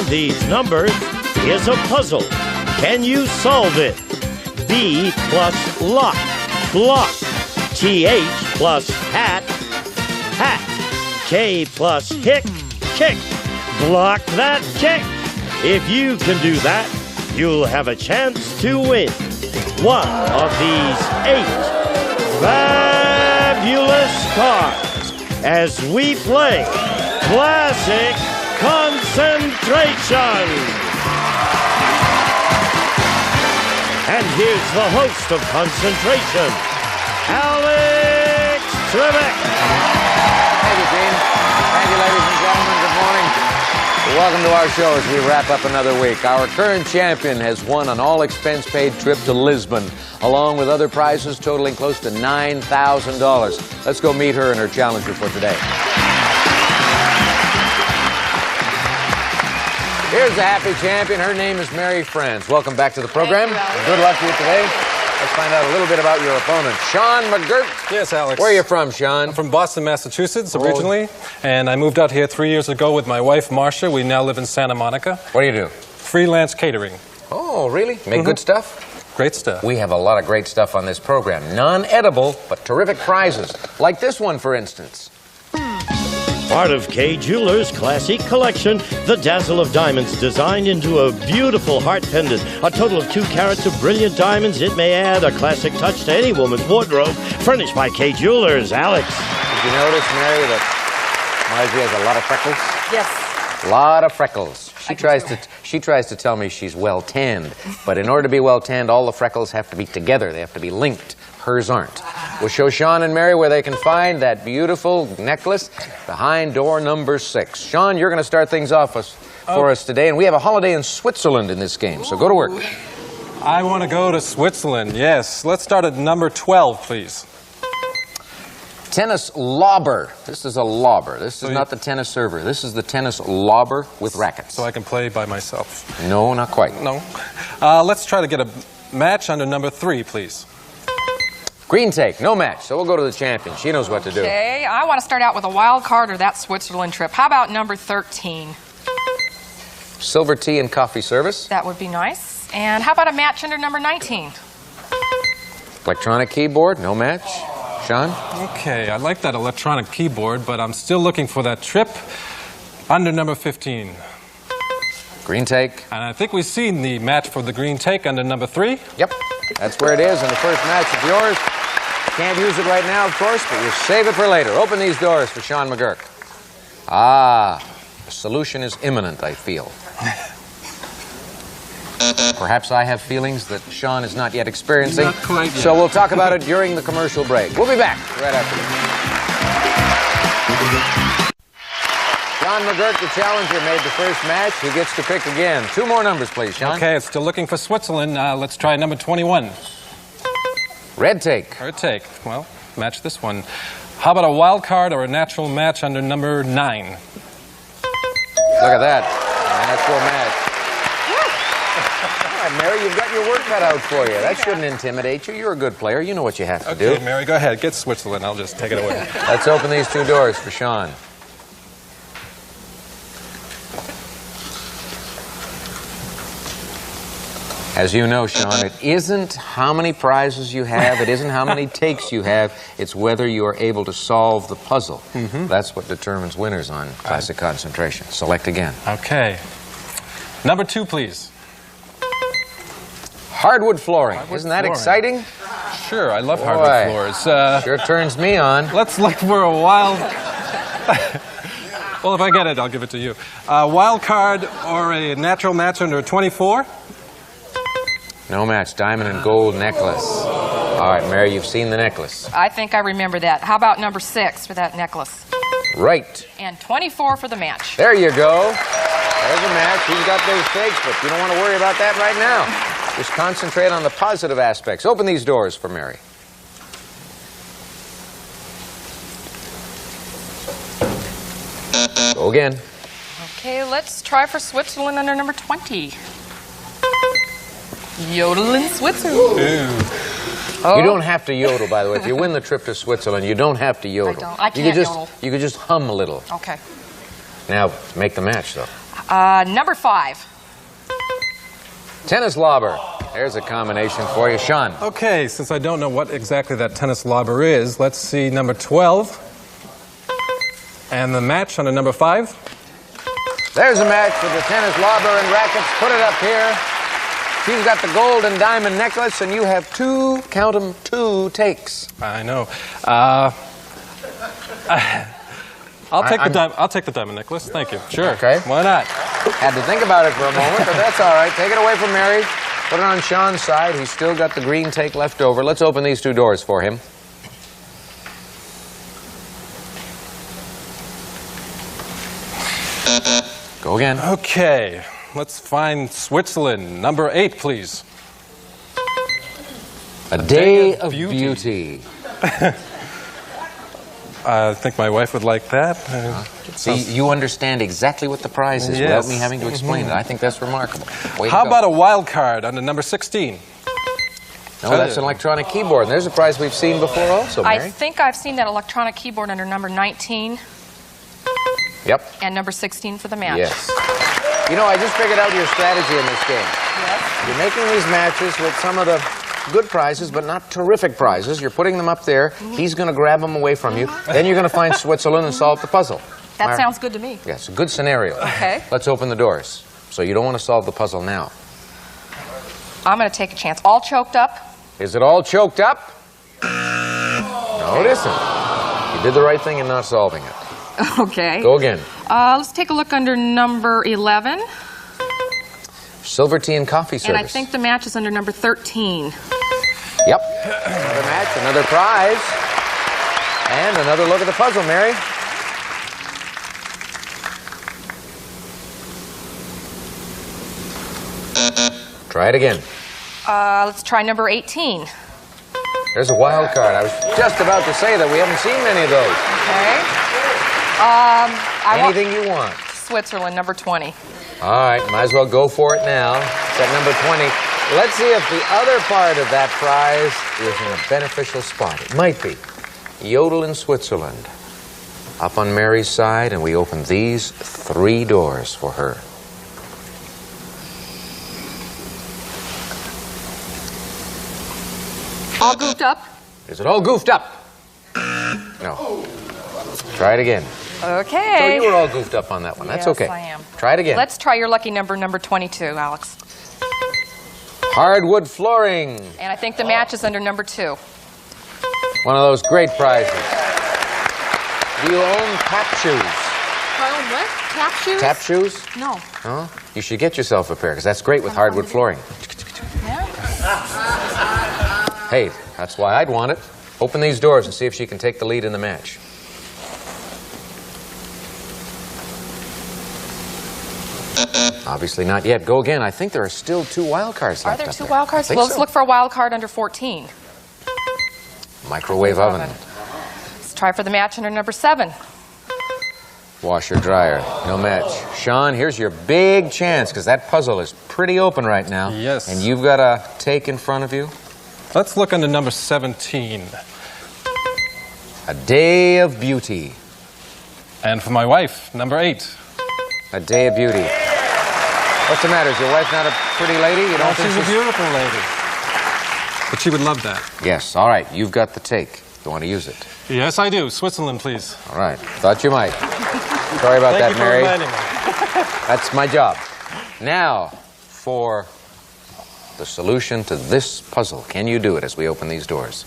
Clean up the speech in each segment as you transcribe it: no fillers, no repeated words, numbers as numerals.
behind these numbers is a puzzle. Can you solve it? B plus lock, block. TH plus hat, hat. K plus kick, kick. Block that kick. If you can do that, you'll have a chance to win one of these 8 fabulous cards as we play Classic Concentration. And here's the host of Concentration, Alex Trebek. Thank you, Gene. Thank you, ladies and gentlemen. Good morning. Welcome to our show as we wrap up another week. Our current champion has won an all-expense-paid trip to Lisbon, along with other prizes totaling close to $9,000. Let's go meet her and her challenger for today. Here's the happy champion. Her name is Mary France. Welcome back to the program. Good luck to you today. Let's find out a little bit about your opponent. Sean McGurk. Yes, Alex. Where are you from, Sean? I'm from Boston, Massachusetts, originally. And I moved out here 3 years ago with my wife, Marcia. We now live in Santa Monica. What do you do? Freelance catering. Oh, really? Make good stuff? Great stuff. We have a lot of great stuff on this program. Non-edible, but terrific prizes. Like this one, for instance. Part of Kay Jewelers' classic collection, the dazzle of diamonds designed into a beautiful heart pendant. A total of 2 carats of brilliant diamonds. It may add a classic touch to any woman's wardrobe. Furnished by Kay Jewelers. Alex. Did you notice, Mary, that Margie has a lot of freckles? Yes. A lot of freckles. She tries to tell me she's well tanned, but in order to be well tanned, all the freckles have to be together. They have to be linked. Hers aren't. We'll show Sean and Mary where they can find that beautiful necklace behind door number 6. Sean, you're going to start things off for us today, and we have a holiday in Switzerland in this game, so go to work. I want to go to Switzerland, yes. Let's start at number 12, please. Tennis lobber. This is a lobber. This is not the tennis server. This is the tennis lobber with rackets. So I can play by myself. No, not quite. No. Let's try to get a match under number 3, please. Green take, no match. So we'll go to the champion. She knows what to do. Okay, I want to start out with a wild card or that Switzerland trip. How about number 13? Silver tea and coffee service. That would be nice. And how about a match under number 19? Electronic keyboard, no match. Sean? Okay, I like that electronic keyboard, but I'm still looking for that trip under number 15. Green take. And I think we've seen the match for the green take under number 3. Yep, that's where it is, and the first match is yours. Can't use it right now, of course, but we'll save it for later. Open these doors for Sean McGurk. Ah, the solution is imminent, I feel. Perhaps I have feelings that Sean is not yet experiencing. Not quite yet. So we'll talk about it during the commercial break. We'll be back right after this. Sean McGurk, the challenger, made the first match. He gets to pick again. 2 more numbers, please, Sean. Okay, it's still looking for Switzerland. Let's try number 21. Red take. Red take. Well, match this one. How about a wild card or a natural match under number 9? Look at that. Natural match. All right, Mary, you've got your work cut out for you. That shouldn't intimidate you. You're a good player. You know what you have to do. Okay, Mary, go ahead. Get Switzerland. I'll just take it away. Let's open these 2 doors for Sean. As you know, Sean, it isn't how many prizes you have, it isn't how many takes you have, it's whether you are able to solve the puzzle. That's what determines winners on Classic Concentration. Select again. Okay. Number 2, please. Hardwood flooring. Isn't that exciting? Sure, I love Boy, hardwood floors. sure turns me on. Let's look for a wild... Well, if I get it, I'll give it to you. A wild card or a natural match under 24? No match. Diamond and gold necklace. All right, Mary, you've seen the necklace. I think I remember that. How about number 6 for that necklace? Right. And 24 for the match. There you go. There's a match. He's got those takes, but you don't want to worry about that right now. Just concentrate on the positive aspects. Open these doors for Mary. Go again. Okay, let's try for Switzerland under number 20. Yodel in Switzerland. You don't have to yodel, by the way. If you win the trip to Switzerland, you don't have to yodel. I can't yodel. You could just hum a little. Okay. Now, make the match, though. Number 5. Tennis lobber. There's a combination for you. Sean. Okay, since I don't know what exactly that tennis lobber is, let's see number 12. And the match under number 5. There's a match with the tennis lobber and rackets. Put it up here. She's got the gold and diamond necklace, and you have 2, count them, 2 takes. I know. I'll take the diamond necklace. Thank you. Sure. Okay. Why not? Had to think about it for a moment, but that's all right. Take it away from Mary. Put it on Sean's side. He's still got the green take left over. Let's open these 2 doors for him. Go again. Okay. Let's find Switzerland. Number 8, please. A day of beauty. I think my wife would like that. See, you understand exactly what the prize is without me having to explain it. I think that's remarkable. How about a wild card under number 16? No, that's an electronic keyboard. And there's a prize we've seen before also, Mary. I think I've seen that electronic keyboard under number 19 Yep. and number 16 for the match. Yes. You know, I just figured out your strategy in this game. Yes. You're making these matches with some of the good prizes, but not terrific prizes. You're putting them up there. He's going to grab them away from you. Then you're going to find Switzerland and solve the puzzle. That sounds good to me. Yes, a good scenario. Okay. Let's open the doors. So you don't want to solve the puzzle now. I'm going to take a chance. All choked up. Is it all choked up? No, it isn't. You did the right thing in not solving it. Okay. Go again. Let's take a look under number 11. Silver tea and coffee service. And I think the match is under number 13. Yep. Another match, another prize, and another look at the puzzle, Mary. Try it again. Let's try number 18. There's a wild card. I was just about to say that we haven't seen many of those. Okay. Anything you want. Switzerland, number 20. All right, might as well go for it now. It's at number 20. Let's see if the other part of that prize is in a beneficial spot. It might be. Yodel in Switzerland. Up on Mary's side, and we open these 3 doors for her. All goofed up? Is it all goofed up? No. Try it again. Okay. So you were all goofed up on that one. That's Yes, okay. I am. Try it again. Let's try your lucky number 22, Alex. Hardwood flooring. And I think the match is under number 2. One of those great prizes. Do you own tap shoes? What? Tap shoes? Tap shoes? No. Huh? You should get yourself a pair, because that's great with hardwood flooring. Yeah? Hey, that's why I'd want it. Open these doors and see if she can take the lead in the match. Obviously not yet. Go again. I think there are still 2 wild cards left. Are there up 2 wild cards? I think Well, let's so. look for a wild card under 14. Microwave oven. Let's try for the match under number 7. Washer dryer. No match. Sean, here's your big chance, because that puzzle is pretty open right now. Yes. And you've got a take in front of you. Let's look under number 17. A day of beauty. And for my wife, number 8. A day of beauty. What's the matter? Is your wife not a pretty lady? You don't think She's a beautiful lady. But she would love that. Yes. All right. You've got the take. You want to use it? Yes, I do. Switzerland, please. All right. Thought you might. Sorry about Thank that, you for Mary. reminding me. That's my job. Now, for the solution to this puzzle. Can you do it as we open these doors?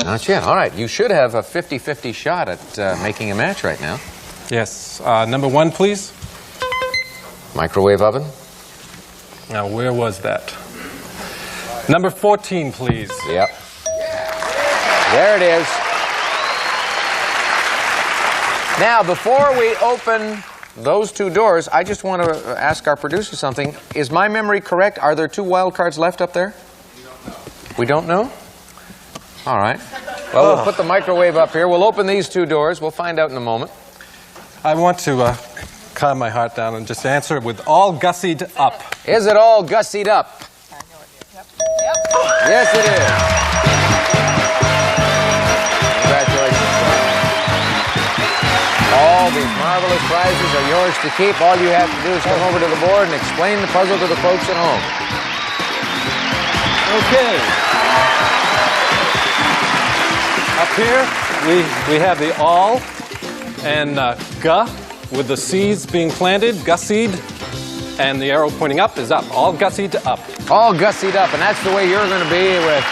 Not yet. All right. You should have a 50-50 shot at making a match right now. Yes. Number 1, please. Microwave oven. Now, where was that? Number 14, please. Yep. There it is. Now, before we open those 2 doors, I just want to ask our producer something. Is my memory correct? Are there 2 wild cards left up there? We don't know? All right. Well, we'll put the microwave up here. We'll open these 2 doors. We'll find out in a moment. I want to calm my heart down and just answer it with all gussied up. Is it all gussied up? Yes, it is. Congratulations. Those prizes are yours to keep. All you have to do is come over to the board and explain the puzzle to the folks at home. Okay. Up here, we have the all and gu with the seeds being planted, gussied, and the arrow pointing up is up. All gussied up. All gussied up, and that's the way you're going to be with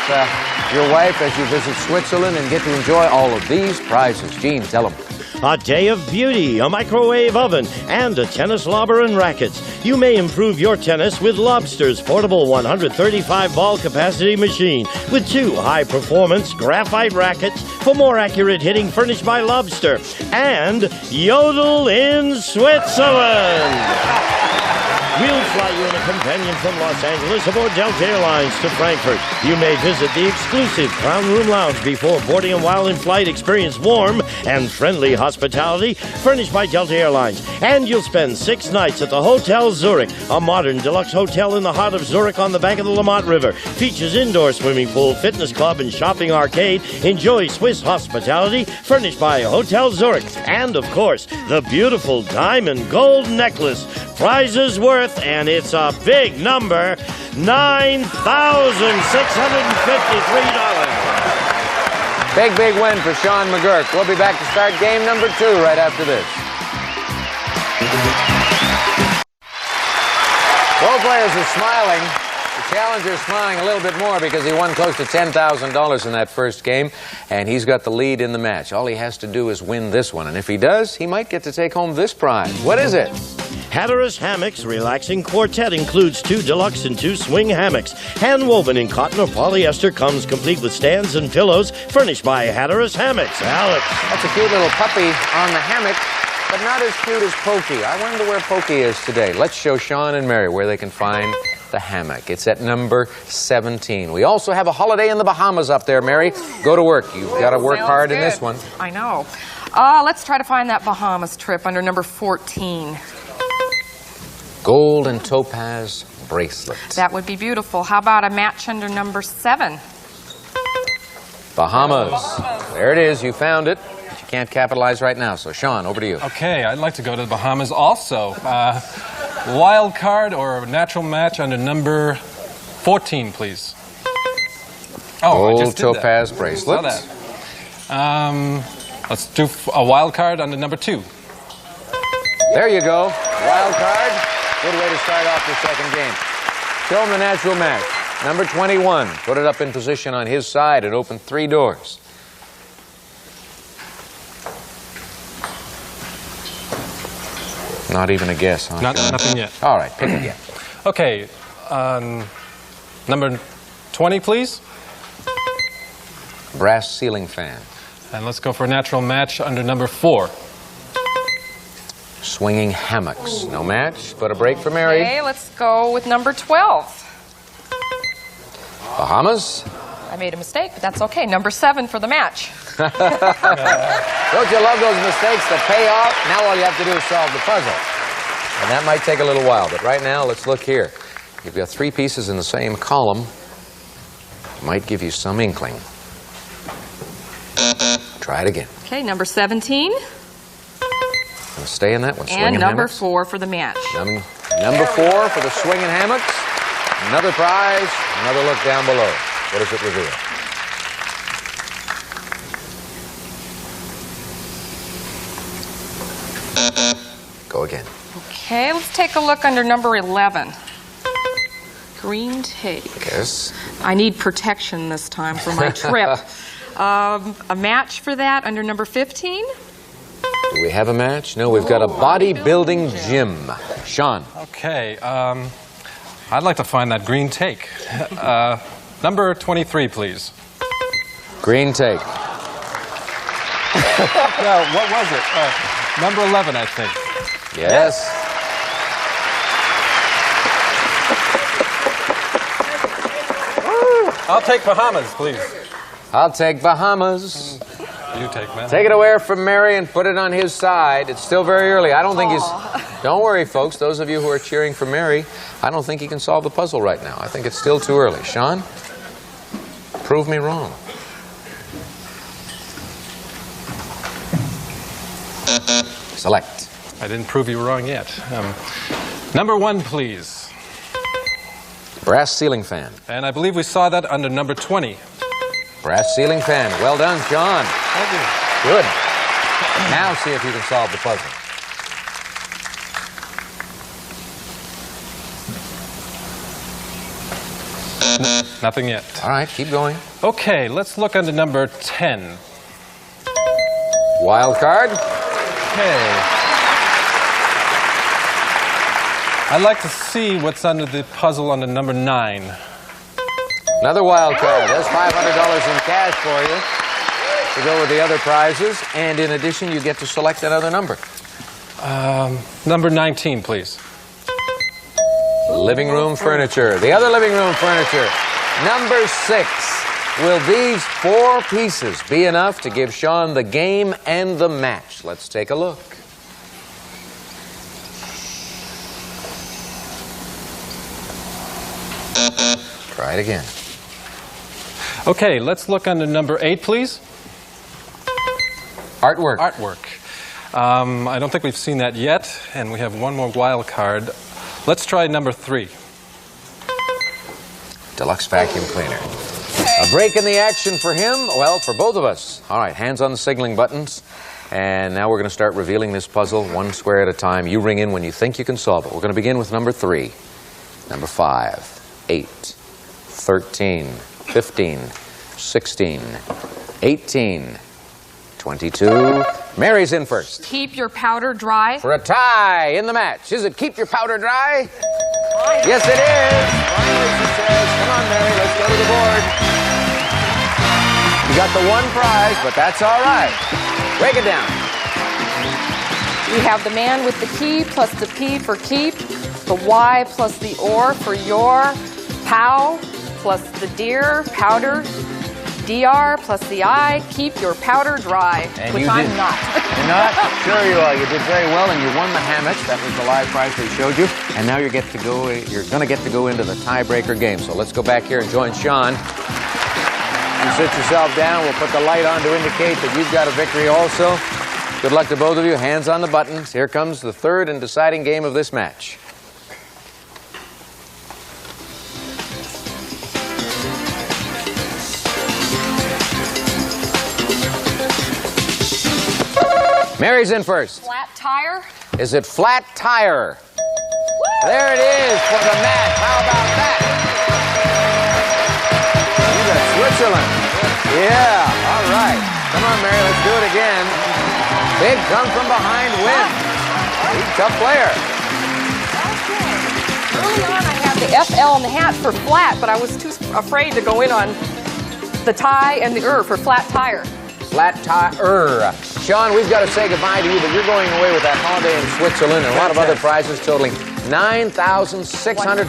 your wife as you visit Switzerland and get to enjoy all of these prizes. Gene, tell them. A day of beauty, a microwave oven, and a tennis lobber and rackets. You may improve your tennis with Lobster's portable 135-ball capacity machine with 2 high-performance graphite rackets for more accurate hitting, furnished by Lobster. And Yodel in Switzerland. We'll fly you in a companion from Los Angeles aboard Delta Airlines to Frankfurt. You may visit the exclusive Crown Room Lounge before boarding, and while in flight, experience warm and friendly hospitality furnished by Delta Airlines. And you'll spend 6 nights at the Hotel Zurich, a modern deluxe hotel in the heart of Zurich on the bank of the Lamont River. Features indoor swimming pool, fitness club, and shopping arcade. Enjoy Swiss hospitality furnished by Hotel Zurich. And, of course, the beautiful diamond gold necklace. Prizes worth, and it's a big number, $9,653. Big win for Sean McGurk. We'll be back to start game number 2 right after this. Both players are smiling. The challenger is smiling a little bit more because he won close to $10,000 in that first game, and he's got the lead in the match. All he has to do is win this one, and if he does, he might get to take home this prize. What is it? Hatteras Hammocks Relaxing Quartet includes 2 deluxe and 2 swing hammocks. Hand-woven in cotton or polyester, comes complete with stands and pillows, furnished by Hatteras Hammocks. Alex. That's a cute little puppy on the hammock, but not as cute as Pokey. I wonder where Pokey is today. Let's show Sean and Mary where they can find the hammock. It's at number 17. We also have a holiday in the Bahamas up there, Mary. Go to work. You've got to work hard in this one. I know. Let's try to find that Bahamas trip under number 14. Gold and topaz bracelet. That would be beautiful. How about a match under number 7? Bahamas. There it is. You found it. But you can't capitalize right now. So, Sean, over to you. Okay, I'd like to go to the Bahamas also. Wild card or natural match under number 14, please. Oh, I Gold just did topaz that. bracelet. Saw that. Let's do a wild card under number 2. There you go. Wild card. Good way to start off the second game. Show him the natural match. Number 21. Put it up in position on his side and open 3 doors. Not even a guess, huh? Nothing yet. All right, pick again. Okay, number 20, please. Brass ceiling fan. And let's go for a natural match under number 4. Swinging hammocks. No match, but a break for Mary. Okay, let's go with number 12. Bahamas. I made a mistake, but that's okay. Number 7 for the match. Don't you love those mistakes that pay off? Now all you have to do is solve the puzzle. And that might take a little while, but right now, let's look here. You've got 3 pieces in the same column. Might give you some inkling. Try it again. Okay, number 17. Gonna stay in that one. And Swinging number hammocks. 4 for the match. Number 4 for the swinging hammocks. Another prize. Another look down below. What does it reveal? Go again. Okay, let's take a look under number 11. Green tape. Yes. I need protection this time for my trip. A match for that under number 15. Do we have a match? No, we've got a bodybuilding gym. Sean. Okay, I'd like to find that green take. Number 23, please. Green take. Yeah, what was it? Number 11, I think. Yes. I'll take Bahamas, please. I'll take Bahamas. You take, man. Take it away from Mary and put it on his side. It's still very early. I don't think he's... Don't worry, folks. Those of you who are cheering for Mary, I don't think he can solve the puzzle right now. I think it's still too early. Sean, prove me wrong. Select. I didn't prove you wrong yet. Number 1, please. Brass ceiling fan. And I believe we saw that under number 20. Brass ceiling fan. Well done, Sean. Thank you. Good. Now see if you can solve the puzzle. Nothing yet. All right, keep going. Okay, let's look under number 10. Wild card. Okay. I'd like to see what's under the puzzle under number 9. Another wild card. That's $500 in cash for you to go with the other prizes. And in addition, you get to select another number. Number 19, please. Living room furniture. The other living room furniture. Number 6. Will these 4 pieces be enough to give Sean the game and the match? Let's take a look. Try it again. Okay, let's look under number 8, please. Artwork. Artwork. I don't think we've seen that yet, and we have one more wild card. Let's try number 3. Deluxe vacuum cleaner. A break in the action for him, well, for both of us. All right, hands on the signaling buttons. And now we're going to start revealing this puzzle one square at a time. You ring in when you think you can solve it. We're going to begin with number 3, number 5, 8, 13, 15, 16, 18, 22. Mary's in first. Keep your powder dry. For a tie in the match. Is it keep your powder dry? Yes, it is. Finally, she says, come on, Mary, let's go to the board. You got the 1 prize, but that's all right. Break it down. You have the man with the key plus the P for keep, the Y plus the or for your, pow plus the deer, powder, DR plus the I, keep your powder dry, And which you I'm did. not. You're not? Sure you are. You did very well, and you won the hammock. That was the live prize they showed you. And now you're going to get to go into the tiebreaker game. So let's go back here and join Sean. You sit yourself down. We'll put the light on to indicate that you've got a victory also. Good luck to both of you. Hands on the buttons. Here comes the 3rd and deciding game of this match. Mary's in first. Flat tire. Is it flat tire? There it is for the match. How about that? You got Switzerland. Yeah, all right. Come on, Mary, let's do it again. Big come from behind win. He's a tough player. Early on, I had the FL and the hat for flat, but I was too afraid to go in on the tie and the for flat tire. Flat tire. Sean, we've got to say goodbye to you, but you're going away with that holiday in Switzerland and a lot of other prizes totaling $9,653.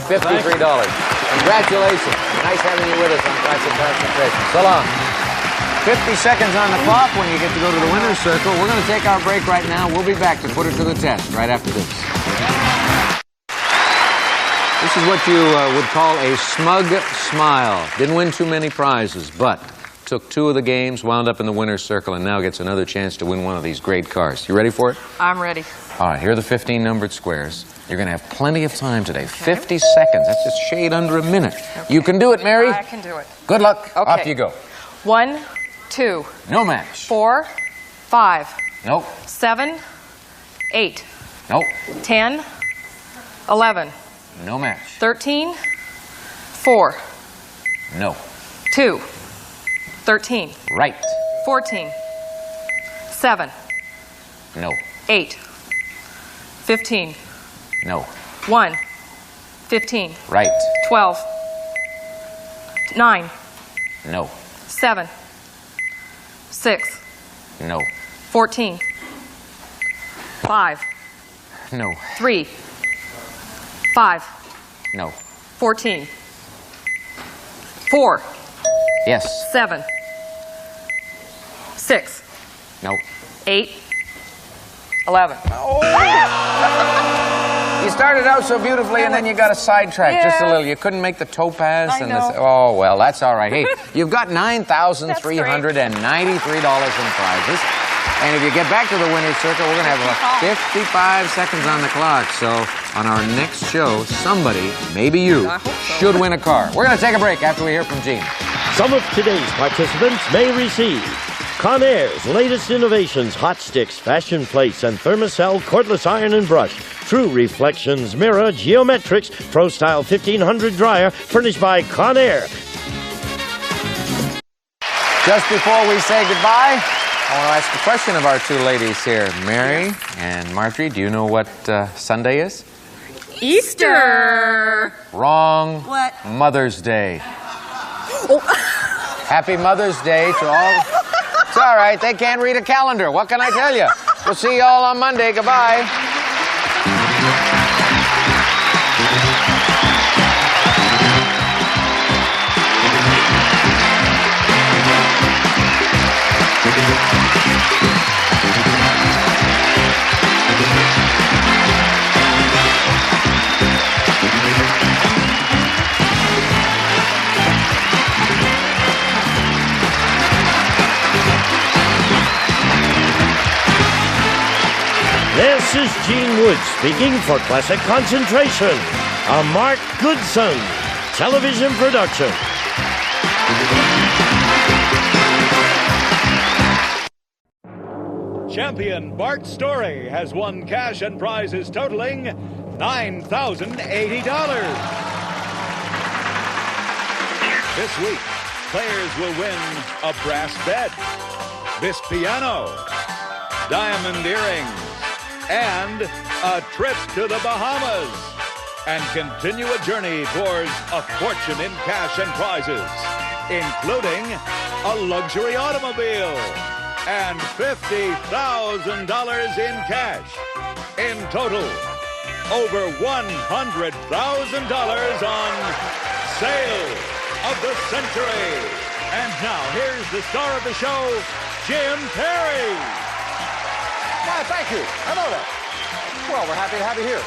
Congratulations. Nice having you with us on Classic Concentration. So long. 50 seconds on the clock when you get to go to the winner's circle. We're going to take our break right now. We'll be back to put it to the test right after this. This is what you would call a smug smile. Didn't win too many prizes, but took 2 of the games, wound up in the winner's circle, and now gets another chance to win one of these great cars. You ready for it? I'm ready. All right, here are the 15 numbered squares. You're going to have plenty of time today. 50 seconds. That's just shade under a minute. Okay. You can do it, Mary. I can do it. Good luck. Okay. Off you go. 1, 2, No match. 4, 5, Nope. 7, 8, Nope. 10, 11, No match. 13, 4, No. 2, 13, Right. 14, 7, No. 8, 15, No. 1, 15, Right. 12, 9, No. 7, 6, No. 14, 5, No. 3, 5, No. 14, 4, Yes. 7, 6, No. 8, 11. You started out so beautifully, and then you got a sidetrack just a little. You couldn't make the topaz. I and know. Oh, well, that's all right. Hey, you've got $9,393 in prizes. And if you get back to the winner's circle, we're going to have about 55 seconds on the clock. So on our next show, somebody, maybe you, should win a car. We're going to take a break after we hear from Gene. Some of today's participants may receive Conair's latest innovations, hot sticks, fashion plates, and Thermacell cordless iron and brush. True Reflections Mirror Geometrics Pro Style 1500 dryer furnished by Conair. Just before we say goodbye, I want to ask a question of our two ladies here. Mary and Marjorie, do you know what Sunday is? Easter. Wrong. What? Mother's Day. Happy Mother's Day to all. It's all right. They can't read a calendar. What can I tell you? We'll see you all on Monday. Goodbye. This is Gene Wood speaking for Classic Concentration, a Mark Goodson television production. Champion Bart Story has won cash and prizes totaling $9,080. This week, players will win a brass bed, this piano, diamond earrings, and a trip to the Bahamas, and continue a journey towards a fortune in cash and prizes, including a luxury automobile and $50,000 in cash. In total, over $100,000 on Sale of the Century. And now, here's the star of the show, Jim Perry. Why, thank you. Hello there. Well, we're happy to have you here.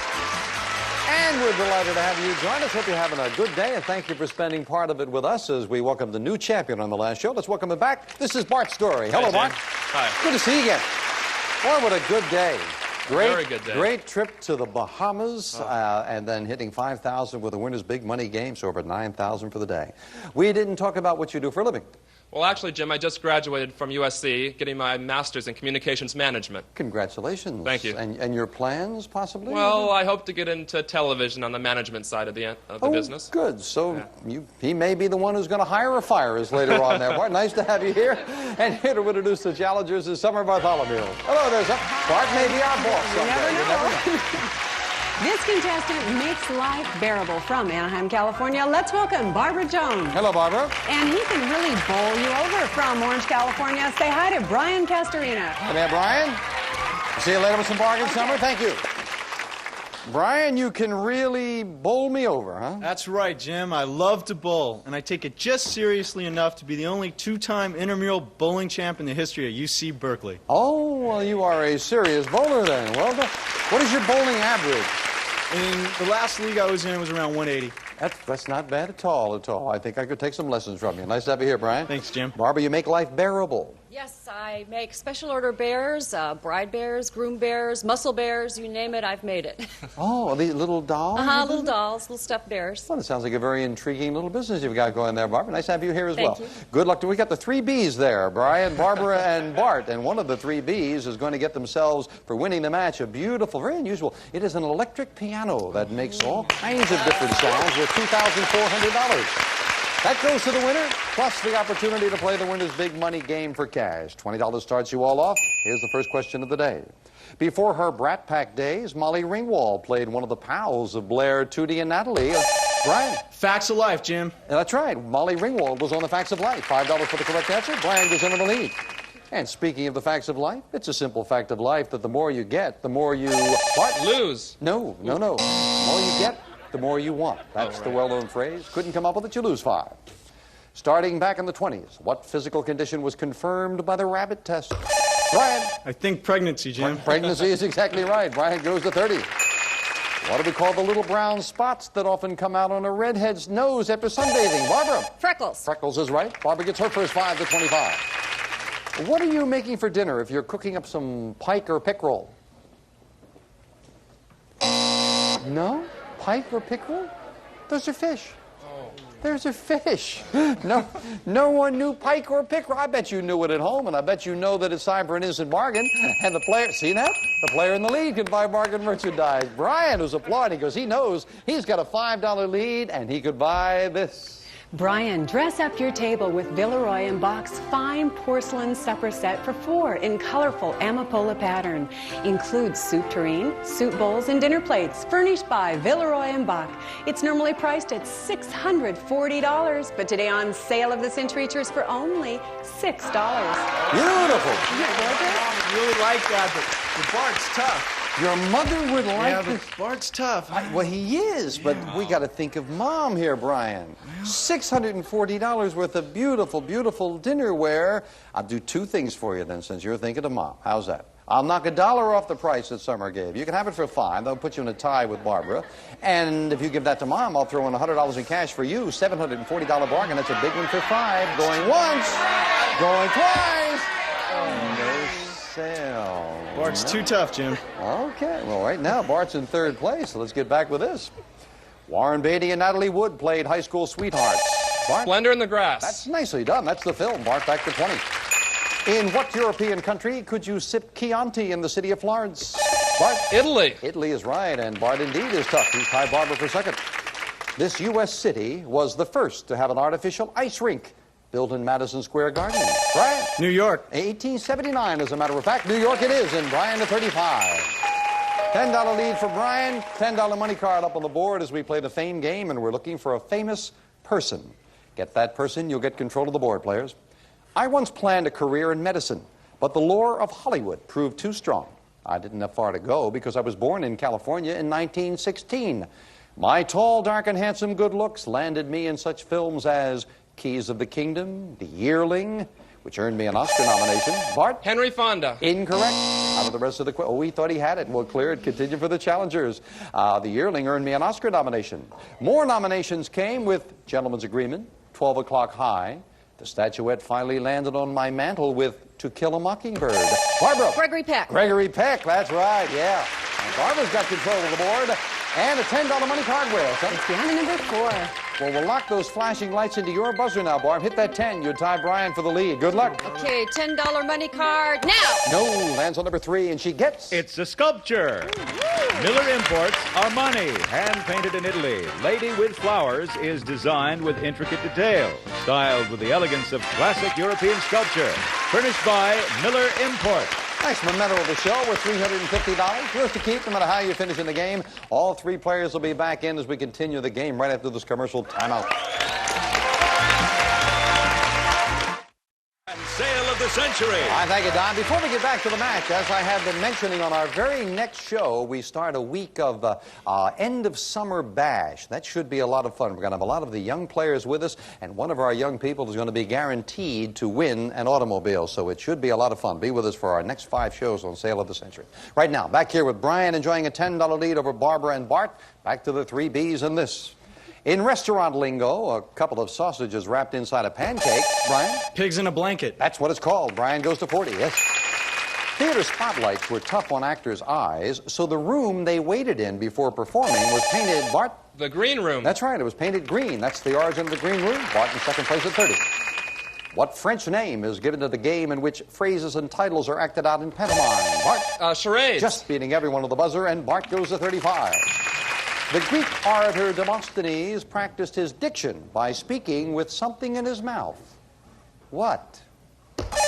And we're delighted to have you join us. Hope you're having a good day, and thank you for spending part of it with us as we welcome the new champion on the last show. Let's welcome him back. This is Bart Story. Hello, Bart. Hi. Good to see you again. Boy, what a good day. Very good day. Great trip to the Bahamas, and then hitting 5,000 with a winner's big money game, so over 9,000 for the day. We didn't talk about what you do for a living. Well, actually, Jim, I just graduated from USC, getting my master's in communications management. Congratulations. Thank you. And your plans, possibly? Well, I hope to get into television on the management side of the business. Good. So he may be the one who's going to hire or fire us later on there, Bart. Nice to have you here. And here to introduce the challengers is Summer Bartholomew. Hello there, Summer. Bart may be our boss someday. You never know. This contestant makes life bearable from Anaheim, California. Let's welcome Barbara Jones. Hello, Barbara. And he can really bowl you over from Orange, California. Say hi to Brian Castorina. Come here, Brian. See you later with some bargains, Summer. Thank you. Brian, you can really bowl me over, huh? That's right, Jim. I love to bowl, and I take it just seriously enough to be the only two-time intramural bowling champ in the history of UC Berkeley. Oh, well, you are a serious bowler then. Well done. What is your bowling average? In the last league I was in, it was around 180. That's not bad at all, I think I could take some lessons from you. Nice to have you here, Brian. Thanks, Jim. Barbara, you make life bearable. Yes, I make special order bears, bride bears, groom bears, muscle bears, you name it, I've made it. Oh, these little dolls? Little dolls, little stuffed bears. Well, it sounds like a very intriguing little business you've got going there, Barbara. Nice to have you here as well. Thank you. Good luck. We got the 3 Bs there, Brian, Barbara, and Bart. And one of the 3 Bs is going to get themselves, for winning the match, a beautiful, very unusual, it is an electric piano that makes all kinds of different sounds with $2,400. That goes to the winner, plus the opportunity to play the winner's big money game for cash. $20 starts you all off. Here's the first question of the day. Before her Brat Pack days, Molly Ringwald played one of the pals of Blair, Tootie, and Natalie. Brian. Facts of life, Jim. That's right. Molly Ringwald was on the Facts of Life. $5 for the correct answer. Brian goes into the lead. And speaking of the facts of life, it's a simple fact of life that the more you get, the more you... What? Lose. No. The more you get, the more you want. That's the well-known phrase. Couldn't come up with it, you lose 5. Starting back in the 20s, what physical condition was confirmed by the rabbit test? Brian. I think pregnancy, Jim. Pregnancy is exactly right. Brian goes to 30. What do we call the little brown spots that often come out on a redhead's nose after sunbathing? Barbara. Freckles. Freckles is right. Barbara gets her first 5 to 25. What are you making for dinner if you're cooking up some pike or pickerel? No? Pike or pickerel? Those are fish. There's a fish. No one knew pike or pickerel. I bet you knew it at home, and I bet you know that it's time for an instant bargain. And the player, see that? The player in the lead can buy bargain merchandise. Brian, who's applauding because he knows he's got a $5 lead, and he could buy this. Brian, dress up your table with Villeroy & Bach's fine porcelain supper set for 4 in colorful Amapola pattern. Includes soup tureen, soup bowls, and dinner plates, furnished by Villeroy & Bach. It's normally priced at $640, but today on Sale of the Century Tours for only $6. Beautiful. I really like that, but Bart's tough. Your mother would like Yeah, this. but Bart's tough. Well, he is, but we got to think of Mom here, Brian. $640 worth of beautiful, beautiful dinnerware. I'll do 2 things for you then, since you're thinking of Mom. How's that? I'll knock $1 off the price that Summer gave. You can have it for $5. They'll put you in a tie with Barbara. And if you give that to Mom, I'll throw in $100 in cash for you. $740 bargain. That's a big one for $5. Going once, going twice. No sale. Bart's too tough, Jim. Okay, well, right now, Bart's in 3rd place, so let's get back with this. Warren Beatty and Natalie Wood played high school sweethearts. Bart? Splendor in the Grass. That's nicely done. That's the film. Bart, back to 20. In what European country could you sip Chianti in the city of Florence? Bart? Italy. Italy is right, and Bart indeed is tough. He's tied Barbara for 2nd. This U.S. city was the first to have an artificial ice rink built in Madison Square Garden. Brian? New York. 1879, as a matter of fact. New York it is, and Brian to 35. $10 lead for Brian. $10 money card up on the board as we play the fame game, and we're looking for a famous person. Get that person, you'll get control of the board, players. I once planned a career in medicine, but the lure of Hollywood proved too strong. I didn't have far to go because I was born in California in 1916. My tall, dark, and handsome good looks landed me in such films as Keys of the Kingdom, The Yearling, which earned me an Oscar nomination. Bart? Henry Fonda. Incorrect. Out of the rest of the quiz. Oh, we thought he had it. We'll clear it. Continue for the challengers. The Yearling earned me an Oscar nomination. More nominations came with Gentleman's Agreement, 12 O'Clock High. The statuette finally landed on my mantle with To Kill a Mockingbird. Barbara. Gregory Peck. Gregory Peck, that's right, yeah. And Barbara's got control of the board. And a $10 money card will. It's down to number 4. Well, we'll lock those flashing lights into your buzzer now, Barb. Hit that 10. You tie Brian for the lead. Good luck. Okay, $10 money card now. No, lands on number 3, and she gets... It's a sculpture. Miller Imports Armani, hand-painted in Italy. Lady with Flowers is designed with intricate detail, styled with the elegance of classic European sculpture. Furnished by Miller Imports. Nice memento of the show worth $350. Yours to keep no matter how you finish in the game. All 3 players will be back in as we continue the game right after this commercial timeout. Sale of the Century. I thank you, Don. Before we get back to the match, as I have been mentioning on our very next show, we start a week of end of summer bash. That should be a lot of fun. We're going to have a lot of the young players with us, and one of our young people is going to be guaranteed to win an automobile. So it should be a lot of fun. Be with us for our next 5 shows on Sale of the Century. Right now, back here with Brian enjoying a $10 lead over Barbara and Bart. Back to the 3 B's and this. In restaurant lingo, a couple of sausages wrapped inside a pancake. Brian? Pigs in a blanket. That's what it's called. Brian goes to 40, yes. Theater spotlights were tough on actors' eyes, so the room they waited in before performing was painted, Bart? The Green Room. That's right, it was painted green. That's the origin of the Green Room. Bart in 2nd place at 30. What French name is given to the game in which phrases and titles are acted out in pantomime? Bart? Charades. Just beating everyone with the buzzer, and Bart goes to 35. The Greek orator Demosthenes practiced his diction by speaking with something in his mouth. What?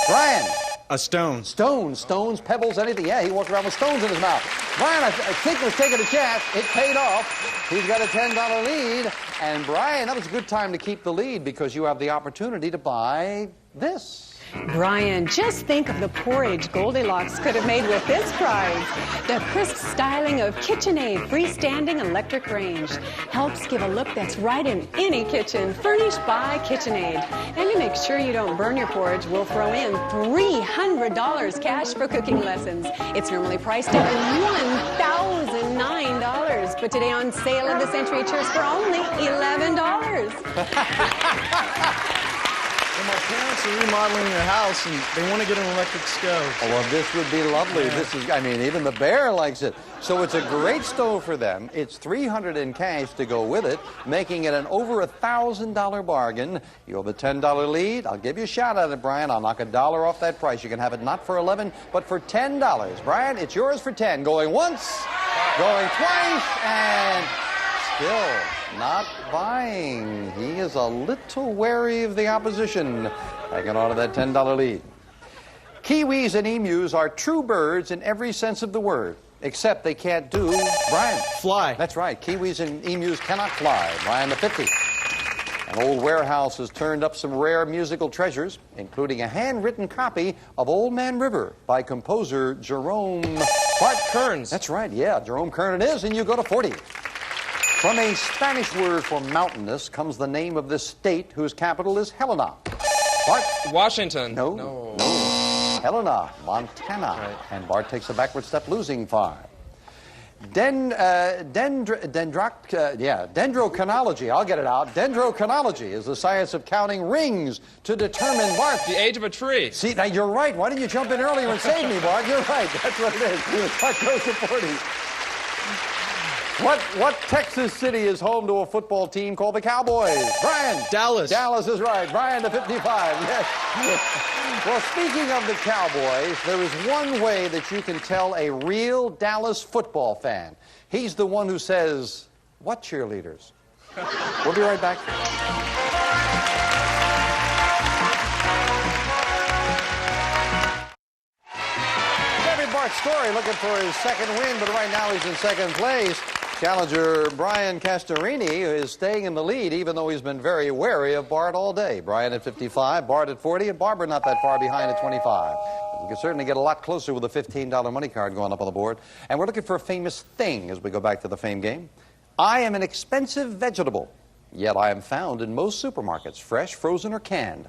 Brian? A stone. Stones, pebbles, anything. Yeah, he walked around with stones in his mouth. Brian, I think was taking a chance. It paid off. He's got a $10 lead. And Brian, that was a good time to keep the lead because you have the opportunity to buy this. Brian, just think of the porridge Goldilocks could have made with this prize. The crisp styling of KitchenAid freestanding electric range helps give a look that's right in any kitchen, furnished by KitchenAid. And to make sure you don't burn your porridge, we'll throw in $300 cash for cooking lessons. It's normally priced at $1,009, but today on Sale of the Century Tours for only $11. Well, my parents are remodeling their house, and they want to get an electric stove. Oh, well, this would be lovely. Yeah. This is, I mean, even the bear likes it. So it's a great stove for them. It's $300 in cash to go with it, making it an over $1,000 bargain. You have a $10 lead. I'll give you a shot at it, Brian. I'll knock $1 off that price. You can have it not for $11, but for $10. Brian, it's yours for $10. Going once, going twice, and still not buying. He is a little wary of the opposition. Hanging on to that $10 lead. Kiwis and emus are true birds in every sense of the word, except they can't do, Brian. Fly. That's right. Kiwis and emus cannot fly. Brian, the 50. An old warehouse has turned up some rare musical treasures, including a handwritten copy of Old Man River by composer Jerome Bart Kearns. That's right, yeah, Jerome Kern it is, and you go to 40. From a Spanish word for mountainous comes the name of this state whose capital is Helena. Bart? Washington. No. Helena, Montana. Right. And Bart takes a backward step, losing 5. Dendrochronology, I'll get it out. Dendrochronology is the science of counting rings to determine, Bart. The age of a tree. See, now you're right. Why didn't you jump in earlier and save me, Bart? You're right. That's what it is. Bart goes to 40. What Texas city is home to a football team called the Cowboys? Brian. Dallas. Dallas is right. Brian to 55. Yes. Well, speaking of the Cowboys, there is one way that you can tell a real Dallas football fan. He's the one who says, "What cheerleaders?" We'll be right back. Bart Story looking for his second win, but right now he's in second place. Challenger Brian Castorini is staying in the lead, even though he's been very wary of Bart all day. Brian at 55, Bart at 40, and Barbara not that far behind at 25. You can certainly get a lot closer with a $15 money card going up on the board. And we're looking for a famous thing as we go back to the fame game. I am an expensive vegetable, yet I am found in most supermarkets, fresh, frozen, or canned.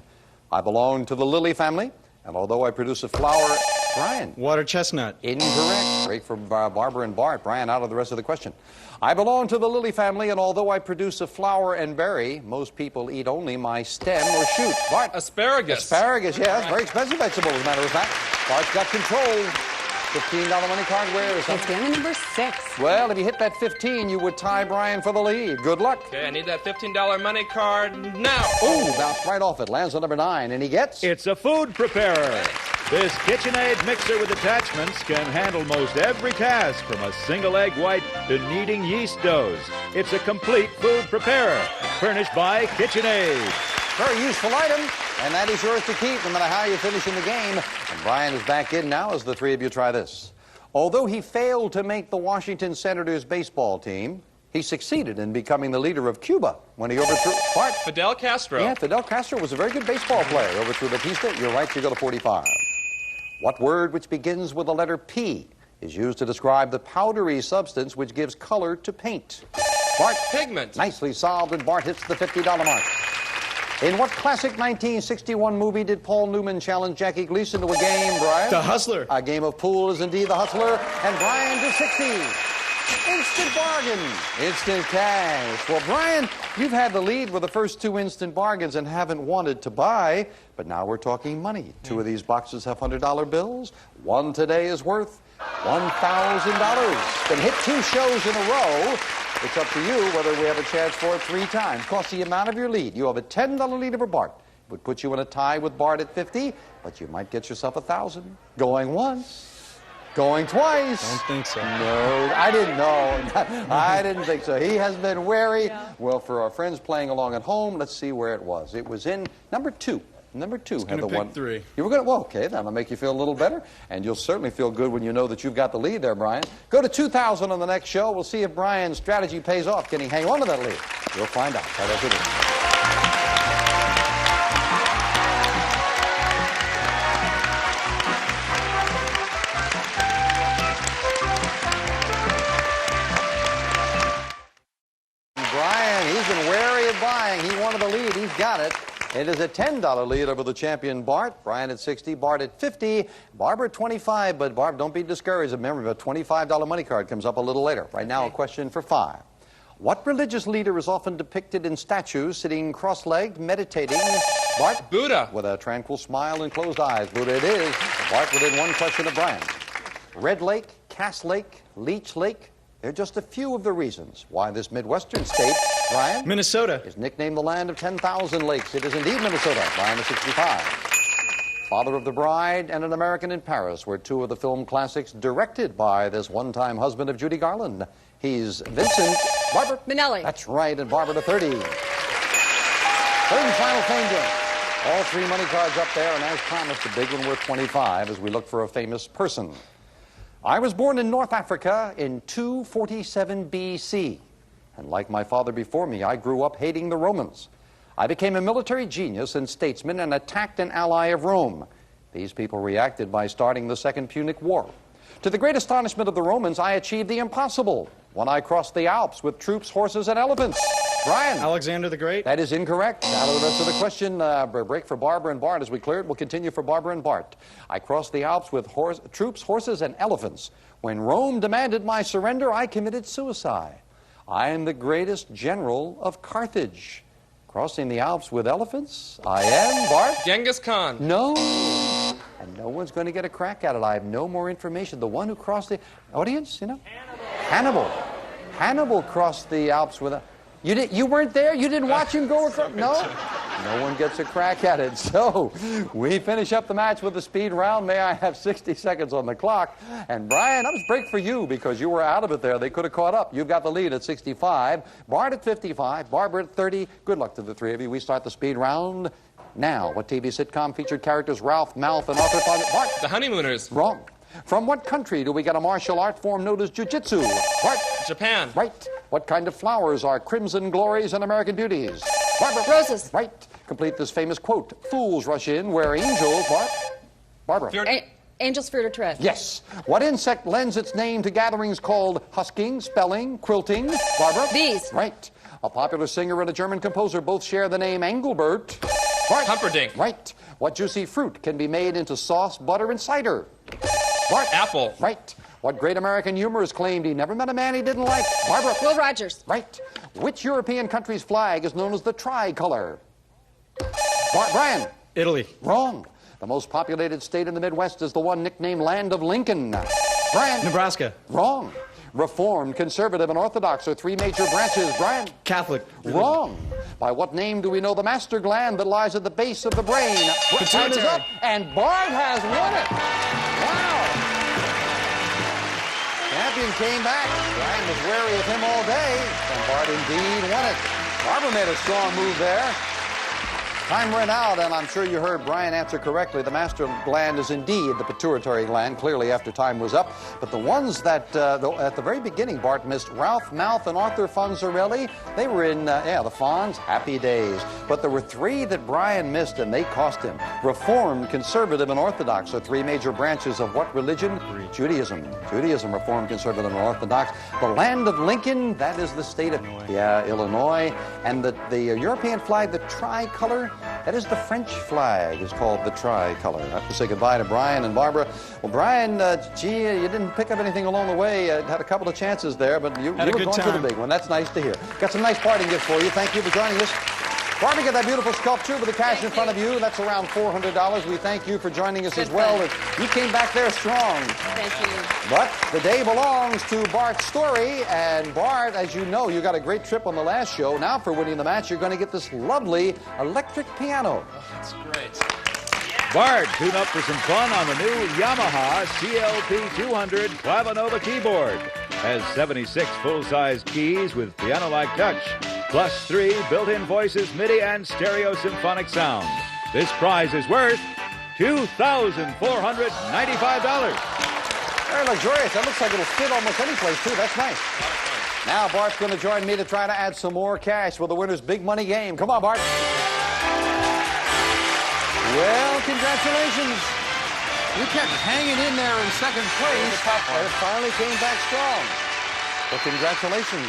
I belong to the lily family, and although I produce a flower... Brian. Water chestnut. Incorrect. Great for Barbara and Bart. Brian out of the rest of the question. I belong to the lily family, and although I produce a flower and berry, most people eat only my stem or shoot. Bart. Asparagus. Asparagus, yeah. That's a very expensive vegetable, as a matter of fact. Bart's got control. $15 money card. Where is It's down to number 6. Well, if you hit that 15, you would tie Brian for the lead. Good luck. Okay, I need that $15 money card now. Ooh, bounced right off it. Lands on number 9, and he gets... It's a food preparer. This KitchenAid mixer with attachments can handle most every task, from a single egg white to kneading yeast doughs. It's a complete food preparer, furnished by KitchenAid. Very useful item, and that is yours to keep no matter how you finish in the game. And Brian is back in now as the three of you try this. Although he failed to make the Washington Senators baseball team, he succeeded in becoming the leader of Cuba when he overthrew... Bart? Fidel Castro. Yeah, Fidel Castro was a very good baseball player. Overthrew Batista. You're right, you go to 45. What word which begins with the letter P is used to describe the powdery substance which gives color to paint? Bart? Pigment. Nicely solved, and Bart hits the $50 mark. In what classic 1961 movie did Paul Newman challenge Jackie Gleason to a game, Brian? The Hustler. A game of pool is indeed The Hustler, and Brian to 60. Instant bargain. Instant cash. Well, Brian, you've had the lead with the first 2 instant bargains and haven't wanted to buy, but now we're talking money. 2 of these boxes have $100 bills. One today is worth $1,000. Then hit 2 shows in a row. It's up to you whether we have a chance for it 3 times. Cost the amount of your lead. You have a $10 lead over Bart. It would put you in a tie with Bart at 50, but you might get yourself 1,000. Going once. Going twice. Don't think so. No, I didn't know. I didn't think so. He has been wary. Yeah. Well, for our friends playing along at home, let's see where it was. It was in number 2. Number 2 had the one. 3. You were going to, well, okay, that'll make you feel a little better. And you'll certainly feel good when you know that you've got the lead there, Brian. Go to 2,000 on the next show. We'll see if Brian's strategy pays off. Can he hang on to that lead? You'll find out. Right after this. He wanted the lead. He's got it. It is a $10 lead over the champion Bart. Brian at 60, Bart at 50, Barbara at 25. But Barb, don't be discouraged. Remember, a $25 money card comes up a little later. Right now, a question for 5. What religious leader is often depicted in statues sitting cross-legged, meditating? Bart? Buddha. With a tranquil smile and closed eyes. Buddha it is. Bart within one question of Brian. Red Lake, Cass Lake, Leech Lake. They're just a few of the reasons why this Midwestern state, Brian, Minnesota, is nicknamed the land of 10,000 lakes. It is indeed Minnesota. Brian is 65. Father of the Bride and An American in Paris were two of the film classics directed by this one-time husband of Judy Garland. He's Vincent Barber Minnelli. That's right, and Barbara to 30. Third and final fame game. All three money cards up there, and as promised, the big one worth 25 as we look for a famous person. I was born in North Africa in 247 BC. And like my father before me, I grew up hating the Romans. I became a military genius and statesman and attacked an ally of Rome. These people reacted by starting the Second Punic War. To the great astonishment of the Romans, I achieved the impossible when I crossed the Alps with troops, horses, and elephants. Brian. Alexander the Great. That is incorrect. Now to the rest of the question, break for Barbara and Bart as we clear it. We'll continue for Barbara and Bart. I crossed the Alps with troops, horses, and elephants. When Rome demanded my surrender, I committed suicide. I am the greatest general of Carthage. Crossing the Alps with elephants, I am, Bart? Genghis Khan. No. And no one's going to get a crack at it. I have no more information. The one who crossed the audience, you know? Hannibal. Hannibal crossed the Alps with a... You weren't there? You didn't watch him go across? No? No one gets a crack at it. So we finish up the match with the speed round. May I have 60 seconds on the clock? And Brian, that was break for you because you were out of it there. They could have caught up. You've got the lead at 65. Bart at 55. Barbara at 30. Good luck to the three of you. We start the speed round now. What TV sitcom featured characters Ralph, Malph, and Arthur? Bart. The Honeymooners. Wrong. From what country do we get a martial art form known as jiu-jitsu? Bart. Japan. Right. What kind of flowers are Crimson Glories and American Beauties? Barbara. Roses. Right. Complete this famous quote. Fools rush in where angels... Bart. Barbara. Angels fear to tread. Yes. What insect lends its name to gatherings called husking, spelling, quilting? Barbara. Bees. Right. A popular singer and a German composer both share the name Engelbert. Bart. Humperdinck. Right. What juicy fruit can be made into sauce, butter, and cider? Bart. Apple. Right. What great American humorist claimed he never met a man he didn't like? Barbara. Will Rogers. Right. Which European country's flag is known as the tricolor? Brian. Italy. Wrong. The most populated state in the Midwest is the one nicknamed Land of Lincoln. Brian. Nebraska. Wrong. Reformed, conservative, and Orthodox are three major branches. Brian. Catholic. Wrong. By what name do we know the master gland that lies at the base of the brain? Time is up, and Bart has won it. Wow. Champion came back. Brian was wary of him all day, and Bart indeed won it. Barbara made a strong move there. Time ran out, and I'm sure you heard Brian answer correctly. The master gland is indeed the pituitary gland, clearly after time was up. But the ones that, at the very beginning, Bart missed, Ralph, Malph, and Arthur Fonzarelli, they were in, the Fonz, Happy Days. But there were three that Brian missed, and they cost him. Reformed, conservative, and Orthodox are three major branches of what religion? Judaism. Judaism, Reformed, conservative, and Orthodox. The land of Lincoln, that is the state of, Illinois. And the European flag, the tricolor, that is the French flag, is called the tricolor. I have to say goodbye to Brian and Barbara. Well, Brian, you didn't pick up anything along the way. Had a couple of chances there, but you were going for the big one. That's nice to hear. Got some nice parting gifts for you. Thank you for joining us. Barbara, get that beautiful sculpture with the cash in front of you. That's around $400. We thank you for joining us as well. You came back there strong. Thank you. But the day belongs to Bart's story. And Bart, as you know, you got a great trip on the last show. Now for winning the match, you're going to get this lovely electric piano. Oh, that's great. Bart, tune up for some fun on the new Yamaha CLP 200 Clavinova keyboard. Has 76 full-size keys with piano-like touch, plus 3 built-in voices, MIDI, and stereo symphonic sound. This prize is worth $2,495. Very luxurious. That looks like it'll fit almost any place, too. That's nice. Now Bart's going to join me to try to add some more cash with the winner's big money game. Come on, Bart. Well, congratulations. You kept hanging in there in second place. It finally came back strong. Well, congratulations.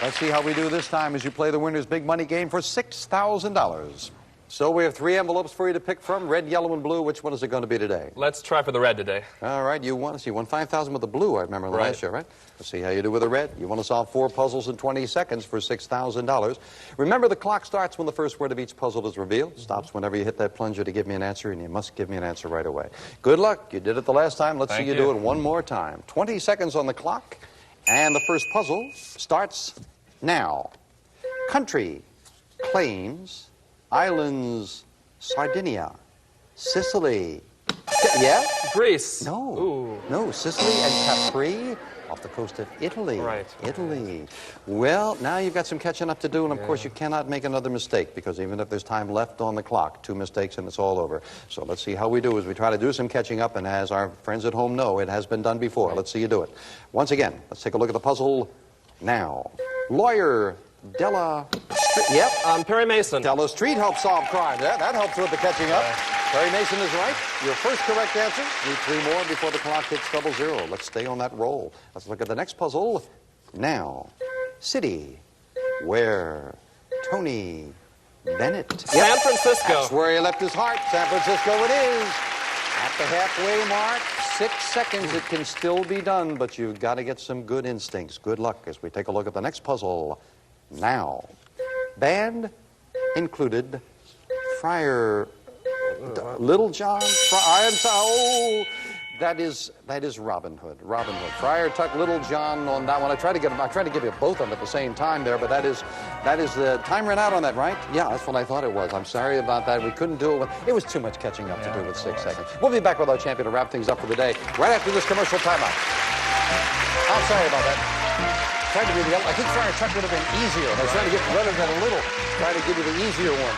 Let's see how we do this time as you play the winner's big money game for $6,000. So we have 3 envelopes for you to pick from, red, yellow, and blue. Which one is it going to be today? Let's try for the red today. All right, you won $5,000 with the blue, I remember last year, right? Let's see how you do with the red. You want to solve 4 puzzles in 20 seconds for $6,000. Remember, the clock starts when the first word of each puzzle is revealed. Stops whenever you hit that plunger to give me an answer, and you must give me an answer right away. Good luck. You did it the last time. Let's see you do it one more time. 20 seconds on the clock, and the first puzzle starts now. Country claims islands Sardinia, Sicily. Yeah? Greece. No. Ooh. No, Sicily and Capri off the coast of Italy. Right. Italy. Well, now you've got some catching up to do, and of course you cannot make another mistake, because even if there's time left on the clock, 2 mistakes and it's all over. So let's see how we do as we try to do some catching up, and as our friends at home know, it has been done before. Let's see you do it. Once again, let's take a look at the puzzle now. Lawyer Della Street. Yep. Perry Mason. Della Street helps solve crime. Yeah, that helps with the catching up. Perry Mason is right. Your first correct answer. Need 3 more before the clock hits 00. Let's stay on that roll. Let's look at the next puzzle now. City where Tony Bennett. San Francisco. That's where he left his heart. San Francisco it is. At the halfway mark, 6 seconds. It can still be done, but you've got to get some good instincts. Good luck as we take a look at the next puzzle now. Band included Friar Little John. Oh, that is Robin Hood. Robin Hood. Friar Tuck, Little John on that one. I tried to give you both of them at the same time there, but that is the time ran out on that, right? Yeah, that's what I thought it was. I'm sorry about that. We couldn't do it. It was too much catching up to do with 6 seconds. We'll be back with our champion to wrap things up for the day right after this commercial timeout. I'm sorry about that. Tried to be I think Friar Tuck would have been easier. I was trying to get rather than a little. Try to give you the easier one.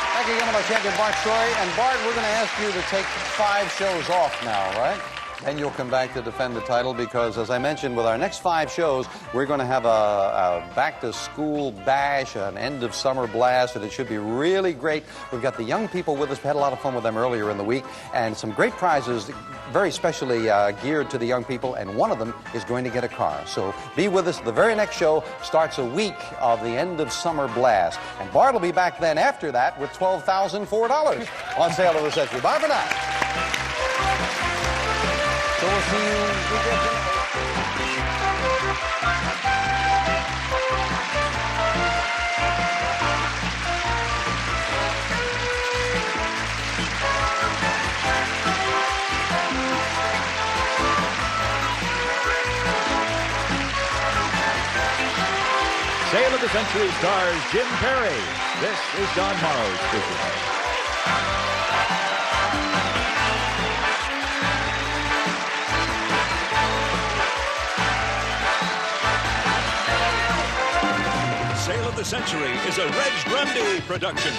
Back again with our champion, Bart Story. And Bart, we're going to ask you to take 5 shows off now, right? Then you'll come back to defend the title, because, as I mentioned, with our next 5 shows, we're going to have a back-to-school bash, an end-of-summer blast, and it should be really great. We've got the young people with us. We had a lot of fun with them earlier in the week, and some great prizes, very specially geared to the young people, and one of them is going to get a car. So be with us. The very next show starts a week of the end-of-summer blast, and Bart will be back then after that with $12,004 on sale of the century. Bye for now. So we'll see you. Sale of the Century stars Jim Perry. This is Don Morrow speaking. Sale of the Century is a Reg Grundy production.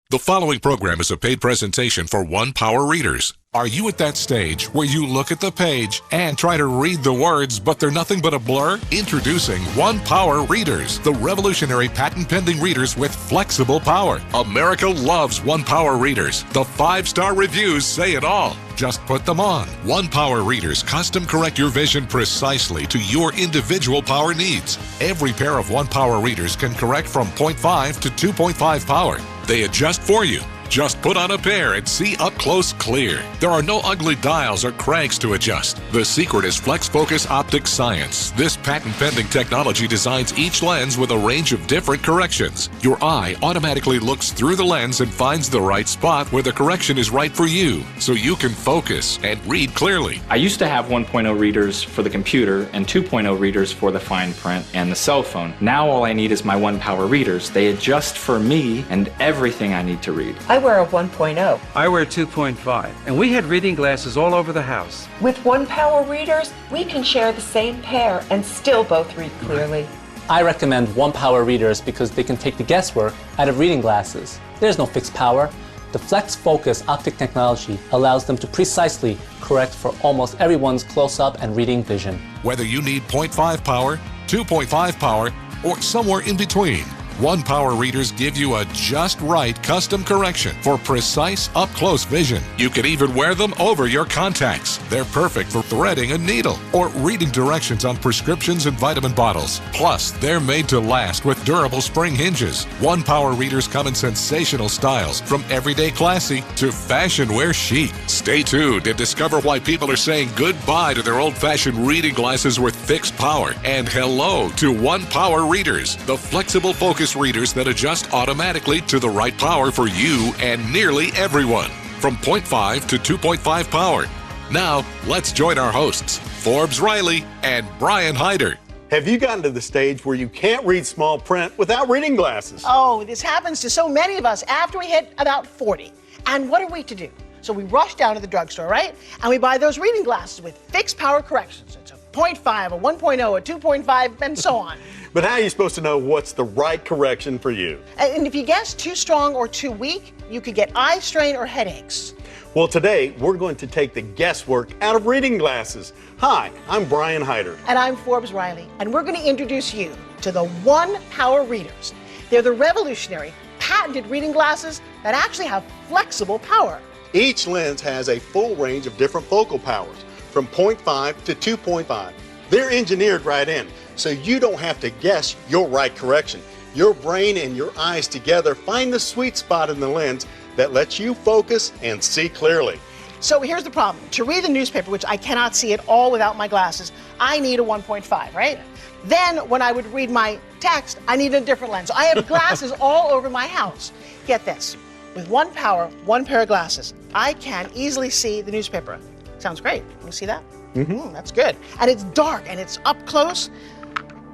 The following program is a paid presentation for One Power Readers. Are you at that stage where you look at the page and try to read the words, but they're nothing but a blur? Introducing One Power Readers, the revolutionary patent-pending readers with flexible power. America loves One Power Readers. The 5-star reviews say it all. Just put them on. One Power Readers custom correct your vision precisely to your individual power needs. Every pair of One Power Readers can correct from 0.5 to 2.5 power. They adjust for you. Just put on a pair and see up close clear. There are no ugly dials or cranks to adjust. The secret is Flex Focus Optic Science. This patent-pending technology designs each lens with a range of different corrections. Your eye automatically looks through the lens and finds the right spot where the correction is right for you, so you can focus and read clearly. I used to have 1.0 readers for the computer and 2.0 readers for the fine print and the cell phone. Now all I need is my One Power readers. They adjust for me and everything I need to read. I wear a 1.0. I wear 2.5, and we had reading glasses all over the house. With One Power readers, we can share the same pair and still both read clearly. I recommend One Power readers because they can take the guesswork out of reading glasses. There's no fixed power. The Flex Focus optic technology allows them to precisely correct for almost everyone's close-up and reading vision. Whether you need 0.5 power, 2.5 power, or somewhere in between, One Power readers give you a just right custom correction for precise up-close vision. You can even wear them over your contacts. They're perfect for threading a needle or reading directions on prescriptions and vitamin bottles. Plus, they're made to last with durable spring hinges. One Power readers come in sensational styles, from everyday classy to fashion wear chic. Stay tuned and discover why people are saying goodbye to their old-fashioned reading glasses with fixed power and hello to One Power readers, the flexible focus readers that adjust automatically to the right power for you and nearly everyone, from 0.5 to 2.5 power. Now, let's join our hosts, Forbes Riley and Brian Hyder. Have you gotten to the stage where you can't read small print without reading glasses? Oh, this happens to so many of us after we hit about 40. And what are we to do? So we rush down to the drugstore, right? And we buy those reading glasses with fixed power corrections. It's a 0.5, a 1.0, a 2.5, and so on. But how are you supposed to know what's the right correction for you? And if you guess too strong or too weak, you could get eye strain or headaches. Well, today we're going to take the guesswork out of reading glasses. Hi, I'm Brian Hyder. And I'm Forbes Riley. And we're going to introduce you to the One Power readers. They're the revolutionary, patented reading glasses that actually have flexible power. Each lens has a full range of different focal powers, from 0.5 to 2.5. They're engineered right in, so you don't have to guess your right correction. Your brain and your eyes together find the sweet spot in the lens that lets you focus and see clearly. So here's the problem. To read the newspaper, which I cannot see at all without my glasses, I need a 1.5, right? Then when I would read my text, I need a different lens. So I have glasses all over my house. Get this. With One Power, one pair of glasses, I can easily see the newspaper. Sounds great. Can you see that? That's good. And it's dark and it's up close.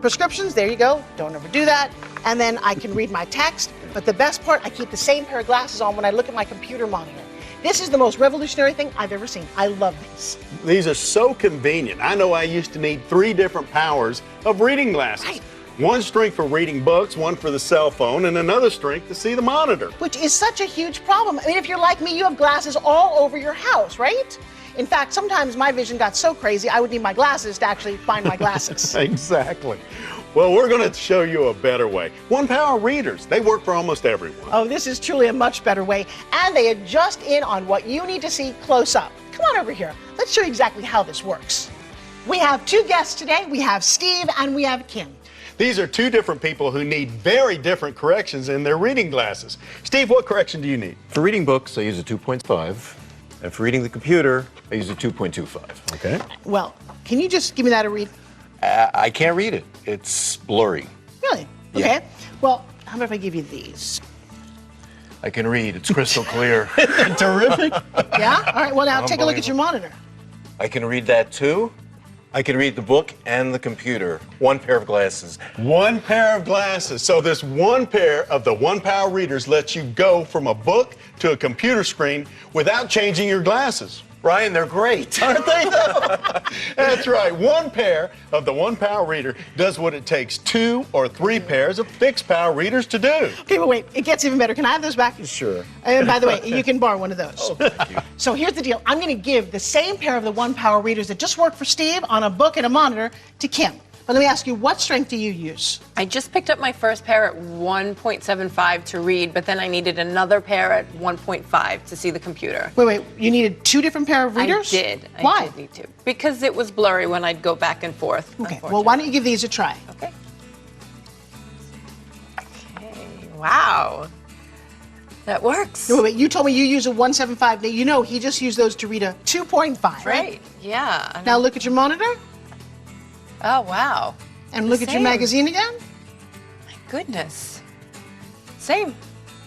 Prescriptions, there you go. Don't overdo that. And then I can read my text. But the best part, I keep the same pair of glasses on when I look at my computer monitor. This is the most revolutionary thing I've ever seen. I love these. These are so convenient. I know I used to need 3 different powers of reading glasses. Right. One strength for reading books, one for the cell phone, and another strength to see the monitor. Which is such a huge problem. I mean, if you're like me, you have glasses all over your house, right? In fact, sometimes my vision got so crazy, I would need my glasses to actually find my glasses. Exactly. Well, we're going to show you a better way. One Power readers, they work for almost everyone. Oh, this is truly a much better way. And they adjust in on what you need to see close up. Come on over here. Let's show you exactly how this works. We have 2 guests today. We have Steve and we have Kim. These are 2 different people who need very different corrections in their reading glasses. Steve, what correction do you need? For reading books, I use a 2.5. And for reading the computer, I use a 2.25. Okay. Well, can you just give me that a read? I can't read it. It's blurry. Really? Yeah. Okay. Well, how about if I give you these? I can read. It's crystal clear. Terrific. Yeah? All right. Well, now take a look at your monitor. I can read that too. I can read the book and the computer. One pair of glasses. One pair of glasses. So this one pair of the One Power readers lets you go from a book to a computer screen without changing your glasses. Brian, they're great. Aren't they though? That's right. One pair of the One Power reader does what it takes 2 or 3 pairs of fixed power readers to do. Okay, but wait, it gets even better. Can I have those back? Sure. And by the way, you can borrow one of those. Oh, thank you. So here's the deal. I'm going to give the same pair of the One Power readers that just work for Steve on a book and a monitor to Kim. But let me ask you, what strength do you use? I just picked up my first pair at 1.75 to read, but then I needed another pair at 1.5 to see the computer. Wait, you needed 2 different pair of readers? I did. Why? I did need to. Because it was blurry when I'd go back and forth. Okay, well, why don't you give these a try? Okay. Okay, wow. That works. Wait, you told me you use a 1.75. Now, you know he just used those to read a 2.5, right? Yeah. Now look at your monitor. Oh, wow. And look at your magazine again. My goodness. Same.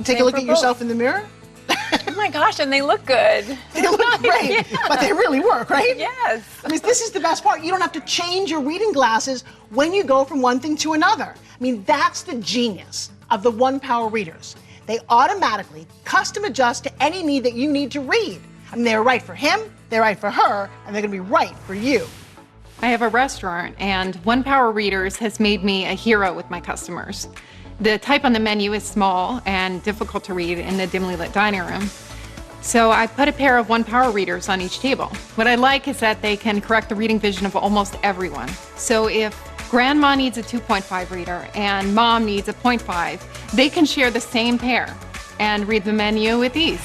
Take a look at yourself in the mirror. Oh my gosh, and they look good. They look great, but they really work, right? Yes. I mean, this is the best part. You don't have to change your reading glasses when you go from one thing to another. I mean, that's the genius of the One Power readers. They automatically custom adjust to any need that you need to read. I mean, they're right for him, they're right for her, and they're going to be right for you. I have a restaurant, and One Power Readers has made me a hero with my customers. The type on the menu is small and difficult to read in the dimly lit dining room. So I put a pair of One Power Readers on each table. What I like is that they can correct the reading vision of almost everyone. So if grandma needs a 2.5 reader and mom needs a 0.5, they can share the same pair and read the menu with ease.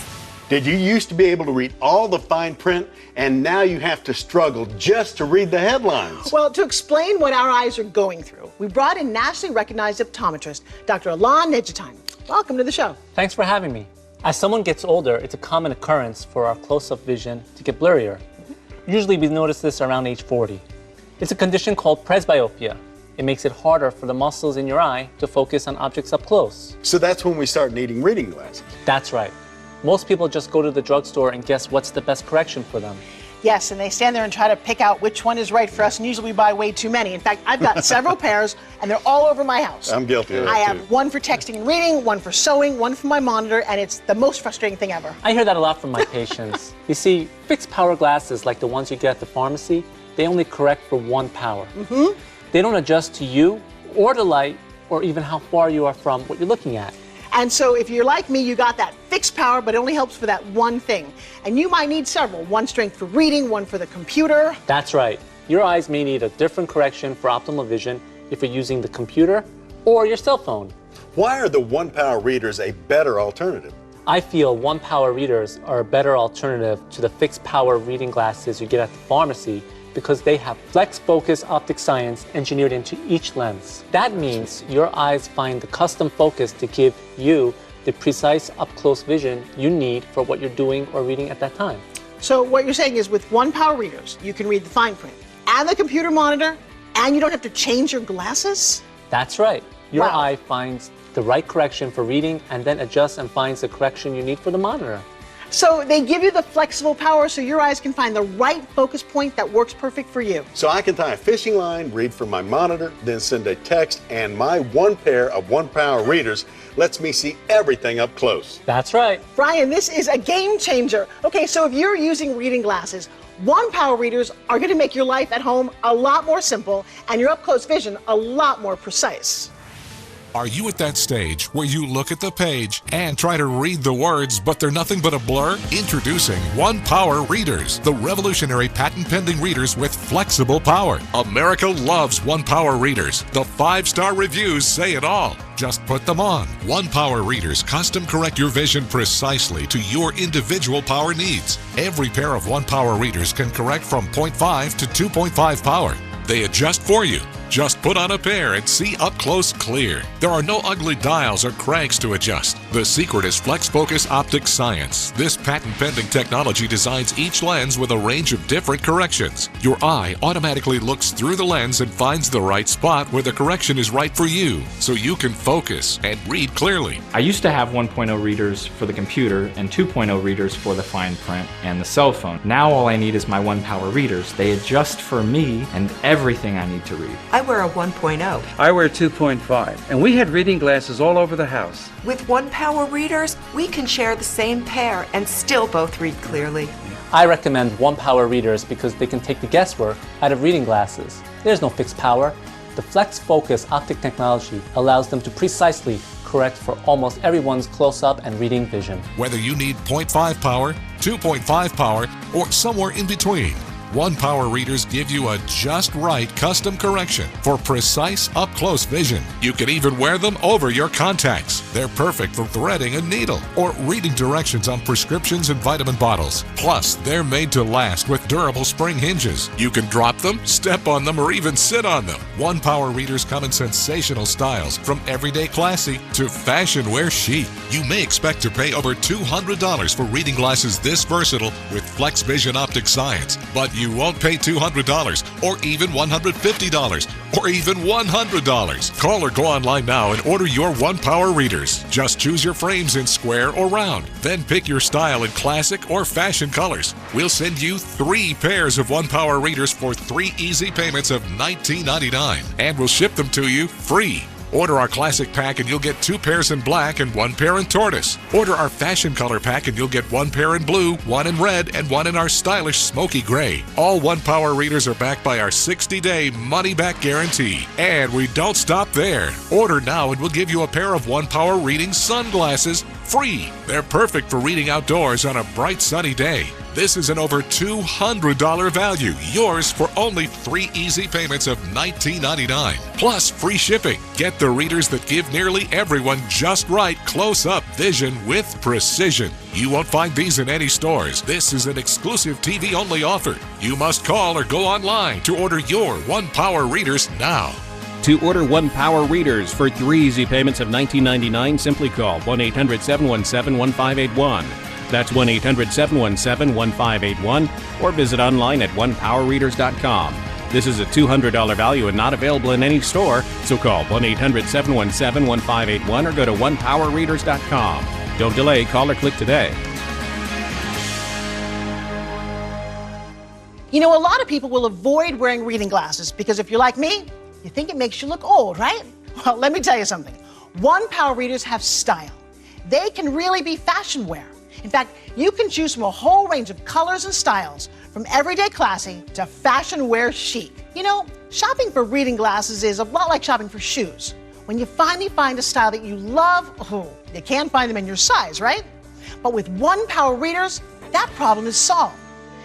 Did you used to be able to read all the fine print, and now you have to struggle just to read the headlines? Well, to explain what our eyes are going through, we brought in nationally recognized optometrist, Dr. Alon Nedjatine. Welcome to the show. Thanks for having me. As someone gets older, it's a common occurrence for our close-up vision to get blurrier. Usually we notice this around age 40. It's a condition called presbyopia. It makes it harder for the muscles in your eye to focus on objects up close. So that's when we start needing reading glasses. That's right. Most people just go to the drugstore and guess what's the best correction for them. Yes, and they stand there and try to pick out which one is right for us, and usually we buy way too many. In fact, I've got several pairs, and they're all over my house. I'm guilty of that, I have one for texting and reading, one for sewing, one for my monitor, and it's the most frustrating thing ever. I hear that a lot from my patients. You see, fixed power glasses like the ones you get at the pharmacy, they only correct for one power. They don't adjust to you or the light or even how far you are from what you're looking at. And so if you're like me, you got that fixed power, but it only helps for that one thing. And you might need several. One strength for reading, one for the computer. That's right. Your eyes may need a different correction for optimal vision if you're using the computer or your cell phone. Why are the one-power readers a better alternative? I feel one-power readers are a better alternative to the fixed power reading glasses you get at the pharmacy because they have flex focus optic science engineered into each lens. That means your eyes find the custom focus to give you the precise up-close vision you need for what you're doing or reading at that time. So what you're saying is with one-power readers, you can read the fine print and the computer monitor, and you don't have to change your glasses? That's right. Your Wow. eye finds the right correction for reading and then adjusts and finds the correction you need for the monitor. So they give you the flexible power so your eyes can find the right focus point that works perfect for you. So I can tie a fishing line, read from my monitor, then send a text, and my one pair of one-power readers lets me see everything up close. That's right. Brian, this is a game changer. Okay, so if you're using reading glasses, one-power readers are going to make your life at home a lot more simple and your up-close vision a lot more precise. Are you at that stage where you look at the page and try to read the words, but they're nothing but a blur? Introducing One Power Readers, the revolutionary patent-pending readers with flexible power. America loves One Power Readers. The 5-star reviews say it all. Just put them on. One Power Readers custom correct your vision precisely to your individual power needs. Every pair of One Power Readers can correct from 0.5 to 2.5 power. They adjust for you. Just put on a pair and see up close clear. There are no ugly dials or cranks to adjust. The secret is Flex Focus Optic Science. This patent-pending technology designs each lens with a range of different corrections. Your eye automatically looks through the lens and finds the right spot where the correction is right for you, so you can focus and read clearly. I used to have 1.0 readers for the computer and 2.0 readers for the fine print and the cell phone. Now all I need is my One Power readers. They adjust for me and everything I need to read. I wear a 1.0. I wear 2.5, and we had reading glasses all over the house. With one-power readers, we can share the same pair and still both read clearly. I recommend one-power readers because they can take the guesswork out of reading glasses. There's no fixed power. The Flex Focus optic technology allows them to precisely correct for almost everyone's close-up and reading vision. Whether you need 0.5 power, 2.5 power, or somewhere in between, One Power readers give you a just right custom correction for precise up-close vision. You can even wear them over your contacts. They're perfect for threading a needle or reading directions on prescriptions and vitamin bottles. Plus, they're made to last with durable spring hinges. You can drop them, step on them, or even sit on them. One Power readers come in sensational styles, from everyday classy to fashion wear chic. You may expect to pay over $200 for reading glasses this versatile with Flex Vision Optic Science, but you won't pay $200 or even $150 or even $100. Call or go online now and order your One Power readers. Just choose your frames in square or round. Then pick your style in classic or fashion colors. We'll send you 3 pairs of One Power readers for 3 easy payments of $19.99, and we'll ship them to you free. Order our classic pack and you'll get 2 pairs in black and 1 pair in tortoise. Order our fashion color pack and you'll get 1 pair in blue, 1 in red, and 1 in our stylish smoky gray. All One Power readers are backed by our 60-day money-back guarantee. And we don't stop there. Order now and we'll give you a pair of One Power reading sunglasses free. They're perfect for reading outdoors on a bright sunny day. This is an over $200 value, yours for only 3 easy payments of $19.99, plus free shipping. Get the readers that give nearly everyone just right close-up vision with precision. You won't find these in any stores. This is an exclusive TV-only offer. You must call or go online to order your One Power readers now. To order One Power readers for 3 easy payments of $19.99, simply call 1-800-717-1581. That's 1-800-717-1581, or visit online at onepowerreaders.com. This is a $200 value and not available in any store, so call 1-800-717-1581 or go to onepowerreaders.com. Don't delay, call or click today. You know, a lot of people will avoid wearing reading glasses because if you're like me, you think it makes you look old, right? Well, let me tell you something. One Power readers have style. They can really be fashion wear. In fact, you can choose from a whole range of colors and styles, from everyday classy to fashion wear chic. You know, shopping for reading glasses is a lot like shopping for shoes. When you finally find a style that you love, you can't find them in your size, right? But with One Power readers, that problem is solved.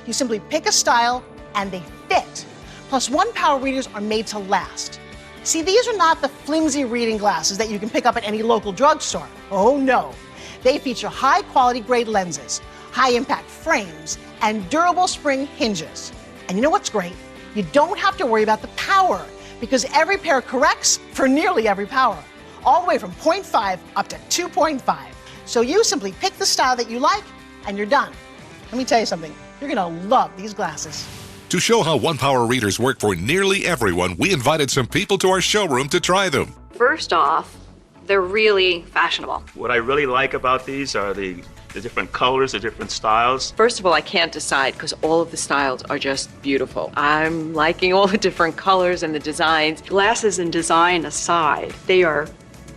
You simply pick a style and they fit. Plus, One Power readers are made to last. See, these are not the flimsy reading glasses that you can pick up at any local drugstore. Oh no. They feature high-quality grade lenses, high-impact frames, and durable spring hinges. And you know what's great? You don't have to worry about the power because every pair corrects for nearly every power, all the way from 0.5 up to 2.5. So you simply pick the style that you like and you're done. Let me tell you something. You're going to love these glasses. To show how One Power readers work for nearly everyone, we invited some people to our showroom to try them. First off, they're really fashionable. What I really like about these are the different colors, the different styles. First of all, I can't decide because all of the styles are just beautiful. I'm liking all the different colors and the designs. Glasses and design aside, they are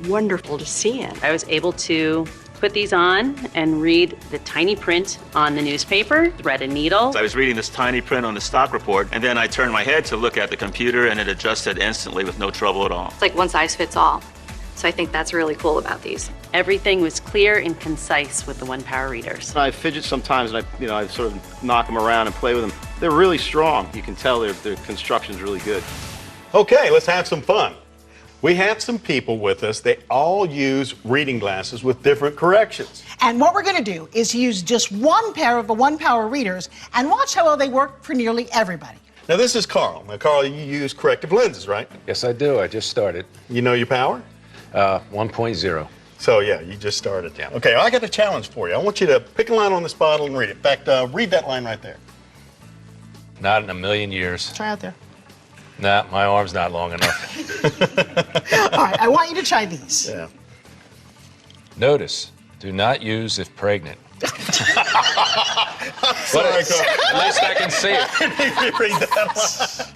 wonderful to see in. I was able to put these on and read the tiny print on the newspaper, thread a needle. I was reading this tiny print on the stock report, and then I turned my head to look at the computer, and it adjusted instantly with no trouble at all. It's like one size fits all. So I think that's really cool about these. Everything was clear and concise with the One Power readers. I fidget sometimes, and I sort of knock them around and play with them. They're really strong. You can tell their construction's really good. Okay, let's have some fun. We have some people with us. They all use reading glasses with different corrections. And what we're going to do is use just one pair of the One Power readers and watch how well they work for nearly everybody. Now, this is Carl. Now, Carl, you use corrective lenses, right? Yes, I do. I just started. You know your power? 1.0. So, yeah, you just started. Yeah. Okay, I got a challenge for you. I want you to pick a line on this bottle and read it. In fact, read that line right there. Not in a million years. Try out there. Nah, my arm's not long enough. All right, I want you to try these. Yeah. Notice, do not use if pregnant. Sorry, Carl. At least I can see it. Read that line.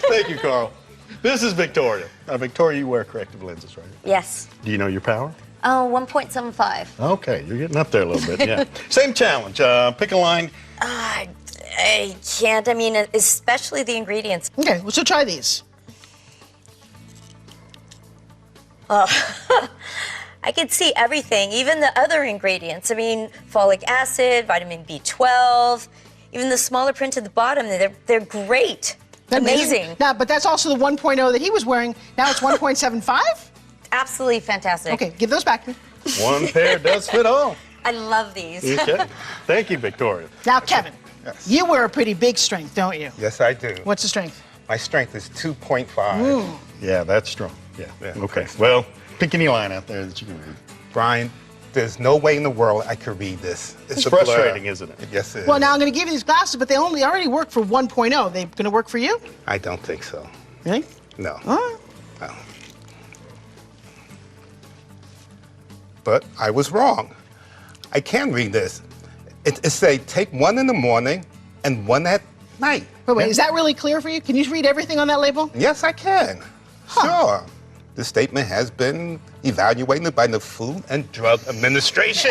Thank you, Carl. This is Victoria. Victoria, you wear corrective lenses, right? Yes. Do you know your power? Oh, 1.75. Okay, you're getting up there a little bit, yeah. Same challenge. Pick a line. I can't. I mean, especially the ingredients. Okay, well, so try these. I can see everything, even the other ingredients. I mean, folic acid, vitamin B12, even the smaller print at the bottom, they're great. Amazing. Now, but that's also the 1.0 that he was wearing. Now it's 1.75? Absolutely fantastic. Okay, give those back to me. One pair does fit all. I love these. Okay. Thank you, Victoria. Now, Kevin, you wear a pretty big strength, don't you? Yes, I do. What's the strength? My strength is 2.5. Yeah, that's strong. Yeah. Okay. Well, pick any line out there that you can read. Brian, there's no way in the world I could read this. It's frustrating, isn't it? Yes, it is. Well, now I'm going to give you these glasses, but they already work for 1.0. They going to work for you? I don't think so. Really? No. All right. No. But I was wrong. I can read this. It say take one in the morning and one at night. Wait, is that really clear for you? Can you read everything on that label? Yes, I can. Sure. The statement has been evaluated by the Food and Drug Administration.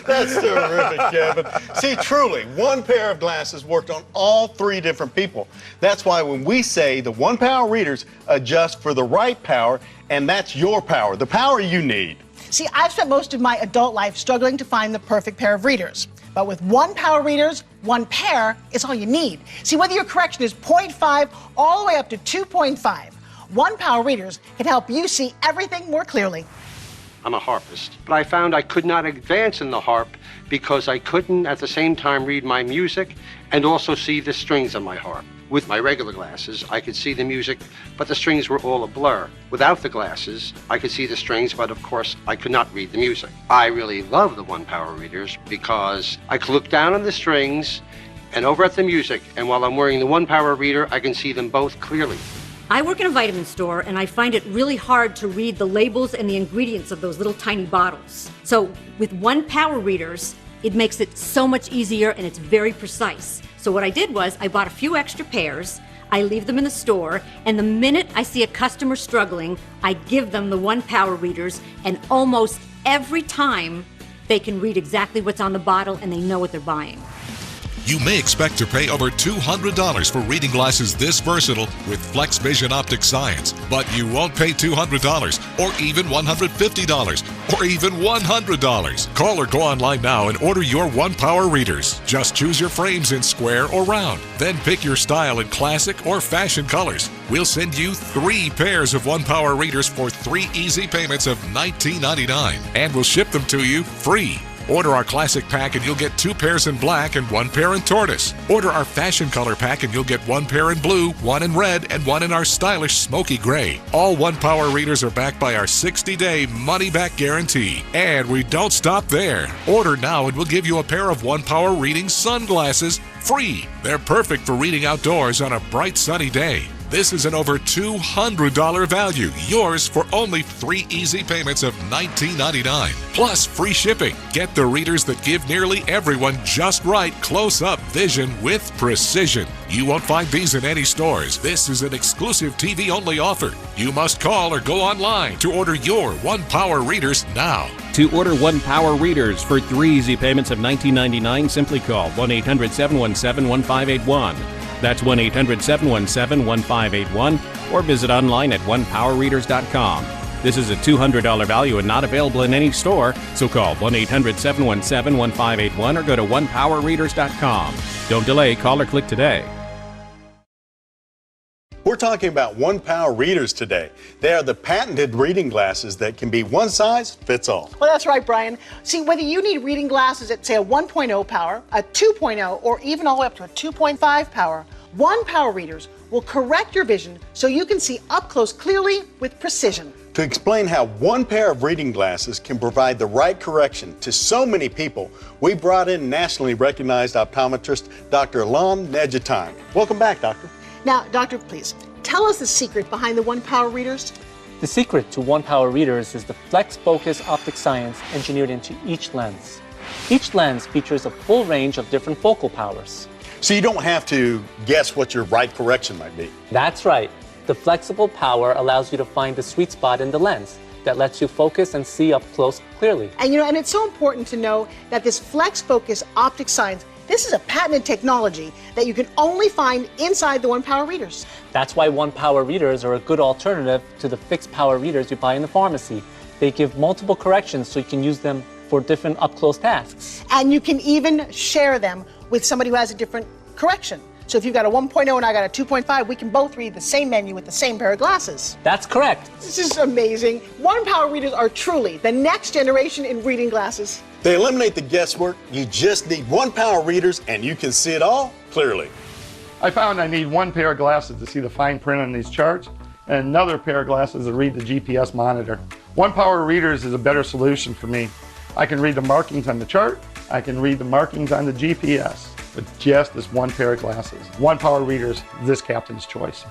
That's terrific, Kevin. See, truly, one pair of glasses worked on all 3 different people. That's why when we say the One Power readers adjust for the right power, and that's your power, the power you need. See, I've spent most of my adult life struggling to find the perfect pair of readers. But with One Power readers, one pair is all you need. See, whether your correction is 0.5 all the way up to 2.5, One Power readers can help you see everything more clearly. I'm a harpist, but I found I could not advance in the harp because I couldn't at the same time read my music and also see the strings on my harp. With my regular glasses, I could see the music, but the strings were all a blur. Without the glasses, I could see the strings, but of course, I could not read the music. I really love the One Power readers because I could look down on the strings and over at the music, and while I'm wearing the One Power reader, I can see them both clearly. I work in a vitamin store, and I find it really hard to read the labels and the ingredients of those little tiny bottles. So with One Power readers, it makes it so much easier and it's very precise. So what I did was I bought a few extra pairs, I leave them in the store, and the minute I see a customer struggling, I give them the One Power readers, and almost every time they can read exactly what's on the bottle and they know what they're buying. You may expect to pay over $200 for reading glasses this versatile with Flex Vision Optic Science, but you won't pay $200 or even $150 or even $100. Call or go online now and order your One Power readers. Just choose your frames in square or round. Then pick your style in classic or fashion colors. We'll send you 3 pairs of One Power readers for 3 easy payments of $19.99, and we'll ship them to you free. Order our classic pack and you'll get 2 pairs in black and 1 pair in tortoise. Order our fashion color pack and you'll get 1 pair in blue, 1 in red, and 1 in our stylish smoky gray. All One Power readers are backed by our 60-day money-back guarantee. And we don't stop there. Order now and we'll give you a pair of One Power reading sunglasses free. They're perfect for reading outdoors on a bright sunny day. This is an over $200 value, yours for only 3 easy payments of $19.99, plus free shipping. Get the readers that give nearly everyone just right close-up vision with precision. You won't find these in any stores. This is an exclusive TV-only offer. You must call or go online to order your One Power readers now. To order One Power readers for 3 easy payments of $19.99, simply call 1-800-717-1581. That's 1-800-717-1581, or visit online at onepowerreaders.com. This is a $200 value and not available in any store, so call 1-800-717-1581 or go to onepowerreaders.com. Don't delay, call or click today. We're talking about One Power readers today. They are the patented reading glasses that can be one size fits all. Well, that's right, Brian. See, whether you need reading glasses at, say, a 1.0 power, a 2.0, or even all the way up to a 2.5 power, One Power readers will correct your vision so you can see up close clearly with precision. To explain how one pair of reading glasses can provide the right correction to so many people, we brought in nationally recognized optometrist Dr. Alam Nejatan. Welcome back, Doctor. Now, Doctor, please, tell us the secret behind the One Power readers. The secret to One Power readers is the Flex Focus Optic Science engineered into each lens. Each lens features a full range of different focal powers. So you don't have to guess what your right correction might be. That's right. The flexible power allows you to find the sweet spot in the lens that lets you focus and see up close clearly. And and it's so important to know that this Flex Focus Optic Science, this is a patented technology that you can only find inside the One Power readers. That's why One Power readers are a good alternative to the fixed power readers you buy in the pharmacy. They give multiple corrections so you can use them for different up-close tasks. And you can even share them with somebody who has a different correction. So if you've got a 1.0 and I got a 2.5, we can both read the same menu with the same pair of glasses. That's correct. This is amazing. One Power readers are truly the next generation in reading glasses. They eliminate the guesswork. You just need One Power readers and you can see it all clearly. I found I need 1 pair of glasses to see the fine print on these charts and another pair of glasses to read the GPS monitor. One Power readers is a better solution for me. I can read the markings on the chart. I can read the markings on the GPS with just this 1 pair of glasses. One Power readers, this captain's choice.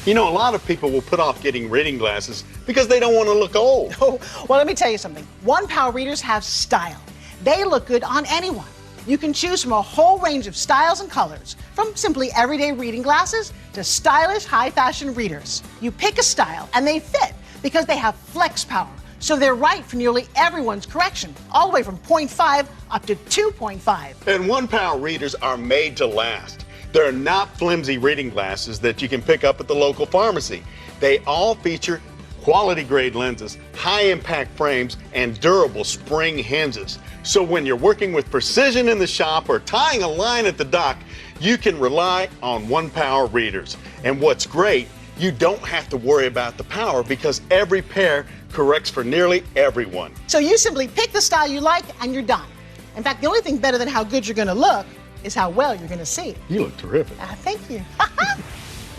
You know, a lot of people will put off getting reading glasses because they don't want to look old. Oh, well, let me tell you something. One Power readers have style. They look good on anyone. You can choose from a whole range of styles and colors, from simply everyday reading glasses to stylish high-fashion readers. You pick a style and they fit because they have flex power. So they're right for nearly everyone's correction, all the way from 0.5 up to 2.5. And One Power readers are made to last. They're not flimsy reading glasses that you can pick up at the local pharmacy. They all feature quality grade lenses, high impact frames, and durable spring hinges. So when you're working with precision in the shop or tying a line at the dock, you can rely on One Power readers. And what's great, you don't have to worry about the power because every pair corrects for nearly everyone. So you simply pick the style you like and you're done. In fact, the only thing better than how good you're going to look is how well you're going to see. You look terrific. Thank you.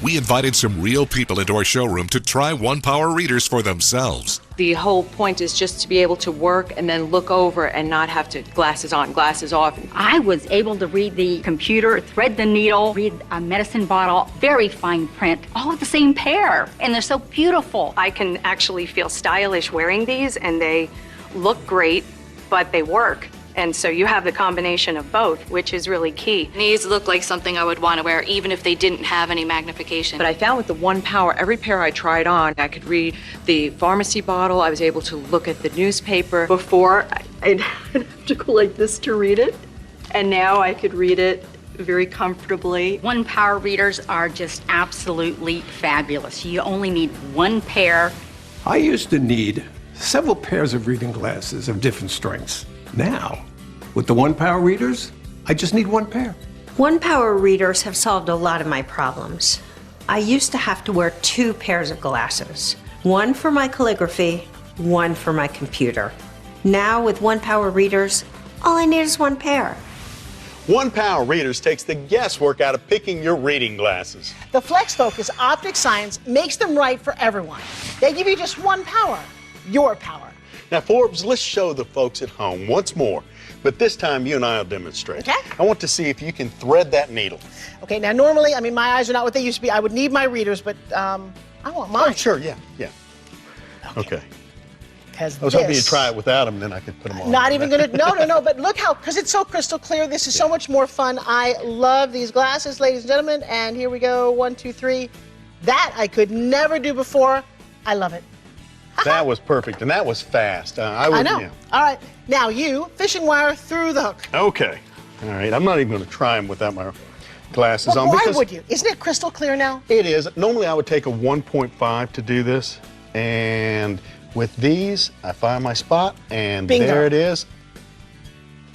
We invited some real people into our showroom to try One Power readers for themselves. The whole point is just to be able to work and then look over and not have to glasses on, glasses off. I was able to read the computer, thread the needle, read a medicine bottle, very fine print, all of the same pair, and they're so beautiful. I can actually feel stylish wearing these, and they look great, but they work. And so you have the combination of both, which is really key. These look like something I would want to wear even if they didn't have any magnification. But I found with the One Power, every pair I tried on, I could read the pharmacy bottle. I was able to look at the newspaper. Before, I'd have to go like this to read it. And now I could read it very comfortably. One Power readers are just absolutely fabulous. You only need one pair. I used to need several pairs of reading glasses of different strengths. Now, with the One Power readers, I just need one pair. One Power readers have solved a lot of my problems. I used to have to wear 2 pairs of glasses, one for my calligraphy, one for my computer. Now with One Power readers, all I need is one pair. One Power readers takes the guesswork out of picking your reading glasses. The Flex Focus Optic Science makes them right for everyone. They give you just one power, your power. Now, Forbes, let's show the folks at home once more, but this time you and I will demonstrate. Okay. I want to see if you can thread that needle. Okay, now normally, I mean, my eyes are not what they used to be. I would need my readers, but I want mine. Oh, sure, yeah. Okay. I was hoping you'd try it without them, then I could put them on. Not even gonna, no, but look how, because it's so crystal clear, this is so much more fun. I love these glasses, ladies and gentlemen, and here we go, 1, 2, 3. That I could never do before. I love it. That was perfect, and that was fast. I know. Yeah. All right, now you, fishing wire through the hook. Okay. All right, I'm not even going to try them without my glasses on. Why would you? Isn't it crystal clear now? It is. Normally I would take a 1.5 to do this, and with these, I find my spot, and Bingo. There it is.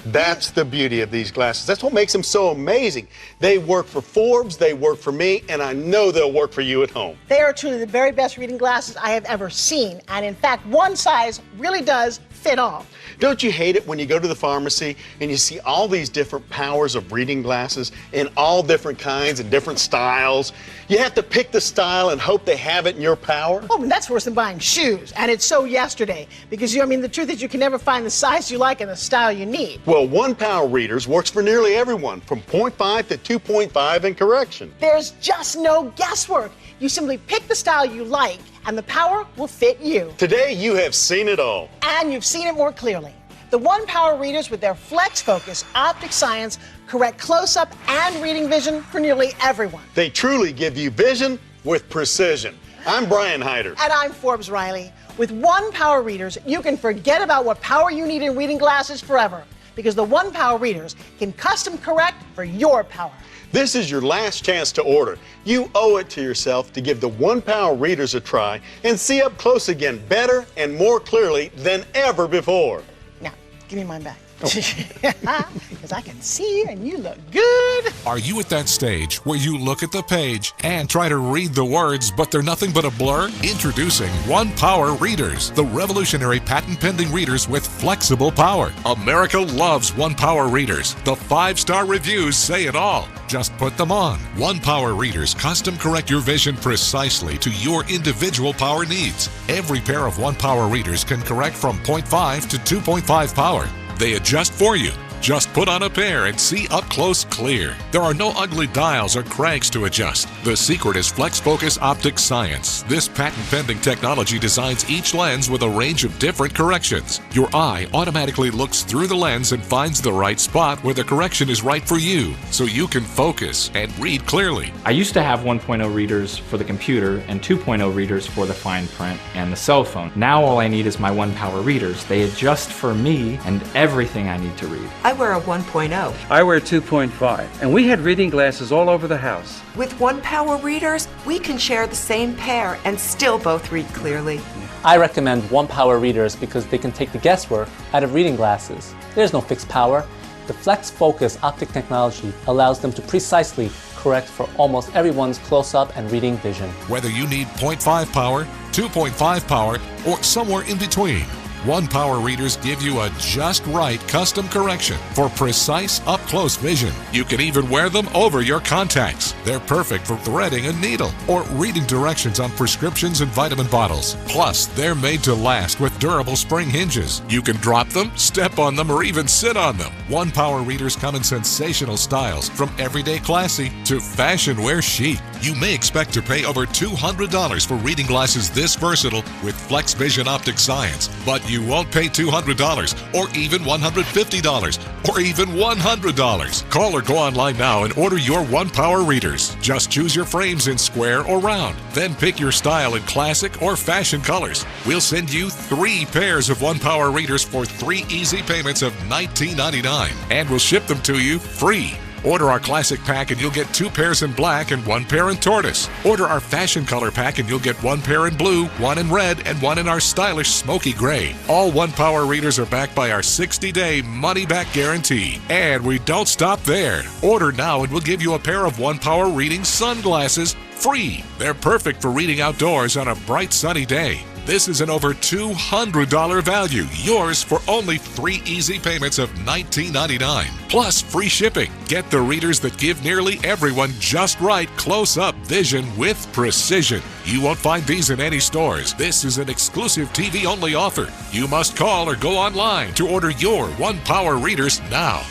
That's the beauty of these glasses. That's what makes them so amazing. They work for Forbes, they work for me, and I know they'll work for you at home. They are truly the very best reading glasses I have ever seen, and in fact, one size really does fit all. Don't you hate it when you go to the pharmacy and you see all these different powers of reading glasses in all different kinds and different styles? You have to pick the style and hope they have it in your power. Oh, and that's worse than buying shoes, and it's so yesterday, because the truth is you can never find the size you like and the style you need. Well, One Power readers works for nearly everyone, from 0.5 to 2.5 in correction. There's just no guesswork. You simply pick the style you like, and the power will fit you. Today, you have seen it all. And you've seen it more clearly. The One Power readers with their Flex Focus Optic Science correct close-up and reading vision for nearly everyone. They truly give you vision with precision. I'm Brian Hyder. And I'm Forbes Riley. With One Power readers, you can forget about what power you need in reading glasses forever, because the One Power readers can custom correct for your power. This is your last chance to order. You owe it to yourself to give the One Power readers a try and see up close again better and more clearly than ever before. Now, give me mine back. Because I can see and you look good. Are you at that stage where you look at the page and try to read the words, but they're nothing but a blur? Introducing One Power Readers, the revolutionary patent-pending readers with flexible power. America loves One Power Readers. The 5-star reviews say it all. Just put them on. One Power Readers custom correct your vision precisely to your individual power needs. Every pair of One Power Readers can correct from 0.5 to 2.5 power. They adjust for you. Just put on a pair and see up close clear. There are no ugly dials or cranks to adjust. The secret is Flex Focus Optic Science. This patent-pending technology designs each lens with a range of different corrections. Your eye automatically looks through the lens and finds the right spot where the correction is right for you, so you can focus and read clearly. I used to have 1.0 readers for the computer and 2.0 readers for the fine print and the cell phone. Now all I need is my One Power readers. They adjust for me and everything I need to read. I wear a 1.0. I wear 2.5, and we had reading glasses all over the house. With One Power readers, we can share the same pair and still both read clearly. I recommend One Power readers because they can take the guesswork out of reading glasses. There's no fixed power. The Flex Focus optic technology allows them to precisely correct for almost everyone's close-up and reading vision. Whether you need 0.5 power, 2.5 power, or somewhere in between, One Power readers give you a just right custom correction for precise up-close vision. You can even wear them over your contacts. They're perfect for threading a needle or reading directions on prescriptions and vitamin bottles. Plus, they're made to last with durable spring hinges. You can drop them, step on them, or even sit on them. One Power readers come in sensational styles, from everyday classy to fashion wear chic. You may expect to pay over $200 for reading glasses this versatile with Flex Vision Optic Science, but you won't pay $200 or even $150 or even $100. Call or go online now and order your One Power readers. Just choose your frames in square or round. Then pick your style in classic or fashion colors. We'll send you 3 pairs of One Power readers for 3 easy payments of $19.99, and we'll ship them to you free. Order our classic pack and you'll get 2 pairs in black and 1 pair in tortoise. Order our fashion color pack and you'll get 1 pair in blue, 1 in red, and 1 in our stylish smoky gray. All One Power readers are backed by our 60-day money-back guarantee. And we don't stop there. Order now and we'll give you a pair of One Power reading sunglasses free. They're perfect for reading outdoors on a bright sunny day. This is an over $200 value, yours for only 3 easy payments of $19.99, plus free shipping. Get the readers that give nearly everyone just right close-up vision with precision. You won't find these in any stores. This is an exclusive TV-only offer. You must call or go online to order your One Power readers now.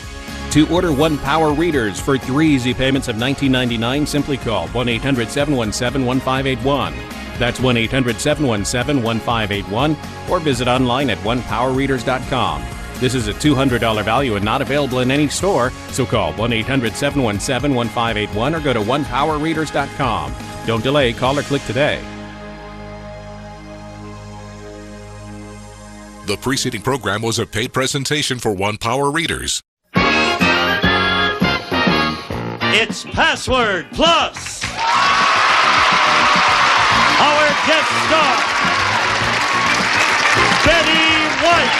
To order One Power readers for 3 easy payments of $19.99, simply call 1-800-717-1581. That's 1-800-717-1581, or visit online at onepowerreaders.com. This is a $200 value and not available in any store, so call 1-800-717-1581 or go to onepowerreaders.com. Don't delay, call or click today. The preceding program was a paid presentation for One Power readers. It's Password Plus. Our guest star, Betty White.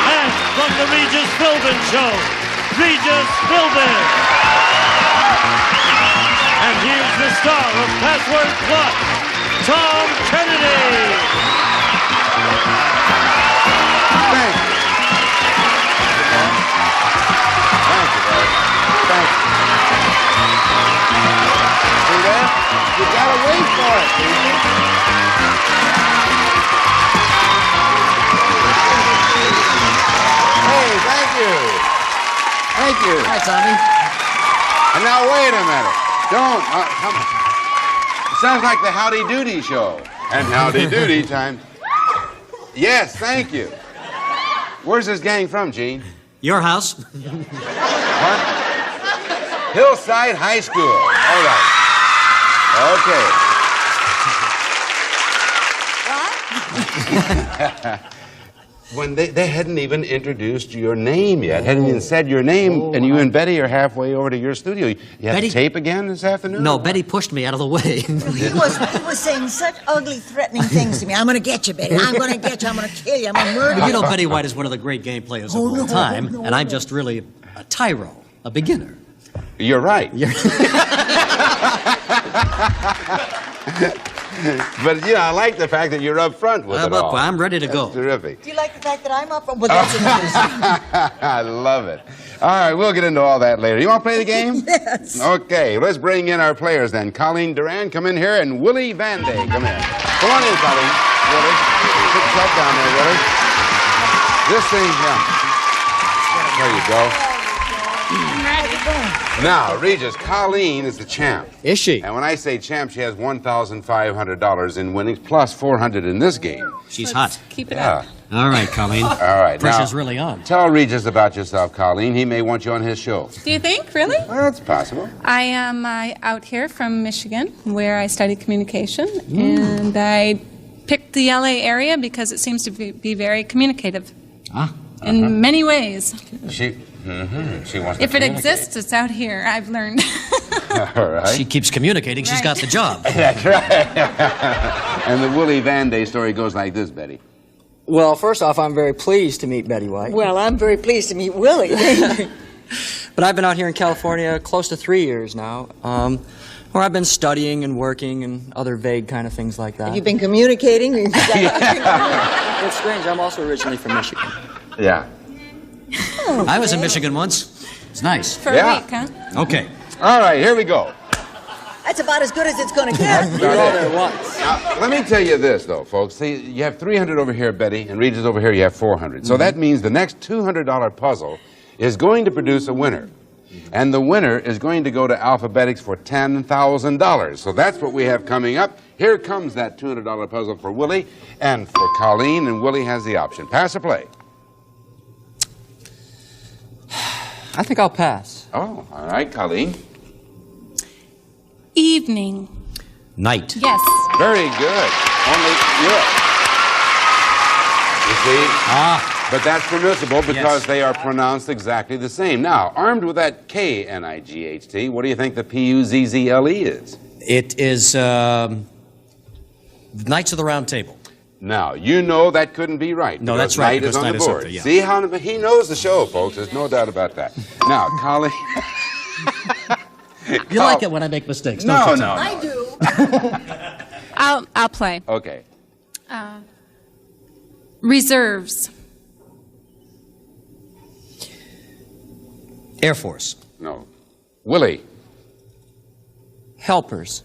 And from the Regis Philbin Show, Regis Philbin. And here's the star of Password Plus, Tom Kennedy. Thank you. Thank you, Betty. Thank you. See that? You gotta wait for it, people. Hey, thank you. Thank you. Hi, Tommy. And now wait a minute. Don't. Come on. It sounds like the Howdy Doody show. And Howdy Doody time. Yes, thank you. Where's this gang from, Gene? Your house. What? Hillside High School. All right. Okay. When they hadn't even introduced your name yet, hadn't even said your name, and you and Betty are halfway over to your studio. You have Betty? tape again this afternoon? No, Betty pushed me out of the way. He was saying such ugly, threatening things to me. I'm going to get you, Betty. I'm going to get you. I'm going to kill you. I'm going to murder you. You know, Betty White is one of the great game players of all time, and I'm just really a tyro, a beginner. You're right. But, I like the fact that you're up front with it all. I'm ready to go. That's terrific. Do you like the fact that I'm up? Well, that's I love it. All right, we'll get into all that later. You want to play the game? Yes. Okay, let's bring in our players then. Colleen Duran, come in here, and Willie Vanday, come in. Come on in, Colleen. Willie, put that down there, Willie. This thing, There you go. Now, Regis, Colleen is the champ. Is she? And when I say champ, she has $1,500 in winnings, plus $400 in this game. She's hot. Keep it up. All right, Colleen. All right. Pressure's now, really on. Tell Regis about yourself, Colleen. He may want you on his show. Do you think? Really? Well, it's possible. I am out here from Michigan, where I studied communication, and I picked the LA area because it seems to be very communicative. In many ways. She wants to If it exists, it's out here, I've learned. All right. She keeps communicating. She's got the job. That's right. And the Willie Van Day story goes like this, Betty. Well, first off, I'm very pleased to meet Betty White. Well, I'm very pleased to meet Willie. But I've been out here in California close to 3 years now, where I've been studying and working and other vague kind of things like that. Have you been communicating? It's strange. I'm also originally from Michigan. Yeah. Oh, I was in Michigan once. It's nice. For a week, huh? Okay. All right, here we go. That's about as good as it's going to get. You're all there once. Now, let me tell you this, though, folks. See, you have 300 over here, Betty, and Regis over here, you have 400. So that means the next $200 puzzle is going to produce a winner. And the winner is going to go to Alphabetics for $10,000. So that's what we have coming up. Here comes that $200 puzzle for Willie and for Colleen, and Willie has the option. Pass or play? I think I'll pass. Oh, all right, Colleen. Evening. Night. Yes. Very good. Only Europe. You see? But that's permissible because they are pronounced exactly the same. Now, armed with that K-N-I-G-H-T, what do you think the P-U-Z-Z-L-E is? It is Knights of the Round Table. Now, you know that couldn't be right. No, because that's right, Knight is because on Knight the is up board. there, yeah. See how he knows the show, folks. There's no doubt about that. Now, Colleen. You like it when I make mistakes, No, don't you? no, no. I do. I'll play. Okay. Reserves. Air Force. No. Willie. Helpers.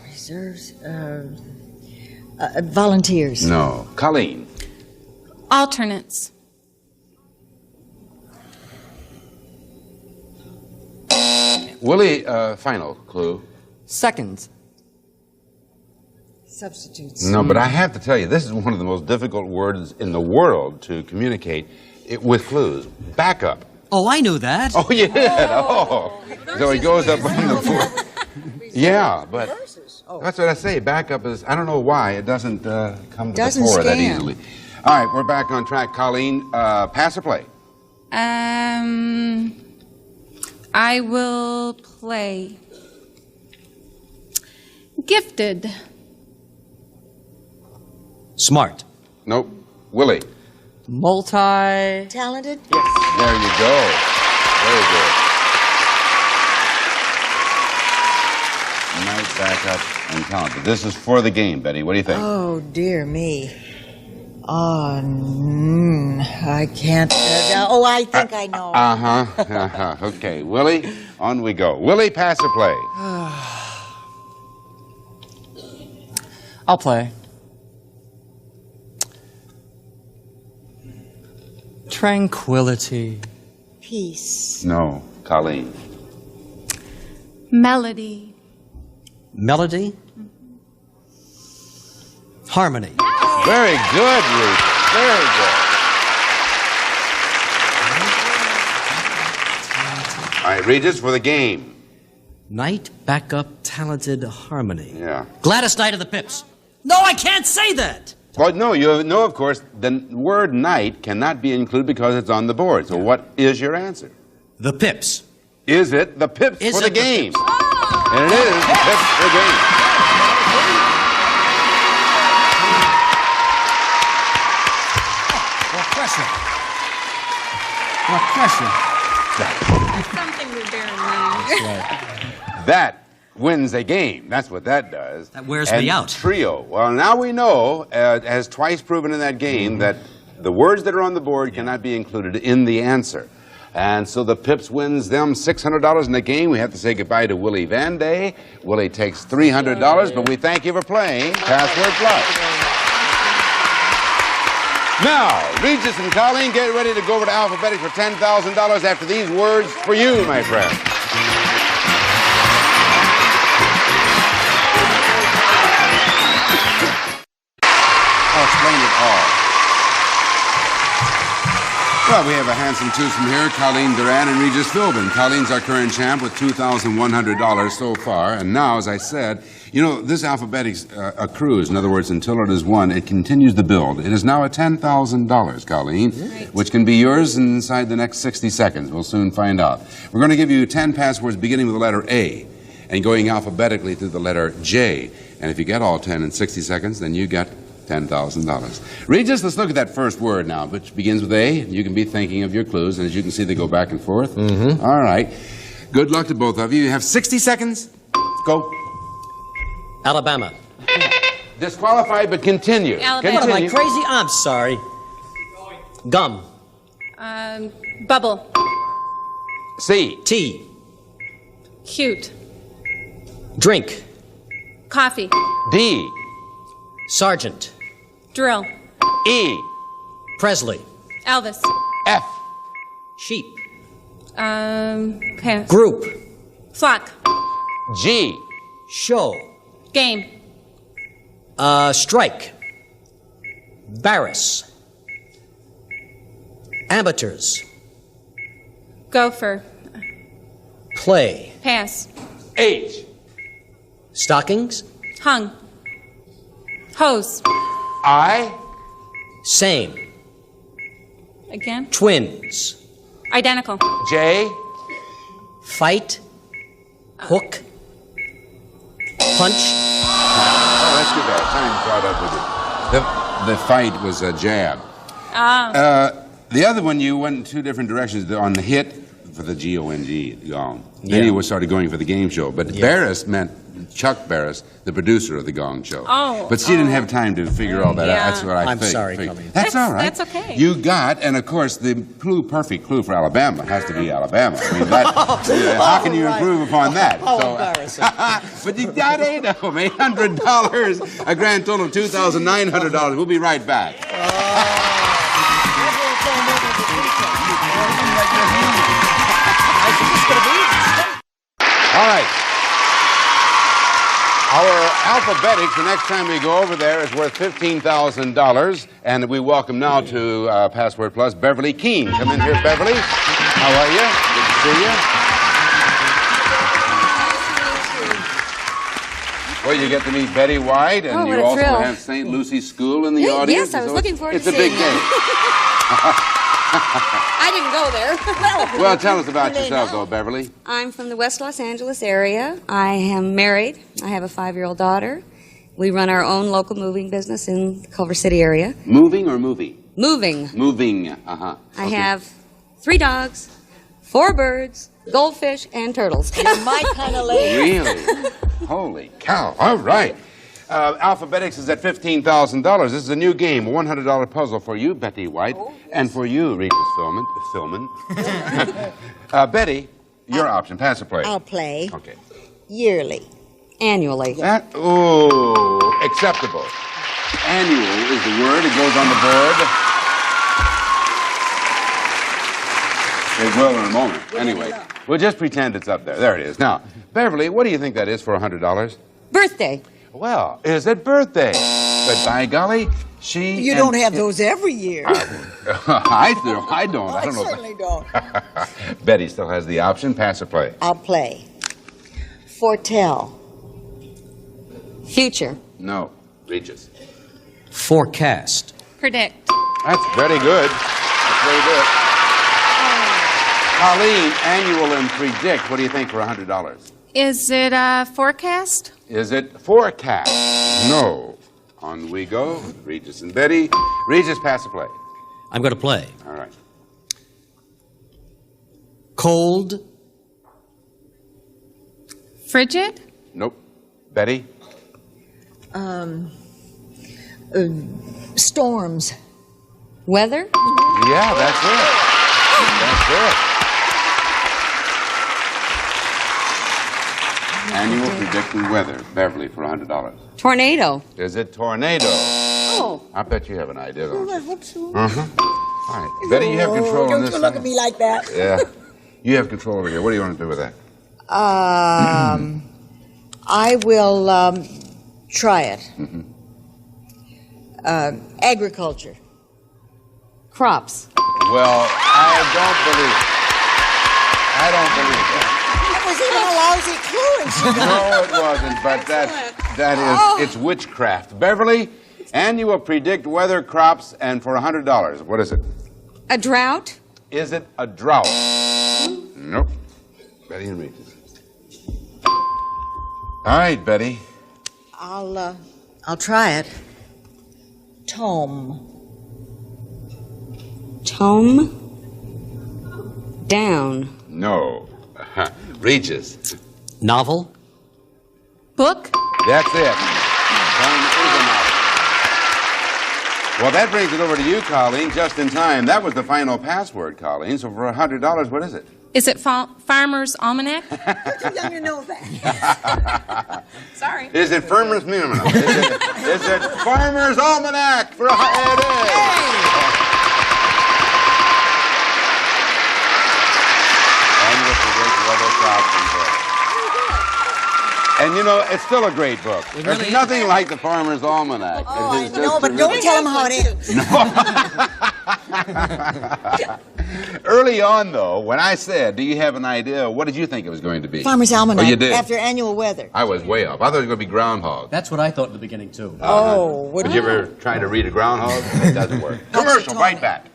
Reserves. Volunteers. No. Colleen. Alternates. Willie, final clue. Seconds. Substitutes. No, but I have to tell you, this is one of the most difficult words in the world to communicate with clues. Backup. Oh, I knew that. Oh, you did? Oh. So he goes up on the floor. Yeah, but that's what I say. Backup is, I don't know why, it doesn't come to the fore that easily. All right, we're back on track. Colleen, pass or play? I will play. Gifted. Smart. Nope. Willie. Talented? There you go. Very good. Nice backup and talented. This is for the game, Betty. What do you think? Oh, dear me. I can't. I think I know. Okay, Willie, on we go. Willie, pass or play? I'll play. Tranquility. Peace. No. Colleen. Melody. Melody. Harmony. Very good, Ruth. Very good. All right, Regis, for the game. Knight, backup, talented, harmony. Yeah. Gladys Knight of the Pips. No, I can't say that. Well, no, of course, the word night cannot be included because it's on the board. So what is your answer? The Pips. Is it the Pips Is for it the the game? Pips? And it is the Pips for the game. Something to bear in mind. That wins a game. That's what that does. That wears And me out. Trio. Well, now we know, as twice proven in that game, that the words that are on the board cannot be included in the answer. And so the Pips wins them $600 in the game. We have to say goodbye to Willie Van Day. Willie takes $300, but we thank you for playing Password Plus. Now, Regis and Colleen, get ready to go over to Alphabetics for $10,000 after these words for you, my friend. I'll explain it all. Well, we have a handsome twosome here, Colleen Duran and Regis Philbin. Colleen's our current champ with $2,100 so far. And now, as I said, you know, this alphabetics accrues. In other words, until it is won, it continues the build. It is now at $10,000, Colleen, which can be yours inside the next 60 seconds. We'll soon find out. We're going to give you 10 passwords beginning with the letter A and going alphabetically through the letter J. And if you get all 10 in 60 seconds, then you get $10,000. Regis, let's look at that first word now, which begins with A. You can be thinking of your clues, and as you can see, they go back and forth. All right. Good luck to both of you. You have 60 seconds. Go. Alabama. Disqualified, but continue. Alabama. What, am I crazy? I'm sorry. Gum. Bubble. C. Tea. Cute. Drink. Coffee. D. Sergeant. Drill. E. Presley. Elvis. F. Sheep. Pass. Group. Flock. G. Show. Game. Strike. Barris. Amateurs. Gopher. Play. Pass. H. Stockings. Hung. Hose. I. Same. Again. Twins. Identical. J. Fight. Hook. Punch. Oh, that's too bad. Time caught up with it. The fight was a jab. The other one, you went in two different directions. On the hit for the G-O-N-G, gong. Then you started going for the game show. But Barris meant Chuck Barris, the producer of the Gong Show. Oh. But she didn't have time to figure all that out. That's what I'm think. sorry, Colleen. That's all right. That's okay. You got, and of course, the perfect clue for Alabama has to be Alabama. I mean, that, how can you improve upon that? Embarrassing. But you got $800, a grand total of $2,900. We'll be right back. All right. Our alphabetics, the next time we go over there, is worth $15,000. And we welcome now to Password Plus, Beverly Keene. Come in here, Beverly. How are you? Good to see you. Well, you get to meet Betty White, and you also have St. Lucie School in the audience. Yes, I was looking forward to seeing seeing It's a big day. I didn't go there. Well, tell us about yourself, though, Beverly. I'm from the West Los Angeles area. I am married. I have a 5-year-old daughter. We run our own local moving business in the Culver City area. Moving or movie? Moving. Moving, uh-huh. I have 3 dogs, 4 birds, goldfish, and turtles. You're my kind of lady. Really? Holy cow. All right. Alphabetics is at $15,000. This is a new game, a $100 puzzle for you, Betty White, and for you, Regis Philbin. Betty, your option. Pass or play? I'll play. Okay. Yearly. Annually. Acceptable. Annual is the word. It goes on the board. It will in a moment. Anyway, we'll just pretend it's up there. There it is. Now, Beverly, what do you think that is for $100? Birthday. Well, is it birthday? But by golly, You don't have those every year. I do. I don't. I don't know. Certainly don't. Betty still has the option. Pass or play? I'll play. Foretell. Future. No. Regis. Forecast. Predict. That's very good. That's very good. Colleen, annual and predict. What do you think for $100? Is it a forecast? Is it forecast? No. On we go. Regis and Betty. Regis, pass or play? I'm going to play. All right. Cold. Frigid? Nope. Betty? Storms. Weather? Yeah, that's it. That's it. Annual predicting weather. Beverly for $100. Tornado. Is it tornado? Oh. I bet you have an idea, don't you? I hope so. Uh-huh. All right. Betty, you have control on Don't this you look thing? at me like that. Yeah. You have control over here. What do you want to do with that? I will try it. Agriculture. Crops. Well, I don't believe it. That was even a lousy clue. And she got No, it wasn't, but it's witchcraft. Beverly, and you will predict weather, crops, and for $100. What is it? A drought? Is it a drought? Nope. Betty and Regis. All right, Betty. I'll try it. Tome. Tome? Down. No. Regis. Novel? Book? That's it. Tome is a novel. Well, that brings it over to you, Colleen, just in time. That was the final password, Colleen. So for $100, what is it? Is it Farmer's Almanac? How young you know that? Sorry. Is it Farmer's Almanac? Is it Farmer's Almanac? It is. And with the great weather crops and books. And you know, it's still a great book. There's nothing like the Farmer's Almanac. Oh, I know, but don't tell them how it ends. Early on, though, when I said, do you have an idea, what did you think it was going to be? Farmer's Almanac. Oh, you did? After annual weather. I was way off. I thought it was going to be groundhog. That's what I thought in the beginning, too. Would you ever try to read a groundhog? It doesn't work. Commercial, right back.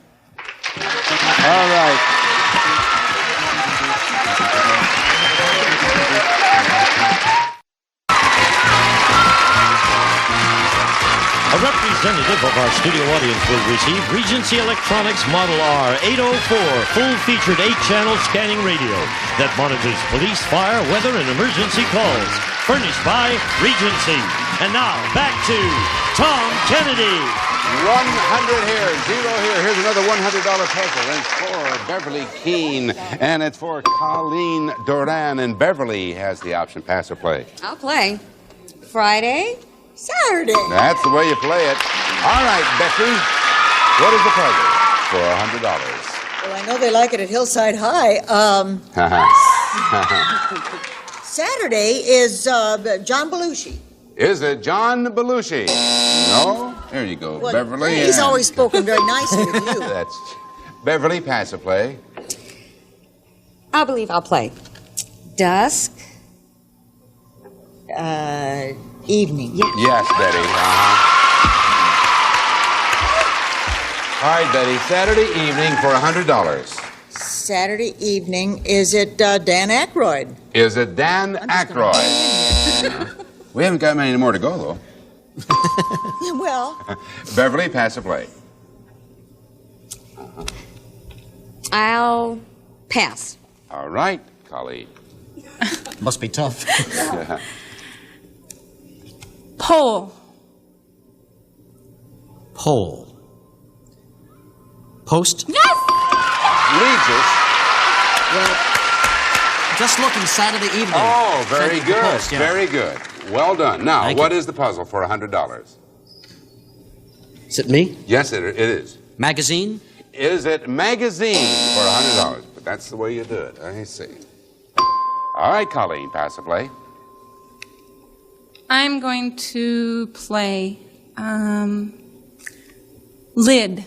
All right. A representative of our studio audience will receive Regency Electronics Model R 804 full-featured 8-channel scanning radio that monitors police, fire, weather, and emergency calls. Furnished by Regency. And now, back to Tom Kennedy. 100 here, 0 here. Here's another $100 puzzle. And it's for Beverly Keene. And it's for Colleen Doran. And Beverly has the option, pass or play. I'll play. Friday? Saturday. That's the way you play it. All right, Becky, what is the puzzle for $100? Well, I know they like it at Hillside High. Saturday is John Belushi. Is it John Belushi? No? There you go, Well, Beverly. he's and- always spoken very nicely with you. That's Beverly, pass or play. I believe I'll play. Dusk? Evening. Yes, Betty. All right, Betty, Saturday evening for $100. Saturday evening, is it Dan Aykroyd? Is it Dan Aykroyd? We haven't got many more to go, though. Well, Beverly, pass or play. I'll pass. All right, Colleen. Must be tough. Pole. Pole. Post? Yes! Regis. Well, just looking Saturday evening. Oh, very Sent to the good. post, yeah. Very good. Well done. Now, Thank what you. is the puzzle for $100? Is it me? Yes, it is. Magazine? Is it magazine for $100? But that's the way you do it. I see. All right, Colleen, pass or play. I'm going to play lid.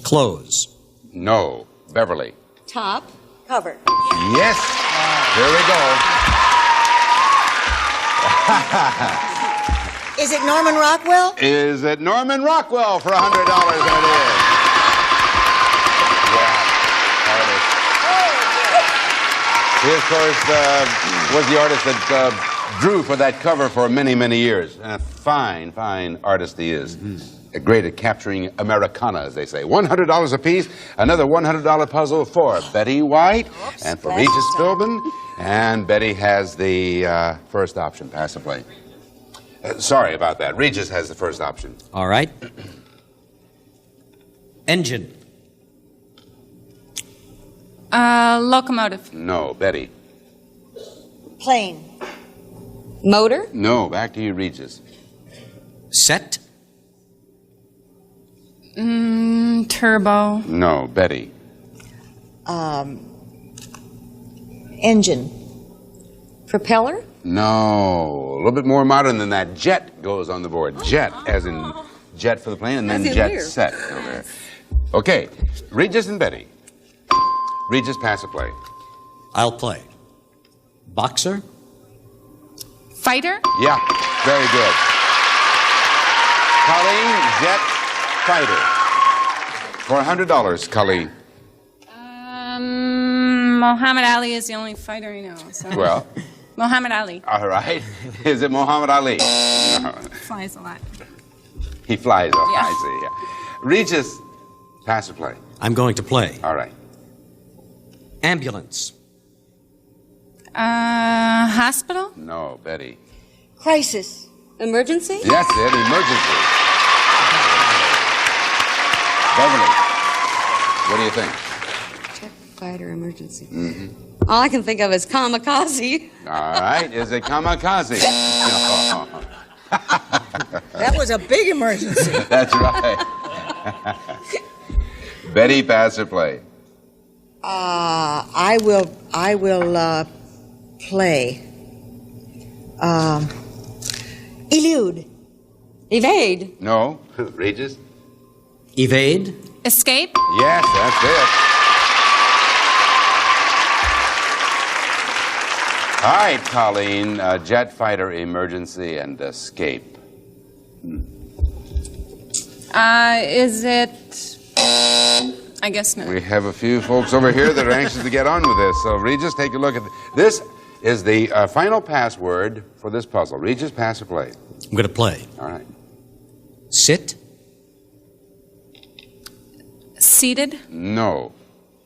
Clothes. No. Beverly. Top? cover. Yes. Here we go. Is it Norman Rockwell? Is it Norman Rockwell for $100? And it is. He, of course, was the artist that drew for that cover for many, many years. And a fine, fine artist he is. Great at capturing Americana, as they say. $100 apiece. Another $100 puzzle for Betty White and for Regis Philbin. And Betty has the first option. Pass or play. Sorry about that. Regis has the first option. All right. Engine. Locomotive. No. Betty. Plane. Motor? No. Back to you, Regis. Set. Turbo. No. Betty. Engine. Propeller? No. A little bit more modern than that. Jet goes on the board. Jet, as in jet for the plane, and then That's jet weird. set. Over there. Okay, Regis and Betty. Regis, pass or play? I'll play. Boxer? Fighter? Yeah, very good. Colleen, jet fighter. For $100, Colleen. Muhammad Ali is the only fighter I know. So. Well. Muhammad Ali. All right. Is it Muhammad Ali? No. Flies a lot. He flies off, Yeah. I see. Yeah. Regis, pass or play? I'm going to play. All right. Ambulance. Hospital? No, Betty. Crisis. Emergency? That's it, emergency. Beverly, what do you think? Jet fighter emergency. Mm-hmm. All I can think of is kamikaze. All right, is it kamikaze? No. That was a big emergency. That's right. Betty, pass or play? I will play. Elude. Evade. No. Regis? Evade? Escape? Yes, that's it. All right, Colleen, jet fighter, emergency, and escape. Is it... I guess not. We have a few folks over here that are anxious to get on with this. So, Regis, take a look at this. Is the final password for this puzzle. Regis, pass or play? I'm going to play. All right. Sit? Seated? No.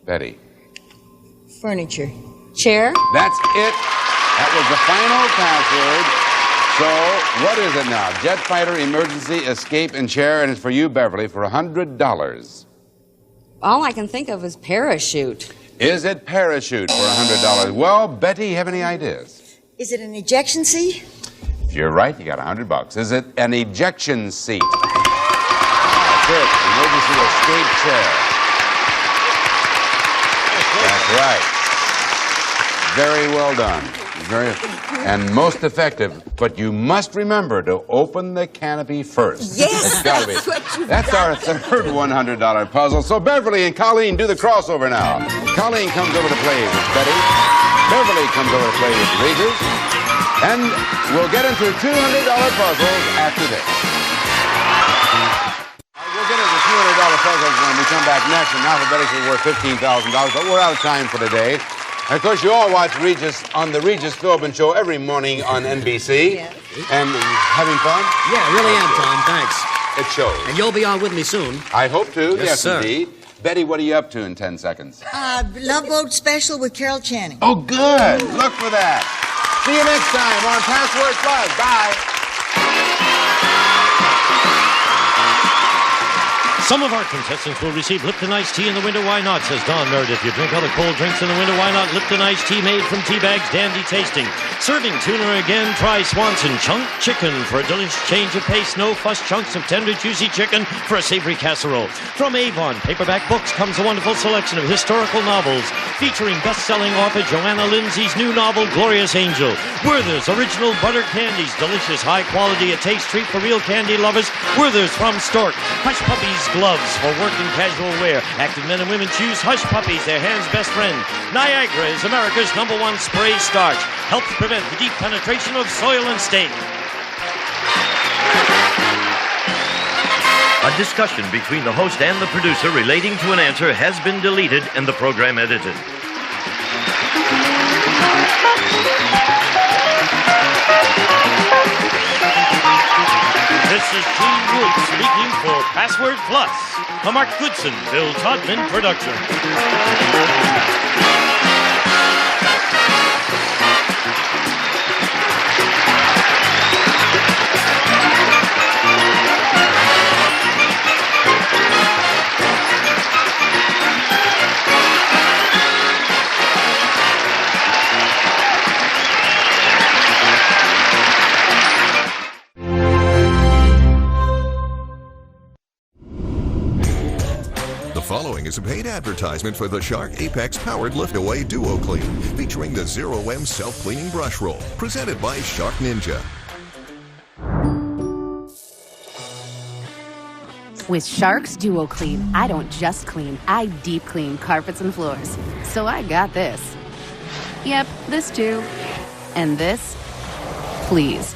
Betty? Furniture. Chair? That's it. That was the final password. So, what is it now? Jet fighter, emergency, escape, and chair. And it's for you, Beverly, for $100. All I can think of is parachute. Is it parachute for $100? Well, Betty, you have any ideas? Is it an ejection seat? If you're right, you got $100. Is it an ejection seat? That's it. Emergency escape chair. That's right. Very well done. And most effective. But you must remember to open the canopy first. Yes, It's gotta be. that's what you That's our third $100 puzzle. So Beverly and Colleen do the crossover now. Colleen comes over to play with Betty. Beverly comes over to play with Regis. And we'll get into $200 puzzles after this. We'll get into $200 puzzles when we come back next, and alphabetically worth $15,000. But we're out of time for today. And of course, you all watch Regis on the Regis Philbin Show every morning on NBC. Yes. And having fun? Yeah, I really am, Tom. Thanks. It shows. And you'll be on with me soon. I hope to. Yes, Yes, sir. indeed. Betty, what are you up to in 10 seconds? Love Boat Special with Carol Channing. Oh, good. Look for that. See you next time on Password Plus. Bye. Some of our contestants will receive Lipton iced tea in the winter. Why not? Says Don Meredith. You drink other cold drinks in the winter. Why not? Lipton iced tea made from tea bags, dandy tasting. Serving tuna again. Try Swanson chunk chicken for a delicious change of pace. No fuss chunks of tender, juicy chicken for a savory casserole. From Avon Paperback Books comes a wonderful selection of historical novels featuring best-selling author Joanna Lindsay's new novel, Glorious Angel. Werther's original butter candies, delicious, high quality, a taste treat for real candy lovers. Werther's from Stork. Hush Puppies gloves for working casual wear. Active men and women choose Hush Puppies, their hand's best friend. Niagara is America's #1 spray starch. Helps prevent the deep penetration of soil and stain. A discussion between the host and the producer relating to an answer has been deleted and the program edited. This is Gene Wood speaking for Password Plus, a Mark Goodson, Bill Todman production. The following is a paid advertisement for the Shark Apex Powered Lift-Away Duo Clean, featuring the Zero-M Self-Cleaning Brush Roll, presented by Shark Ninja. With Shark's Duo Clean, I don't just clean, I deep clean carpets and floors. So I got this. Yep, this too. And this? Please.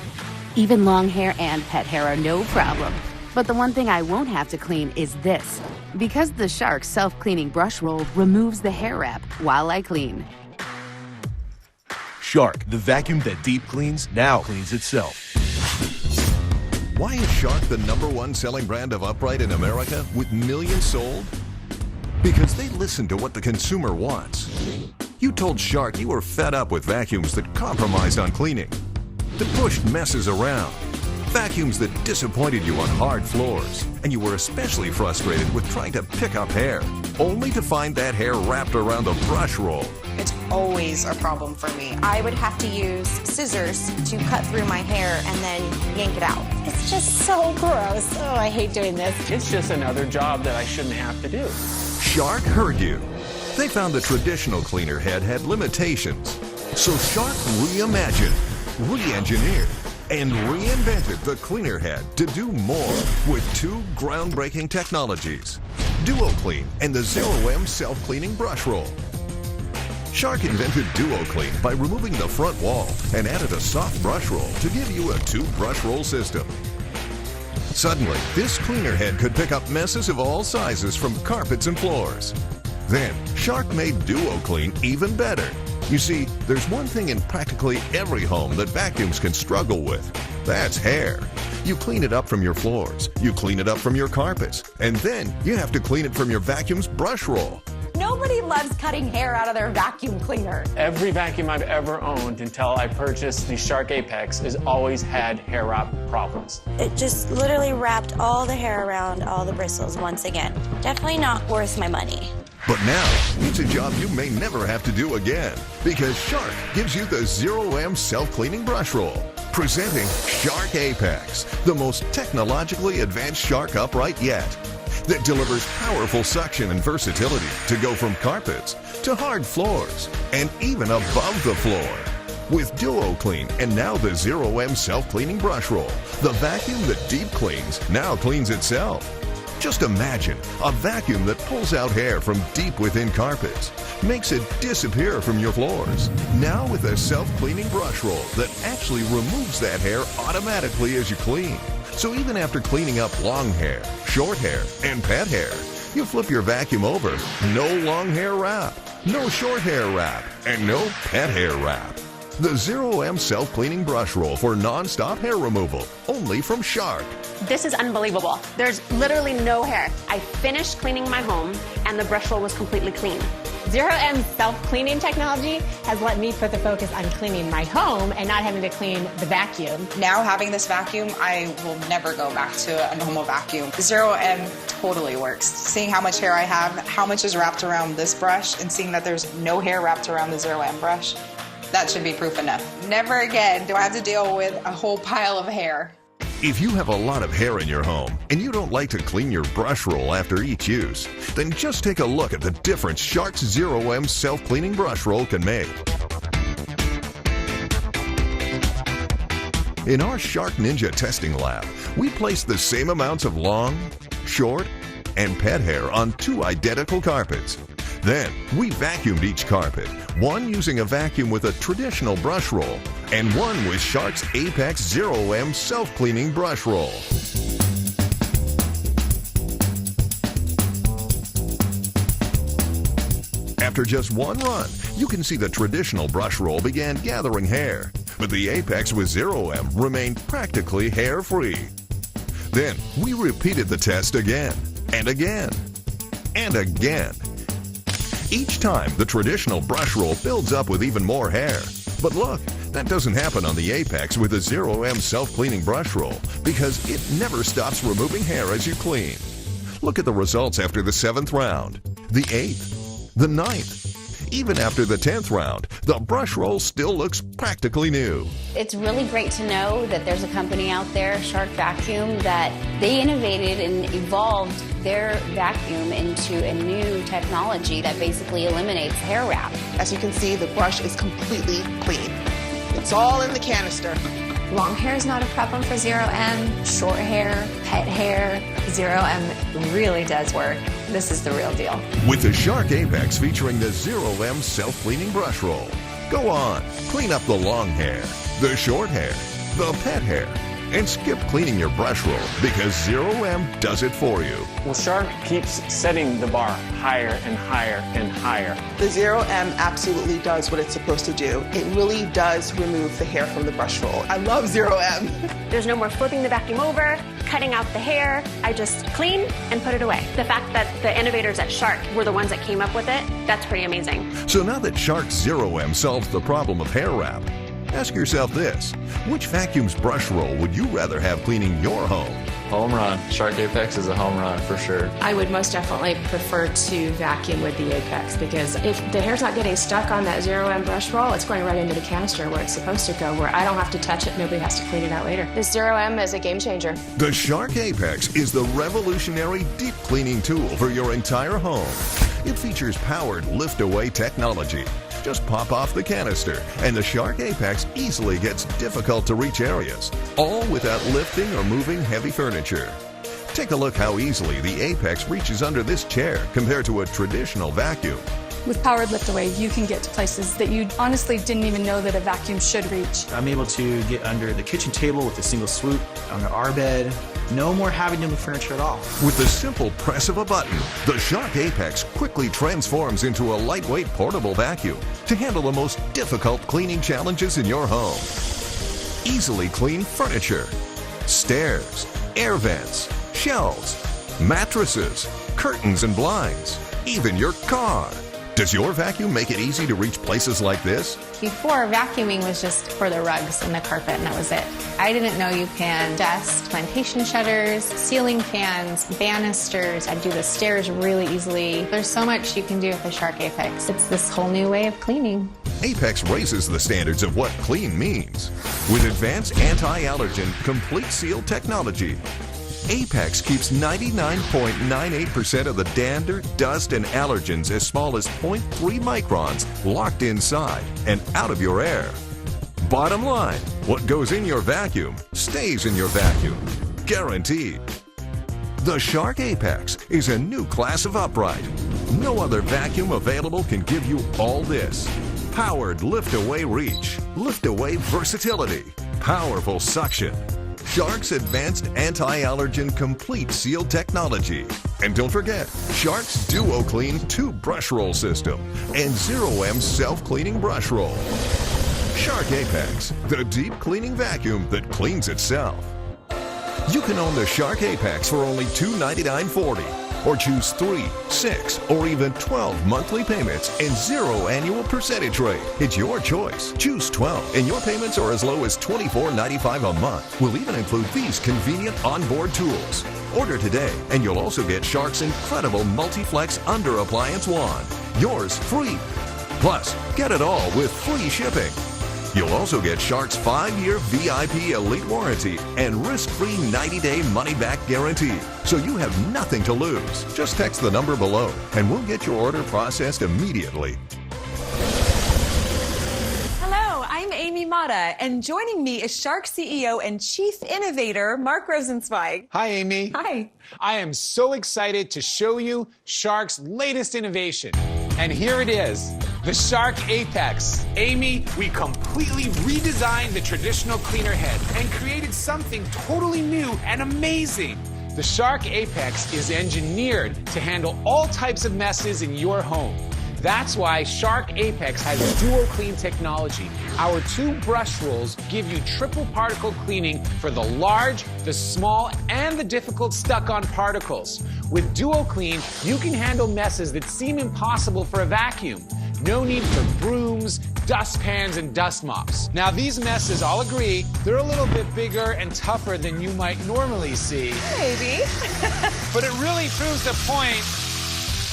Even long hair and pet hair are no problem. But the one thing I won't have to clean is this. Because the Shark self-cleaning brush roll removes the hair wrap while I clean. Shark, the vacuum that deep cleans, now cleans itself. Why is Shark the #1 selling brand of upright in America with millions sold? Because they listen to what the consumer wants. You told Shark you were fed up with vacuums that compromised on cleaning, that pushed messes around, vacuums that disappointed you on hard floors, and you were especially frustrated with trying to pick up hair, only to find that hair wrapped around the brush roll. It's always a problem for me. I would have to use scissors to cut through my hair and then yank it out. It's just so gross. Oh, I hate doing this. It's just another job that I shouldn't have to do. Shark heard you. They found the traditional cleaner head had limitations. So Shark reimagined, re-engineered, and reinvented the cleaner head to do more with 2 groundbreaking technologies: Duo Clean and the Zero-M self-cleaning brush roll. Shark invented Duo Clean by removing the front wall and added a soft brush roll to give you a 2 brush roll system. Suddenly, this cleaner head could pick up messes of all sizes from carpets and floors. Then, Shark made Duo Clean even better. You see, there's one thing in practically every home that vacuums can struggle with. That's hair. You clean it up from your floors, you clean it up from your carpets, and then you have to clean it from your vacuum's brush roll. Nobody loves cutting hair out of their vacuum cleaner. Every vacuum I've ever owned until I purchased the Shark Apex has always had hair wrap problems. It just literally wrapped all the hair around all the bristles once again. Definitely not worth my money. But now, it's a job you may never have to do again, because Shark gives you the Zero-M self-cleaning brush roll. Presenting Shark Apex, the most technologically advanced Shark upright yet, that delivers powerful suction and versatility to go from carpets to hard floors and even above the floor. With Duo Clean and now the Zero-M self-cleaning brush roll, the vacuum that deep cleans now cleans itself. Just imagine a vacuum that pulls out hair from deep within carpets, makes it disappear from your floors. Now with a self-cleaning brush roll that actually removes that hair automatically as you clean. So even after cleaning up long hair, short hair, and pet hair, you flip your vacuum over, no long hair wrap, no short hair wrap, and no pet hair wrap. The Zero-M self-cleaning brush roll for non-stop hair removal, only from Shark. This is unbelievable. There's literally no hair. I finished cleaning my home and the brush roll was completely clean. Zero-M self-cleaning technology has let me put the focus on cleaning my home and not having to clean the vacuum. Now having this vacuum, I will never go back to a normal vacuum. Zero-M totally works. Seeing how much hair I have, how much is wrapped around this brush, and seeing that there's no hair wrapped around the Zero-M brush, that should be proof enough. Never again do I have to deal with a whole pile of hair. If you have a lot of hair in your home and you don't like to clean your brush roll after each use, then just take a look at the difference Shark's Zero-M self-cleaning brush roll can make. In our Shark Ninja testing lab, we placed the same amounts of long, short, and pet hair on 2 identical carpets. Then, we vacuumed each carpet, one using a vacuum with a traditional brush roll, and one with Shark's Apex Zero-M self-cleaning brush roll. After just one run, you can see the traditional brush roll began gathering hair, but the Apex with Zero-M remained practically hair-free. Then, we repeated the test again, and again, and again. Each time, the traditional brush roll builds up with even more hair. But look, that doesn't happen on the Apex with the Zero-M self-cleaning brush roll because it never stops removing hair as you clean. Look at the results after the 7th round, the 8th, the 9th. Even after the 10th round, the brush roll still looks practically new. It's really great to know that there's a company out there, Shark Vacuum, that they innovated and evolved their vacuum into a new technology that basically eliminates hair wrap. As you can see, the brush is completely clean. It's all in the canister. Long hair is not a problem for Zero M. Short hair, pet hair, Zero M really does work. This is the real deal. With the Shark Apex featuring the Zero M self-cleaning brush roll. Go on, clean up the long hair, the short hair, the pet hair, and skip cleaning your brush roll because Zero M does it for you. Well, Shark keeps setting the bar higher and higher and higher. The Zero M absolutely does what it's supposed to do. It really does remove the hair from the brush roll. I love Zero M. There's no more flipping the vacuum over, cutting out the hair. I just clean and put it away. The fact that the innovators at Shark were the ones that came up with it, that's pretty amazing. So now that Shark Zero M solves the problem of hair wrap, ask yourself this: which vacuum's brush roll would you rather have cleaning your home? Home run. Shark Apex is a home run for sure. I would most definitely prefer to vacuum with the Apex because if the hair's not getting stuck on that Zero M brush roll, it's going right into the canister where it's supposed to go, where I don't have to touch it, nobody has to clean it out later. The Zero M is a game changer. The Shark Apex is the revolutionary deep cleaning tool for your entire home. It features powered lift-away technology. Just pop off the canister, and the Shark Apex easily gets difficult to reach areas, all without lifting or moving heavy furniture. Take a look how easily the Apex reaches under this chair compared to a traditional vacuum. With powered lift away, you can get to places that you honestly didn't even know that a vacuum should reach. I'm able to get under the kitchen table with a single swoop, under our bed. No more having to move furniture at all. With the simple press of a button, the Shark Apex quickly transforms into a lightweight portable vacuum to handle the most difficult cleaning challenges in your home. Easily clean furniture, stairs, air vents, shelves, mattresses, curtains and blinds, even your car. Does your vacuum make it easy to reach places like this? Before, vacuuming was just for the rugs and the carpet, and that was it. I didn't know you can dust plantation shutters, ceiling fans, banisters. I do the stairs really easily. There's so much you can do with the Shark Apex. It's this whole new way of cleaning. Apex raises the standards of what clean means. With advanced anti-allergen complete seal technology, Apex keeps 99.98% of the dander, dust, and allergens as small as 0.3 microns locked inside and out of your air. Bottom line, what goes in your vacuum stays in your vacuum. Guaranteed. The Shark Apex is a new class of upright. No other vacuum available can give you all this. Powered lift-away reach, lift-away versatility, powerful suction, Shark's advanced anti-allergen complete seal technology. And don't forget, Shark's Duo Clean 2 brush roll system and Zero M self-cleaning brush roll. Shark Apex, the deep cleaning vacuum that cleans itself. You can own the Shark Apex for only $299.40 or choose 3, 6, or even 12 monthly payments and 0 annual percentage rate. It's your choice. Choose 12, and your payments are as low as $24.95 a month. We'll even include these convenient onboard tools. Order today, and you'll also get Shark's incredible Multi-Flex Under Appliance Wand. Yours free. Plus, get it all with free shipping. You'll also get Shark's 5-year VIP Elite Warranty and risk-free 90-day money-back guarantee. So you have nothing to lose. Just text the number below, and we'll get your order processed immediately. Hello, I'm Amy Mata, and joining me is Shark CEO and Chief Innovator, Mark Rosenzweig. Hi, Amy. Hi. I am so excited to show you Shark's latest innovation. And here it is, the Shark Apex. Amy, we completely redesigned the traditional cleaner head and created something totally new and amazing. The Shark Apex is engineered to handle all types of messes in your home. That's why Shark Apex has Duo Clean technology. Our 2 brush rolls give you triple particle cleaning for the large, the small, and the difficult stuck-on particles. With Duo Clean, you can handle messes that seem impossible for a vacuum. No need for brooms, dustpans, and dust mops. Now, these messes, I'll agree, they're a little bit bigger and tougher than you might normally see. Maybe. But it really proves the point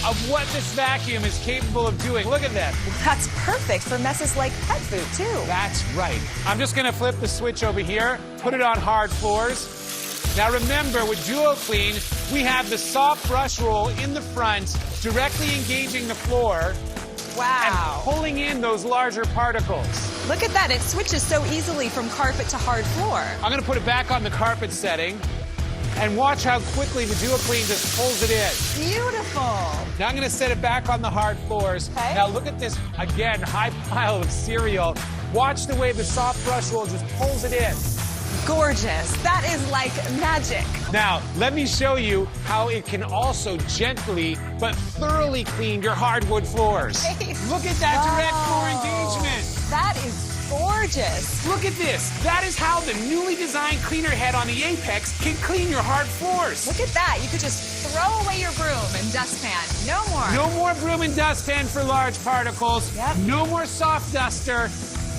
of what this vacuum is capable of doing. Look at that. That's perfect for messes like pet food, too. That's right. I'm just gonna flip the switch over here, put it on hard floors. Now remember, with Duo Clean, we have the soft brush roll in the front, directly engaging the floor. Wow. And pulling in those larger particles. Look at that. It switches so easily from carpet to hard floor. I'm going to put it back on the carpet setting. And watch how quickly the DuoClean just pulls it in. Beautiful. Now I'm going to set it back on the hard floors. Okay. Now look at this, again, high pile of cereal. Watch the way the soft brush roll just pulls it in. Gorgeous. That is like magic. Now, let me show you how it can also gently but thoroughly clean your hardwood floors. Look at that direct floor engagement. That is gorgeous. Look at this. That is how the newly designed cleaner head on the Apex can clean your hard floors. Look at that. You could just throw away your broom and dustpan. No more. No more broom and dustpan for large particles. Yep. No more soft duster.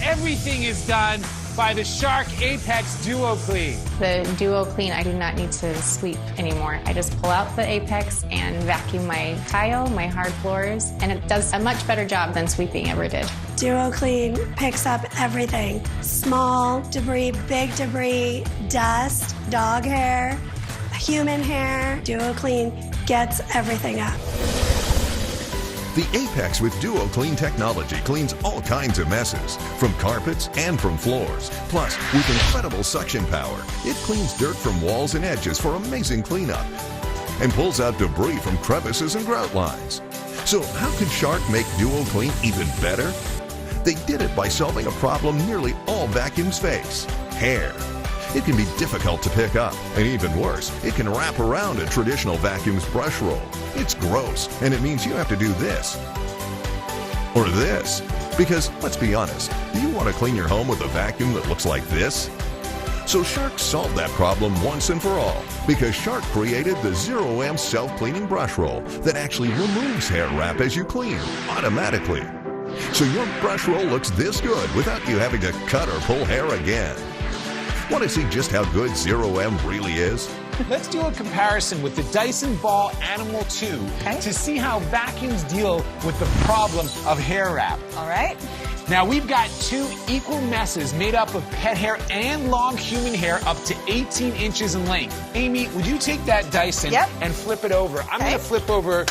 Everything is done by the Shark Apex DuoClean. The DuoClean, I do not need to sweep anymore. I just pull out the Apex and vacuum my tile, my hard floors, and it does a much better job than sweeping ever did. DuoClean picks up everything. Small debris, big debris, dust, dog hair, human hair. DuoClean gets everything up. The Apex with DuoClean technology cleans all kinds of messes, from carpets and from floors. Plus, with incredible suction power, it cleans dirt from walls and edges for amazing cleanup and pulls out debris from crevices and grout lines. So how could Shark make DuoClean even better? They did it by solving a problem nearly all vacuums face: hair. It can be difficult to pick up, and even worse, it can wrap around a traditional vacuum's brush roll. It's gross, and it means you have to do this or this. Because, let's be honest, do you want to clean your home with a vacuum that looks like this? So Shark solved that problem once and for all, because Shark created the Zero-M self-cleaning brush roll that actually removes hair wrap as you clean, automatically. So your brush roll looks this good without you having to cut or pull hair again. Want to see just how good Zero-M really is? Let's do a comparison with the Dyson Ball Animal 2 to see how vacuums deal with the problem of hair wrap. All right. Now we've got two equal messes made up of pet hair and long human hair up to 18 inches in length. Amy, would you take that Dyson and flip it over? I'm going to flip over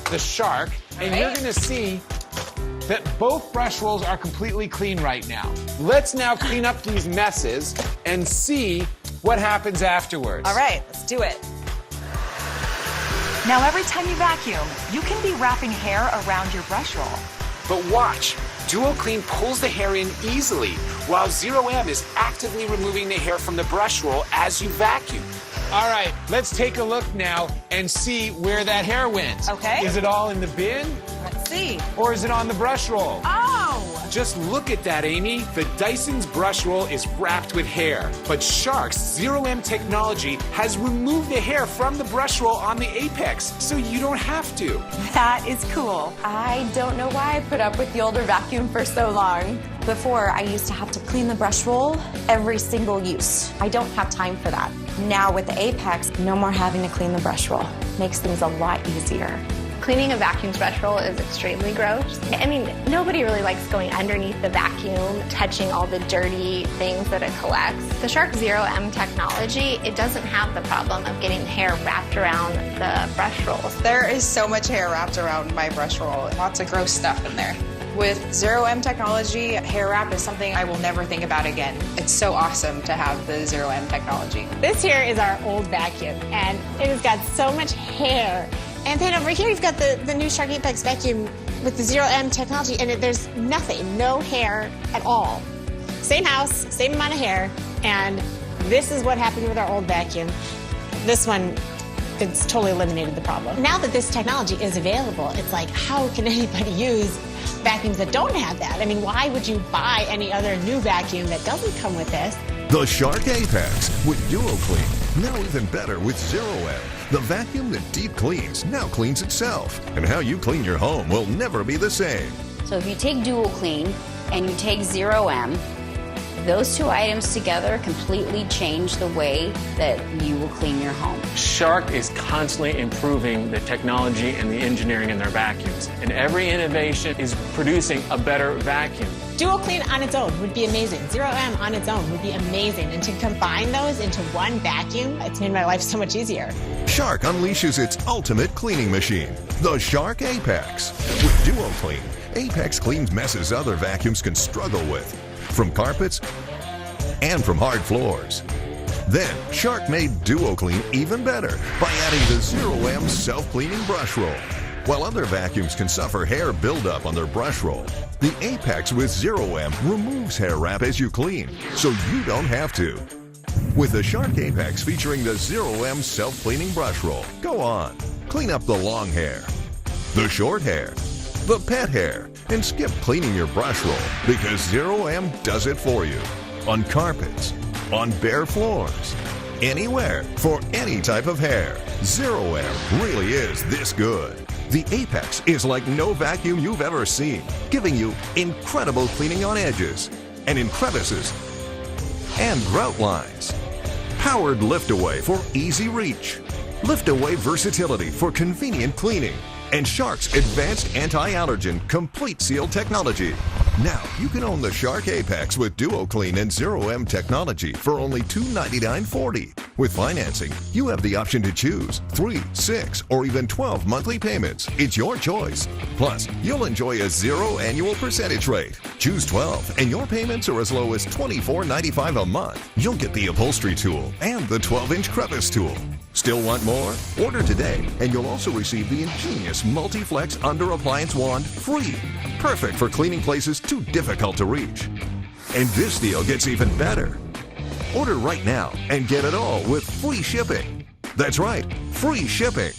the Shark, and you're going to see that both brush rolls are completely clean right now. Let's now clean up these messes and see what happens afterwards. All right, let's do it. Now, every time you vacuum, you can be wrapping hair around your brush roll. But watch, DuoClean pulls the hair in easily, while Zero-M is actively removing the hair from the brush roll as you vacuum. All right, let's take a look now and see where that hair went. Okay. Is it all in the bin? Let's see. Or is it on the brush roll? Oh! Just look at that, Amy. The Dyson's brush roll is wrapped with hair, but Shark's Zero-M technology has removed the hair from the brush roll on the Apex, so you don't have to. That is cool. I don't know why I put up with the older vacuum for so long. Before, I used to have to clean the brush roll every single use. I don't have time for that. Now with the Apex, no more having to clean the brush roll. Makes things a lot easier. Cleaning a vacuum's brush roll is extremely gross. I mean, nobody really likes going underneath the vacuum, touching all the dirty things that it collects. The Shark Zero-M technology, it doesn't have the problem of getting hair wrapped around the brush rolls. There is so much hair wrapped around my brush roll. Lots of gross stuff in there. With Zero-M technology, hair wrap is something I will never think about again. It's so awesome to have the Zero-M technology. This here is our old vacuum, and it has got so much hair. And then over here, you've got the new Shark Apex vacuum with the Zero-M technology, and there's nothing, no hair at all. Same house, same amount of hair, and this is what happened with our old vacuum. This one, it's totally eliminated the problem. Now that this technology is available, it's like, how can anybody use vacuums that don't have that? I mean, why would you buy any other new vacuum that doesn't come with this? The Shark Apex with DuoClean. Now even better with Zero-M. The vacuum that deep cleans now cleans itself. And how you clean your home will never be the same. So if you take DuoClean and you take Zero-M, those two items together completely change the way that you will clean your home. Shark is constantly improving the technology and the engineering in their vacuums, and every innovation is producing a better vacuum. DuoClean on its own would be amazing. Zero-M on its own would be amazing. And to combine those into one vacuum, it's made my life so much easier. Shark unleashes its ultimate cleaning machine, the Shark Apex. With DuoClean, Apex cleans messes other vacuums can struggle with. from carpets, and from hard floors. Then, Shark made DuoClean even better by adding the Zero-M self-cleaning brush roll. While other vacuums can suffer hair buildup on their brush roll, the Apex with Zero-M removes hair wrap as you clean, so you don't have to. With the Shark Apex featuring the Zero-M self-cleaning brush roll, go on, clean up the long hair, the short hair, the pet hair, and skip cleaning your brush roll because Zero-M does it for you. On carpets, on bare floors, anywhere, for any type of hair, Zero-M really is this good. The Apex is like no vacuum you've ever seen, giving you incredible cleaning on edges and in crevices and grout lines. Powered lift-away for easy reach. Lift-away versatility for convenient cleaning. And Shark's advanced anti-allergen complete seal technology. Now you can own the Shark Apex with DuoClean and Zero-M technology for only $299.40. With financing, you have the option to choose 3, 6, or even 12 monthly payments. It's your choice. Plus, you'll enjoy a 0 annual percentage rate. Choose 12, and your payments are as low as $24.95 a month. You'll get the upholstery tool and the 12-inch crevice tool. Still want more? Order today, and you'll also receive the ingenious Multi-Flex Under Appliance Wand free. Perfect for cleaning places too difficult to reach. And this deal gets even better. Order right now and get it all with free shipping. That's right, free shipping.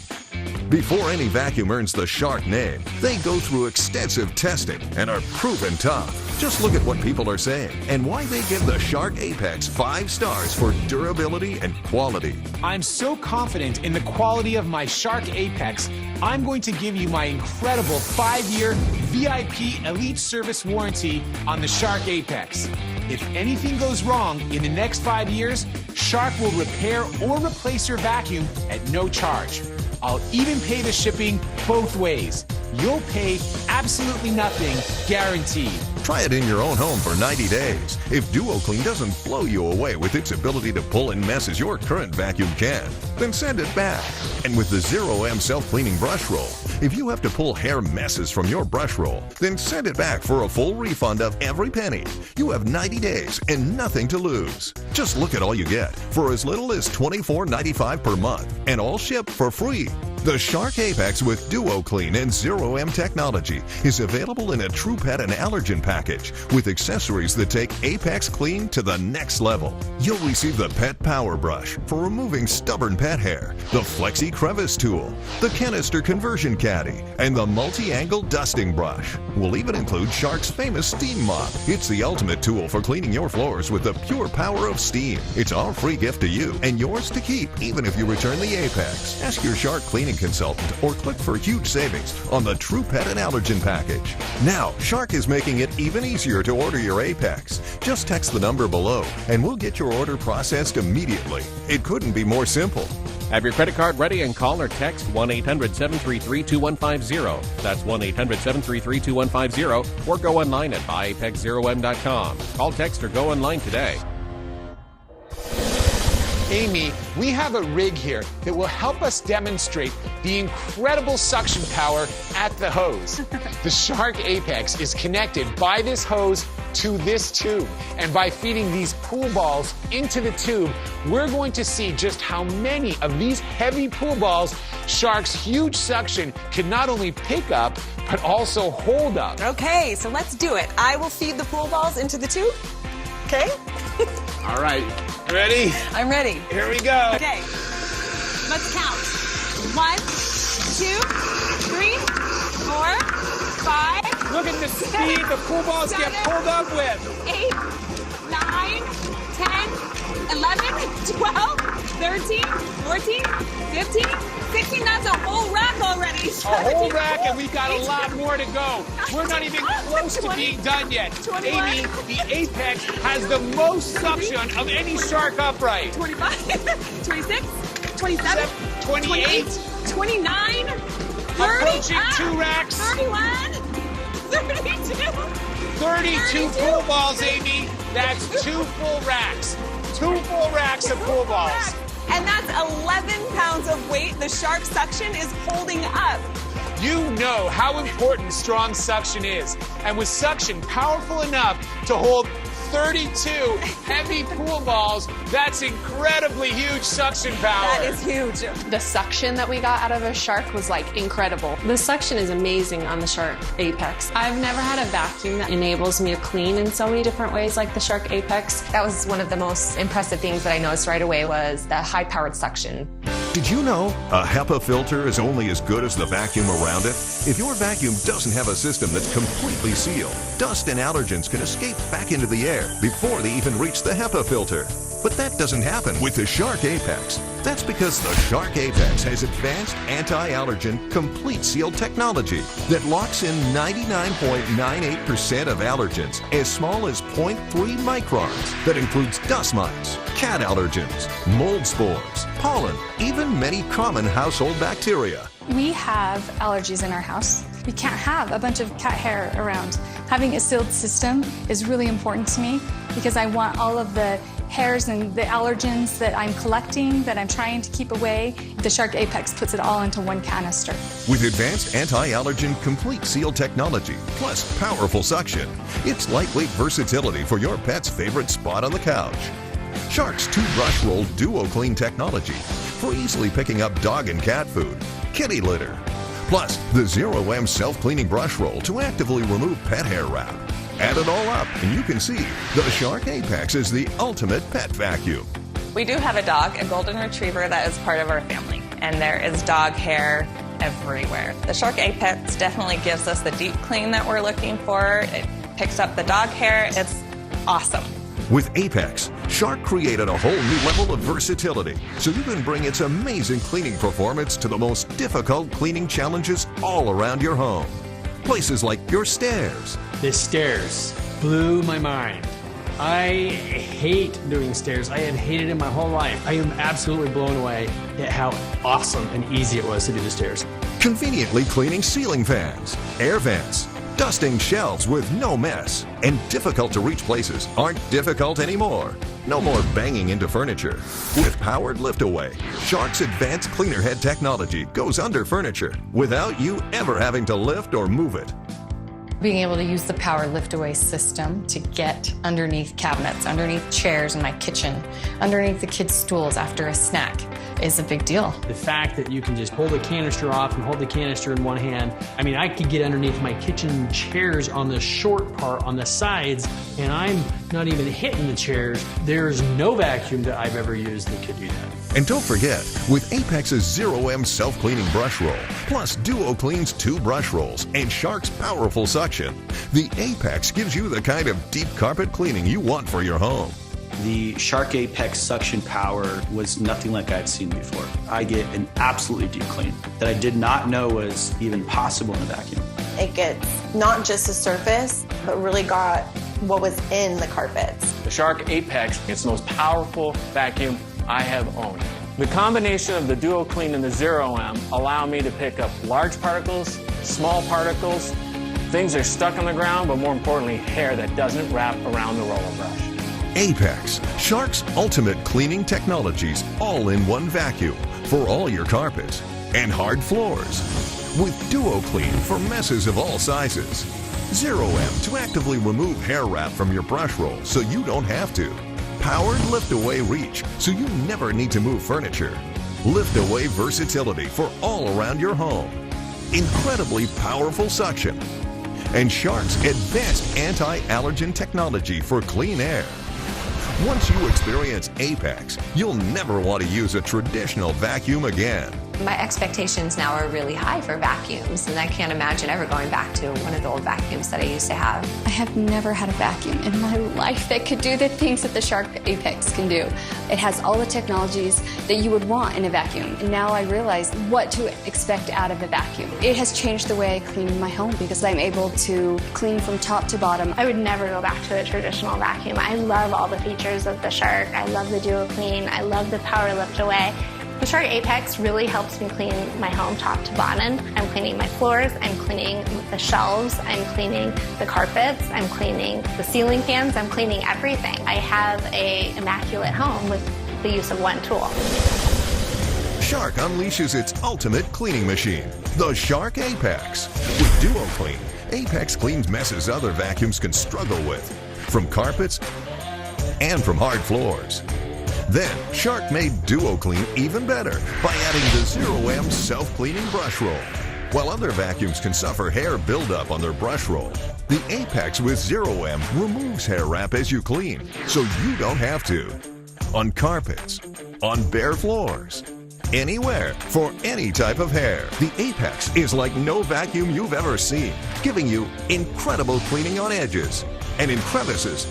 Before any vacuum earns the Shark name, they go through extensive testing and are proven tough. Just look at what people are saying and why they give the Shark Apex 5 stars for durability and quality. I'm so confident in the quality of my Shark Apex, I'm going to give you my incredible 5-year VIP Elite Service warranty on the Shark Apex. If anything goes wrong in the next 5 years, Shark will repair or replace your vacuum at no charge. I'll even pay the shipping both ways. You'll pay absolutely nothing, guaranteed. Try it in your own home for 90 days. If DuoClean doesn't blow you away with its ability to pull in messes your current vacuum can, then send it back. And with the Zero-M self-cleaning brush roll, if you have to pull hair messes from your brush roll, then send it back for a full refund of every penny. You have 90 days and nothing to lose. Just look at all you get for as little as $24.95 per month, and all shipped for free. The Shark Apex with DuoClean and Zero-M technology is available in a True Pet and Allergen package with accessories that take Apex Clean to the next level. You'll receive the Pet Power Brush for removing stubborn pet hair, the Flexi Crevice Tool, the Canister Conversion Caddy, and the Multi-Angle Dusting Brush. We'll even include Shark's famous Steam Mop. It's the ultimate tool for cleaning your floors with the pure power of steam. It's our free gift to you and yours to keep even if you return the Apex. Ask your Shark cleaning consultant or click for huge savings on the True Pet and Allergen package. Now, Shark is making it even easier to order your Apex. Just text the number below and we'll get your order processed immediately. It couldn't be more simple. Have your credit card ready and call or text 1-800-733-2150. That's 1-800-733-2150 or go online at buyapexzerom.com. Call, text, or go online today. Amy, we have a rig here that will help us demonstrate the incredible suction power at the hose. The Shark Apex is connected by this hose to this tube. And by feeding these pool balls into the tube, we're going to see just how many of these heavy pool balls Shark's huge suction can not only pick up, but also hold up. Okay, so let's do it. I will feed the pool balls into the tube. Okay? All right. Ready? I'm ready. Here we go. Okay. Let's count. 1, 2, 3, 4, 5. Look at the speed the pool balls get pulled up with. 8, 9, 10, 11, 12, 13, 14, 15, 16. That's a whole rack already. A whole rack, and we've got a lot more to go. We're not even close to being done yet. 21. Amy, the Apex has the most suction of any Shark upright. 25, 26, 27, 28, 29, 30, approaching 2 racks. 31, 32. 32 pool balls, Amy. That's 2 full racks. 2 full racks of pool balls. And that's 11 pounds of weight the Shark suction is holding up. You know how important strong suction is. And with suction powerful enough to hold 32 heavy pool balls. That's incredibly huge suction power. That is huge. The suction that we got out of a Shark was like incredible. The suction is amazing on the Shark Apex. I've never had a vacuum that enables me to clean in so many different ways like the Shark Apex. That was one of the most impressive things that I noticed right away was the high-powered suction. Did you know a HEPA filter is only as good as the vacuum around it? If your vacuum doesn't have a system that's completely sealed, dust and allergens can escape back into the air before they even reach the HEPA filter. But that doesn't happen with the Shark Apex. That's because the Shark Apex has advanced anti-allergen complete seal technology that locks in 99.98% of allergens as small as 0.3 microns. That includes dust mites, cat allergens, mold spores, pollen, even many common household bacteria. We have allergies in our house. We can't have a bunch of cat hair around. Having a sealed system is really important to me because I want all of the hairs and the allergens that I'm collecting, that I'm trying to keep away. The Shark Apex puts it all into one canister. With advanced anti-allergen complete seal technology, plus powerful suction, it's lightweight versatility for your pet's favorite spot on the couch. Shark's 2-brush roll Duo Clean technology for easily picking up dog and cat food, kitty litter. Plus, the Zero M self-cleaning brush roll to actively remove pet hair wrap. Add it all up, and you can see the Shark Apex is the ultimate pet vacuum. We do have a dog, a golden retriever that is part of our family, and there is dog hair everywhere. The Shark Apex definitely gives us the deep clean that we're looking for. It picks up the dog hair. It's awesome. With Apex, Shark created a whole new level of versatility so you can bring its amazing cleaning performance to the most difficult cleaning challenges all around your home. Places like your stairs. The stairs blew my mind. I hate doing stairs. I had hated it my whole life. I am absolutely blown away at how awesome and easy it was to do the stairs. Conveniently cleaning ceiling fans, air vents, dusting shelves with no mess, and difficult to reach places aren't difficult anymore. No more banging into furniture. With powered lift-away, Shark's advanced cleaner head technology goes under furniture without you ever having to lift or move it. Being able to use the power lift-away system to get underneath cabinets, underneath chairs in my kitchen, underneath the kids' stools after a snack is a big deal. The fact that you can just pull the canister off and hold the canister in one hand, I mean, I could get underneath my kitchen chairs on the short part on the sides, and I'm not even hitting the chairs. There's no vacuum that I've ever used that could do that. And don't forget, with Apex's Zero M self-cleaning brush roll, plus Duo Clean's 2 brush rolls, and Shark's powerful suction, the Apex gives you the kind of deep carpet cleaning you want for your home. The Shark Apex suction power was nothing like I'd seen before. I get an absolutely deep clean that I did not know was even possible in a vacuum. It gets not just the surface, but really got what was in the carpets. The Shark Apex, it's the most powerful vacuum I have owned. The combination of the Duo Clean and the Zero M allow me to pick up large particles, small particles, things that are stuck on the ground, but more importantly, hair that doesn't wrap around the roller brush. Apex, Shark's ultimate cleaning technologies, all in one vacuum for all your carpets and hard floors. With Duo Clean for messes of all sizes. Zero M to actively remove hair wrap from your brush roll so you don't have to. Powered lift-away reach so you never need to move furniture. Lift-away versatility for all around your home. Incredibly powerful suction. And Shark's advanced anti-allergen technology for clean air. Once you experience Apex, you'll never want to use a traditional vacuum again. My expectations now are really high for vacuums, and I can't imagine ever going back to one of the old vacuums that I used to have. I have never had a vacuum in my life that could do the things that the Shark Apex can do. It has all the technologies that you would want in a vacuum, and now I realize what to expect out of a vacuum. It has changed the way I clean my home because I'm able to clean from top to bottom. I would never go back to a traditional vacuum. I love all the features of the Shark. I love the Duo Clean. I love the power lift away. The Shark Apex really helps me clean my home top to bottom. I'm cleaning my floors, I'm cleaning the shelves, I'm cleaning the carpets, I'm cleaning the ceiling fans, I'm cleaning everything. I have an immaculate home with the use of one tool. Shark unleashes its ultimate cleaning machine, the Shark Apex. With Duo Clean, Apex cleans messes other vacuums can struggle with. from carpets, and from hard floors. Then, Shark made DuoClean even better by adding the Zero-M self-cleaning brush roll. While other vacuums can suffer hair buildup on their brush roll, the Apex with Zero-M removes hair wrap as you clean, so you don't have to. On carpets, on bare floors, anywhere, for any type of hair, the Apex is like no vacuum you've ever seen, giving you incredible cleaning on edges and in crevices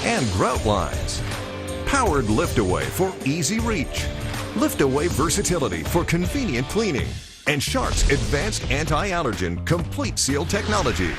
and grout lines. Powered lift-away for easy reach. Lift-away versatility for convenient cleaning. And Shark's advanced anti-allergen complete seal technology.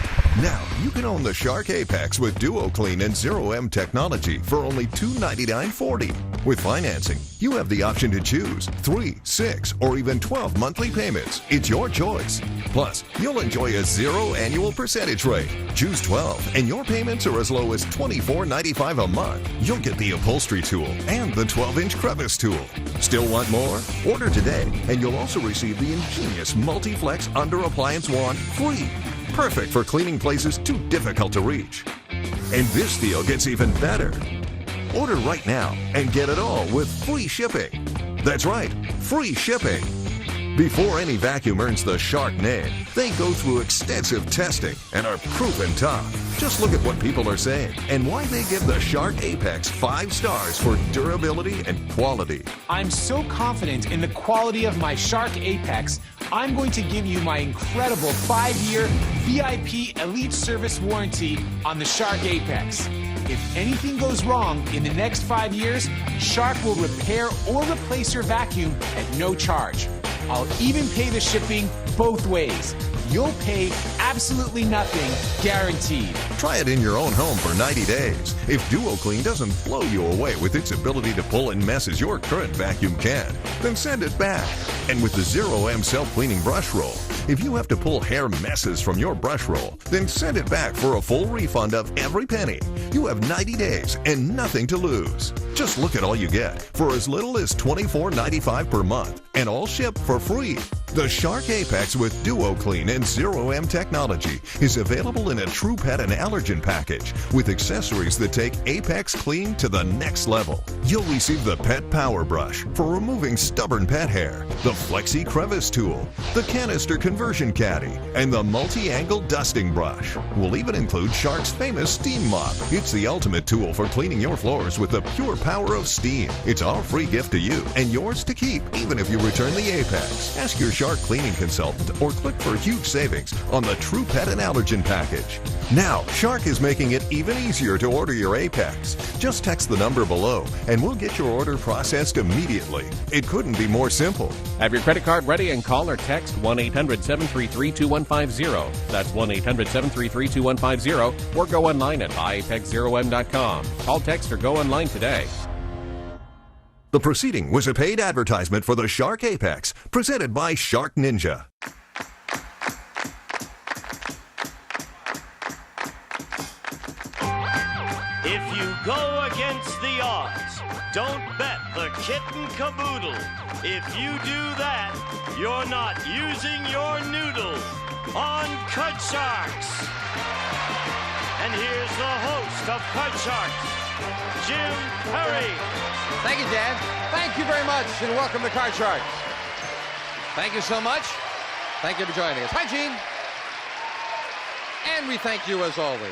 Now, you can own the Shark Apex with DuoClean and Zero-M technology for only $299.40. With financing, you have the option to choose 3, 6, or even 12 monthly payments. It's your choice. Plus, you'll enjoy a 0 annual percentage rate. Choose 12, and your payments are as low as $24.95 a month. You'll get the upholstery tool and the 12-inch crevice tool. Still want more? Order today, and you'll also receive the ingenious Multi-Flex Under Appliance Wand free. Perfect for cleaning places too difficult to reach. And this deal gets even better. Order right now and get it all with free shipping. That's right, free shipping. Before any vacuum earns the Shark name, they go through extensive testing and are proven tough. Just look at what people are saying and why they give the Shark Apex 5 stars for durability and quality. I'm so confident in the quality of my Shark Apex, I'm going to give you my incredible 5-year VIP Elite Service warranty on the Shark Apex. If anything goes wrong in the next 5 years, Shark will repair or replace your vacuum at no charge. I'll even pay the shipping both ways. You'll pay absolutely nothing, guaranteed. Try it in your own home for 90 days. If DuoClean doesn't blow you away with its ability to pull in messes your current vacuum can't, then send it back. And with the Zero-M self-cleaning brush roll, if you have to pull hair messes from your brush roll, then send it back for a full refund of every penny. You have 90 days and nothing to lose. Just look at all you get for as little as $24.95 per month, and all shipped for free. The Shark Apex with DuoClean and Zero-M technology is available in a True Pet and Allergen package with accessories that take Apex Clean to the next level. You'll receive the Pet Power Brush for removing stubborn pet hair, the Flexi Crevice Tool, the Canister Conversion Caddy, and the Multi-Angle Dusting Brush. We'll even include Shark's famous Steam Mop. It's the ultimate tool for cleaning your floors with the pure power of steam. It's our free gift to you and yours to keep even if you return the Apex. Ask your Shark cleaning consultant or click for huge savings on the True Pet and Allergen package. Now, Shark is making it even easier to order your Apex. Just text the number below and we'll get your order processed immediately. It couldn't be more simple. Have your credit card ready and call or text 1-800-733-2150. That's 1-800-733-2150 or go online at buyapexzerom.com. Call, text, or go online today. The proceeding was a paid advertisement for the Shark Apex, presented by Shark Ninja. If you go against the odds, don't bet the kitten caboodle. If you do that, you're not using your noodle on Cud Sharks. And here's the host of Cud Sharks, Jim Perry. Thank you, Dan. Thank you very much, and welcome to Card Sharks. Thank you so much. Thank you for joining us. Hi, Gene. And we thank you as always.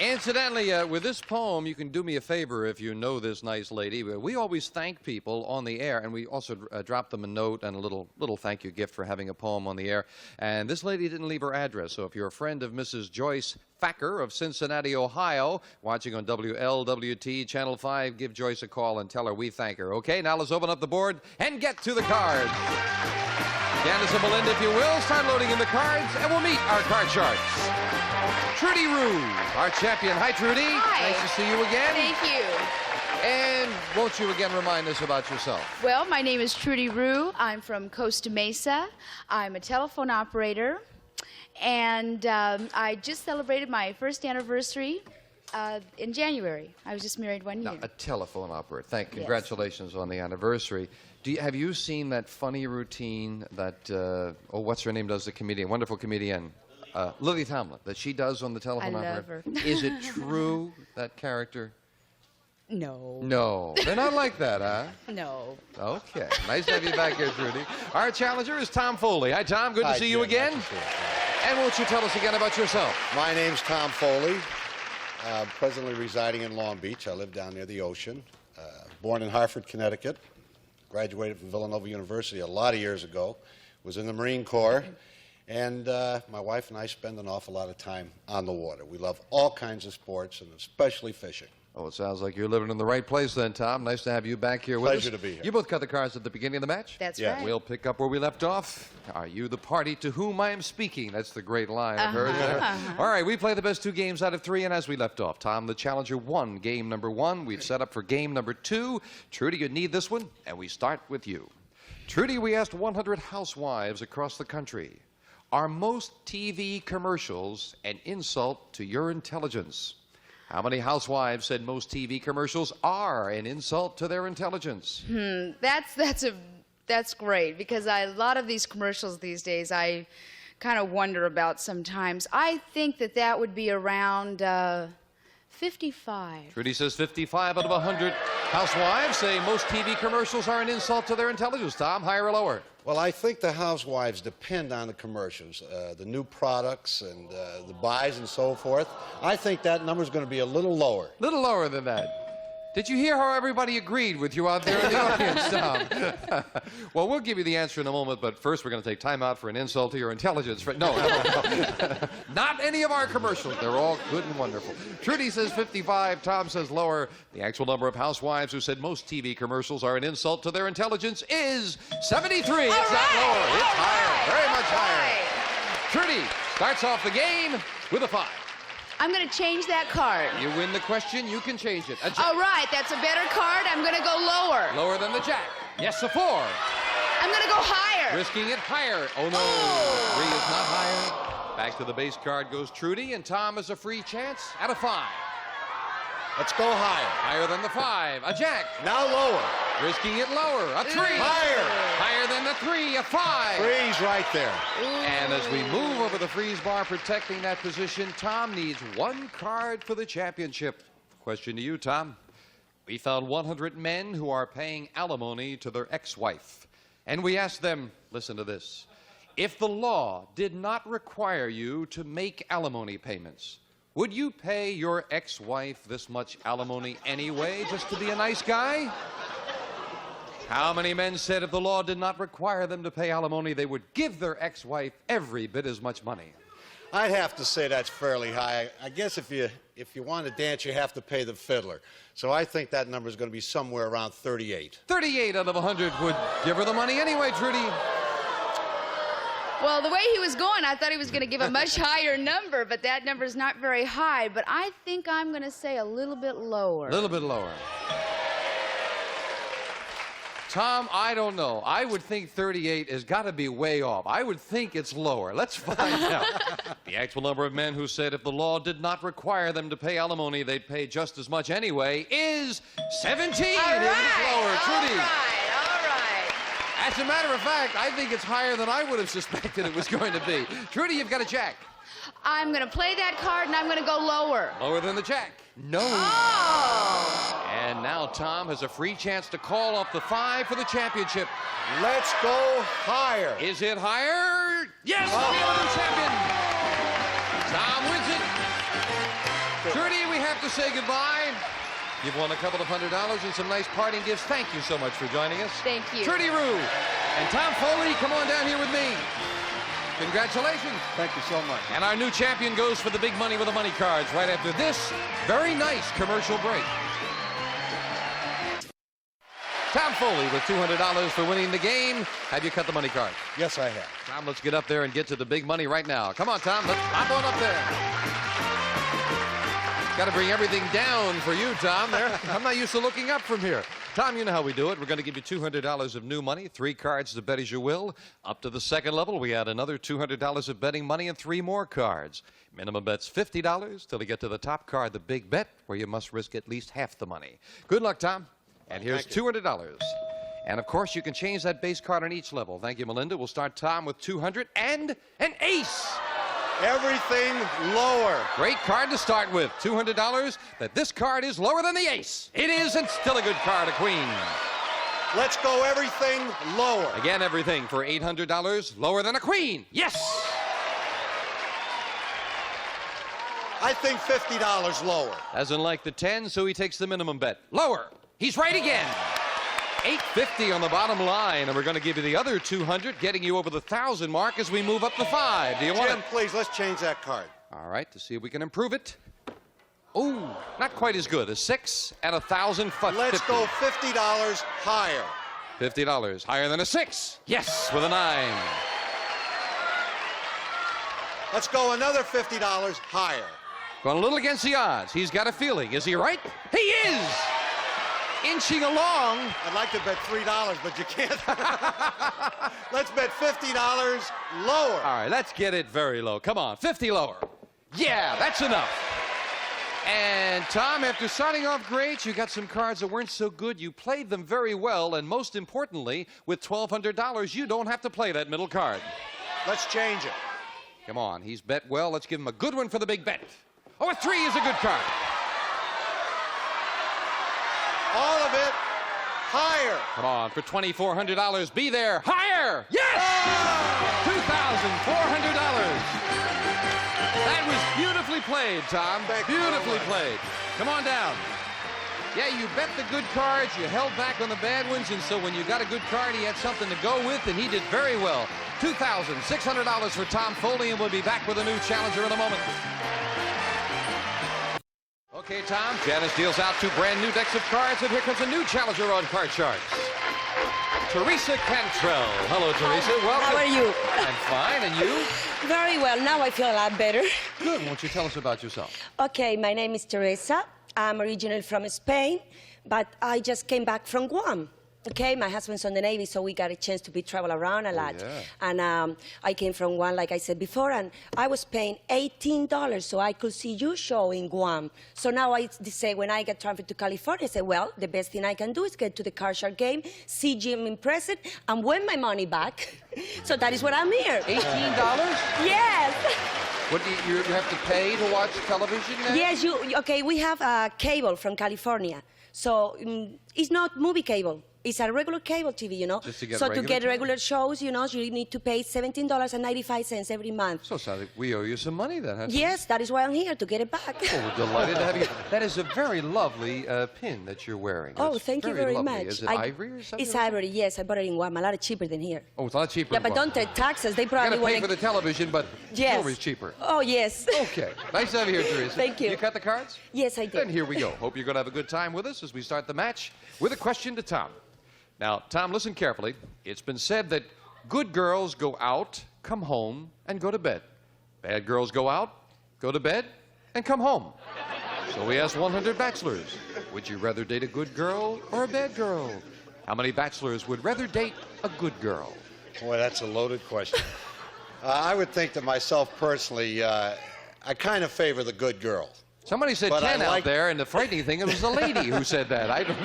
Incidentally, with this poem, you can do me a favor if you know this nice lady. We always thank people on the air, and we also drop them a note and a little thank you gift for having a poem on the air. And this lady didn't leave her address, so if you're a friend of Mrs. Joyce Thacker of Cincinnati, Ohio, watching on WLWT Channel 5, give Joyce a call and tell her we thank her. Okay, now let's open up the board and get to the cards. Candace and Belinda, if you will, start loading in the cards, and we'll meet our card sharks. Trudy Rue, our champion. Hi, Trudy. Hi. Nice to see you again. Thank you. And won't you again remind us about yourself? Well, my name is Trudy Rue. I'm from Costa Mesa. I'm a telephone operator. And I just celebrated my first anniversary in January. I was just married 1 year. Now, a telephone operator. Yes. Congratulations on the anniversary. Have you seen that funny routine that, what's her name does, the comedian, wonderful comedian? Lily Tomlin, that she does on the telephone I operator? love her. Is it true, that character? No. No. They're not like that, huh? No. Okay. Nice to have you back here, Trudy. Our challenger is Tom Foley. Hi, Tom. Good to see you again. And won't you tell us again about yourself? My name's Tom Foley. Presently residing in Long Beach. I live down near the ocean. Born in Hartford, Connecticut. Graduated from Villanova University a lot of years ago. Was in the Marine Corps. And my wife and I spend an awful lot of time on the water. We love all kinds of sports, and especially fishing. Oh, it sounds like you're living in the right place then, Tom. Nice to have you back here with us. Pleasure to be here. You both cut the cards at the beginning of the match? That's right. We'll pick up where we left off. Are you the party to whom I am speaking? That's the great line of hers there. All right, we play the best 2 games out of 3, and as we left off, Tom, the challenger, won game number 1. We've set up for game number 2. Trudy, you need this one, and we start with you. Trudy, we asked 100 housewives across the country, are most TV commercials an insult to your intelligence? How many housewives said most TV commercials are an insult to their intelligence? That's great, because a lot of these commercials these days I kind of wonder about sometimes. I think that would be around 55. Trudy says 55 out of 100 housewives say most TV commercials are an insult to their intelligence. Tom, higher or lower? Well, I think the housewives depend on the commercials, the new products and the buys and so forth. I think that number is going to be a little lower. Little lower than that. Did you hear how everybody agreed with you out there in the audience, Tom? Well, we'll give you the answer in a moment, but first we're going to take time out for an insult to your intelligence. No. Not any of our commercials. They're all good and wonderful. Trudy says 55. Tom says lower. The actual number of housewives who said most TV commercials are an insult to their intelligence is 73. It's not lower. It's higher. Very much higher. Trudy starts off the game with a 5. I'm going to change that card. You win the question, you can change it. All right, that's a better card. I'm going to go lower. Lower than the jack. Yes, a 4. I'm going to go higher. Risking it higher. Oh, no. 3 is not higher. Back to the base card goes Trudy, and Tom has a free chance at a 5. Let's go higher. Higher than the 5. A jack. Now lower. Risking it lower. A 3. Higher. Higher than the 3. A 5. Freeze right there. And as we move over the freeze bar, protecting that position, Tom needs 1 card for the championship. Question to you, Tom. We found 100 men who are paying alimony to their ex-wife. And we asked them, listen to this, if the law did not require you to make alimony payments, would you pay your ex-wife this much alimony anyway, just to be a nice guy? How many men said if the law did not require them to pay alimony, they would give their ex-wife every bit as much money? I'd have to say that's fairly high. I guess if you want to dance, you have to pay the fiddler. So I think that number is going to be somewhere around 38. 38 out of 100 would give her the money anyway, Trudy. Well, the way he was going, I thought he was going to give a much higher number, but that number is not very high. But I think I'm going to say a little bit lower. A little bit lower. Tom, I don't know. I would think 38 has got to be way off. I would think it's lower. Let's find out. The actual number of men who said if the law did not require them to pay alimony, they'd pay just as much anyway is 17. All right. It is lower. Trudy. All right. As a matter of fact, I think it's higher than I would have suspected it was going to be. Trudy, you've got a jack. I'm going to play that card, and I'm going to go lower. Lower than the jack. No. Oh! And now Tom has a free chance to call up the 5 for the championship. Let's go higher. Is it higher? Yes, the new champion. Tom wins it. Trudy, we have to say goodbye. You've won a couple of $100 and some nice parting gifts. Thank you so much for joining us. Thank you. Trudy Rue and Tom Foley, come on down here with me. Congratulations. Thank you so much. And our new champion goes for the big money with the money cards right after this very nice commercial break. Tom Foley with $200 for winning the game. Have you cut the money card? Yes, I have. Tom, let's get up there and get to the big money right now. Come on, Tom. Let's hop on up there. Got to bring everything down for you, Tom. There. I'm not used to looking up from here. Tom, you know how we do it. We're going to give you $200 of new money, 3 cards to bet as you will. Up to the second level, we add another $200 of betting money and 3 more cards. Minimum bet's $50 till you get to the top card, the big bet, where you must risk at least half the money. Good luck, Tom. And here's $200. And, of course, you can change that base card on each level. Thank you, Melinda. We'll start Tom with $200 and an ace. Everything lower. Great card to start with. $200. That this card is lower than the ace. It is, and still a good card, a queen. Let's go everything lower. Again, everything for $800. Lower than a queen. Yes! I think $50 lower. Doesn't like the 10, so he takes the minimum bet. Lower. He's right again. $850 on the bottom line, and we're going to give you the other $200, getting you over the 1,000 mark as we move up to 5. Do you want Jim, it? please, let's change that card. All right, to see if we can improve it. Oh, not quite as good. A 6 at 1,000. Let's go $50 higher. $50 higher than a 6. Yes, with a 9. Let's go another $50 higher. Going a little against the odds. He's got a feeling. Is he right? He is! Inching along. I'd like to bet $3, but you can't. Let's bet $50 lower. All right, let's get it very low. Come on, 50 lower. Yeah, that's enough. And Tom, after starting off great, you got some cards that weren't so good. You played them very well, and most importantly, with $1,200, you don't have to play that middle card. Let's change it. Come on, he's bet well. Let's give him a good one for the big bet. Oh, a 3 is a good card. All of it higher. Come on, for $2,400, be there. Higher! Yes! $2,400. That was beautifully played, Tom. Beautifully played. Come on down. Yeah, you bet the good cards, you held back on the bad ones, and so when you got a good card, he had something to go with, and he did very well. $2,600 for Tom Foley, and we'll be back with a new challenger in a moment. Okay, Tom, Janice deals out 2 brand new decks of cards, and here comes a new challenger on Card Sharks. Teresa Cantrell. Hello, Teresa. Welcome. How are you? I'm fine, and you? Very well. Now I feel a lot better. Good. Won't you tell us about yourself? Okay, my name is Teresa. I'm originally from Spain, but I just came back from Guam. Okay, my husband's on the Navy, so we got a chance to travel around a lot. Yeah. And I came from Guam, like I said before, and I was paying $18 so I could see your show in Guam. So now I say, when I get transferred to California, I say, well, the best thing I can do is get to the Card Shark game, see Jim in person, and win my money back. So that is what I'm here. $18? Yes. What do you have to pay to watch television now? Yes, okay, we have cable from California. So it's not movie cable. It's a regular cable TV, you know. Just to get so regular to get TV? regular shows, you know, you need to pay $17.95 every month. So it sounds like we owe you some money then, huh? Yes, that is why I'm here, to get it back. Well, we're delighted to have you. That is a very lovely pin that you're wearing. Oh, It's thank you very lovely. much. Is it ivory or something? It's ivory, yes. I bought it in Guam. A lot cheaper than here. Oh, it's a lot cheaper. Yeah, in but Guam. don't take taxes. They You probably gotta pay want for the television, but Yes. jewelry's cheaper. Oh, yes. Okay. Nice to have you here, Teresa. Thank you. You cut the cards? Yes, I did. Then here we go. Hope you're going to have a good time with us as we start the match with a question to Tom. Now, Tom, listen carefully. It's been said that good girls go out, come home, and go to bed. Bad girls go out, go to bed, and come home. So we asked 100 bachelors, would you rather date a good girl or a bad girl? How many bachelors would rather date a good girl? Boy, that's a loaded question. I would think to myself personally, I kind of favor the good girl. Somebody said But 10 I out like- there, and the frightening thing, it was a lady who said that. I don't...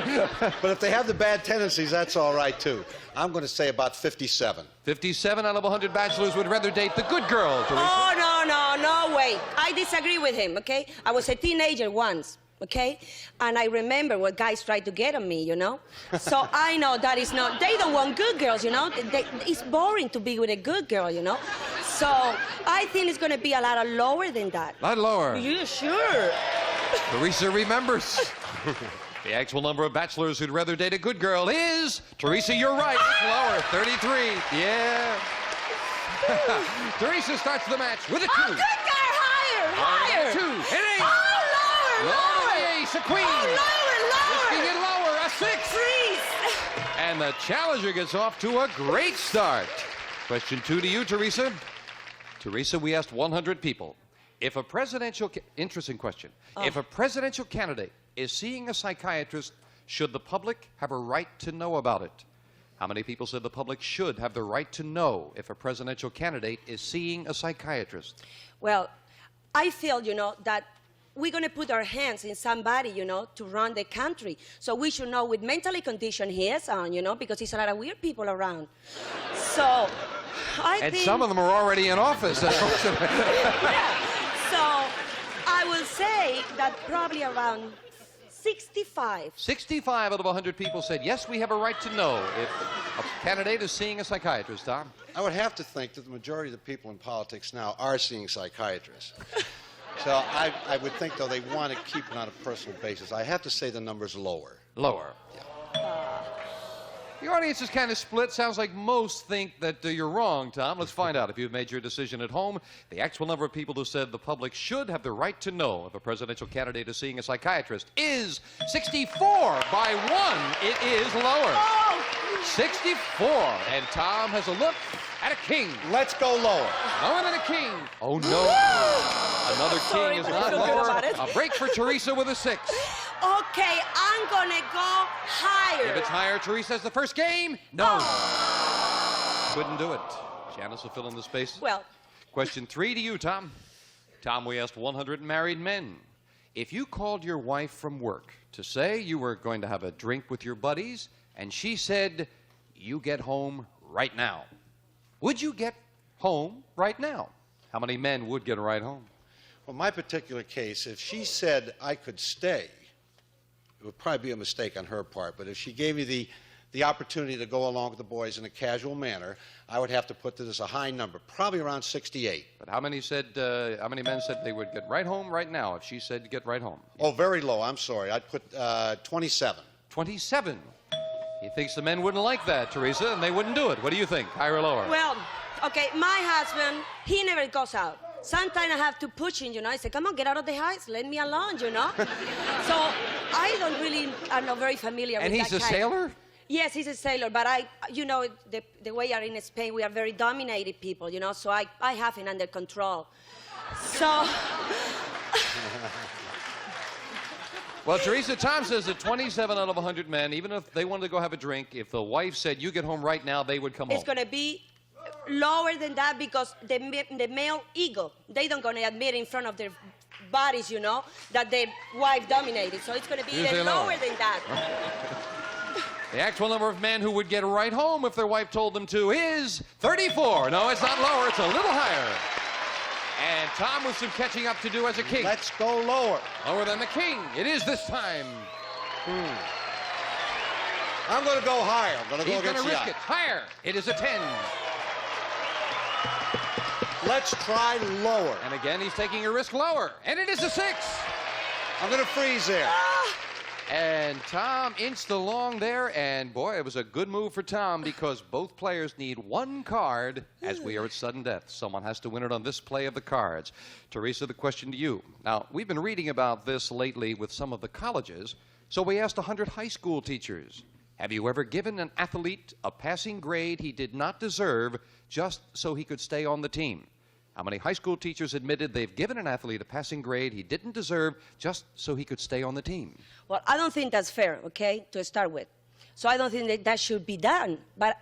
But if they have the bad tendencies, that's all right, too. I'm going to say about 57. 57 out of 100 bachelors would rather date the good girl, Teresa. Oh, no way. I disagree with him, okay? I was a teenager once, okay? And I remember what guys tried to get on me, you know? So I know that is not, they don't want good girls, you know? It's boring to be with a good girl, you know? So I think it's going to be a lot lower than that. A lot lower. Yeah, sure. Teresa remembers. The actual number of bachelors who'd rather date a good girl is... Teresa, you're right. It's lower. 33. Yeah. Teresa starts the match with a 2. Oh, good guy, higher. 2. It ain't. Oh, Lower the ace, a queen. Oh, Risking it lower, a 6. Freeze. And the challenger gets off to a great start. Question 2 to you, Teresa. Teresa, we asked 100 people. If a presidential... Interesting question. If a presidential candidate is seeing a psychiatrist, should the public have a right to know about it? How many people said the public should have the right to know if a presidential candidate is seeing a psychiatrist? Well, I feel, you know, that we're going to put our hands in somebody, you know, to run the country. So we should know what mentally condition he is on, you know, because there's a lot of weird people around. So And some of them are already in office. So I will say that probably around 65. 65 out of 100 people said, yes, we have a right to know if a candidate is seeing a psychiatrist, Tom. I would have to think that the majority of the people in politics now are seeing psychiatrists. So I would think, though, they want to keep it on a personal basis. I have to say the number's lower. Lower. Yeah. The audience is kind of split. Sounds like most think that you're wrong, Tom. Let's find out if you've made your decision at home. The actual number of people who said the public should have the right to know if a presidential candidate is seeing a psychiatrist is 64 by 1. It is lower. 64. And Tom has a look at a king. Let's go lower. Lower than a king. Oh, no. Another king is not lower. A break for Teresa with a 6. Okay, I'm gonna go higher. If it's higher, Teresa has the first game. No. Couldn't do it. Janice will fill in the spaces. Well. Question 3 to you, Tom. Tom, we asked 100 married men. If you called your wife from work to say you were going to have a drink with your buddies, and she said, you get home right now, would you get home right now? How many men would get a ride home? Well, my particular case, if she said I could stay, it would probably be a mistake on her part, but if she gave me the opportunity to go along with the boys in a casual manner, I would have to put this as a high number, probably around 68. But how many men said they would get right home right now if she said get right home? Oh, very low. I'm sorry. I'd put 27. 27. He thinks the men wouldn't like that, Teresa, and they wouldn't do it. What do you think, higher or lower? Well, okay, my husband, he never goes out. Sometimes I have to push him, you know. I say, come on, get out of the house, let me alone, you know. So I'm not very familiar with that. And he's a sailor? Yes, he's a sailor, but you know, the way we are in Spain, we are very dominated people, you know, so I have him under control. So... Well, Teresa, Tom says that 27 out of 100 men, even if they wanted to go have a drink, if the wife said, you get home right now, they would come home. It's going to be lower than that because the male ego, they don't going to admit in front of their bodies, you know, that their wife dominated. So it's going to be even lower than that. The actual number of men who would get right home if their wife told them to is 34. No, it's not lower. It's a little higher. And Tom with some catching up to do as a king. Let's go lower. Lower than the king. It is this time. I'm going to go higher. I'm going to go against the He's going to risk it. Higher. It is a 10. Let's try lower. And again, he's taking a risk lower. And it is a 6. I'm going to freeze there. And Tom inched along there, and boy, it was a good move for Tom because both players need one card as we are at sudden death. Someone has to win it on this play of the cards. Teresa, the question to you. Now, we've been reading about this lately with some of the colleges, so we asked 100 high school teachers. Have you ever given an athlete a passing grade he did not deserve just so he could stay on the team? How many high school teachers admitted they've given an athlete a passing grade he didn't deserve just so he could stay on the team? Well, I don't think that's fair, okay, to start with. So I don't think that should be done. But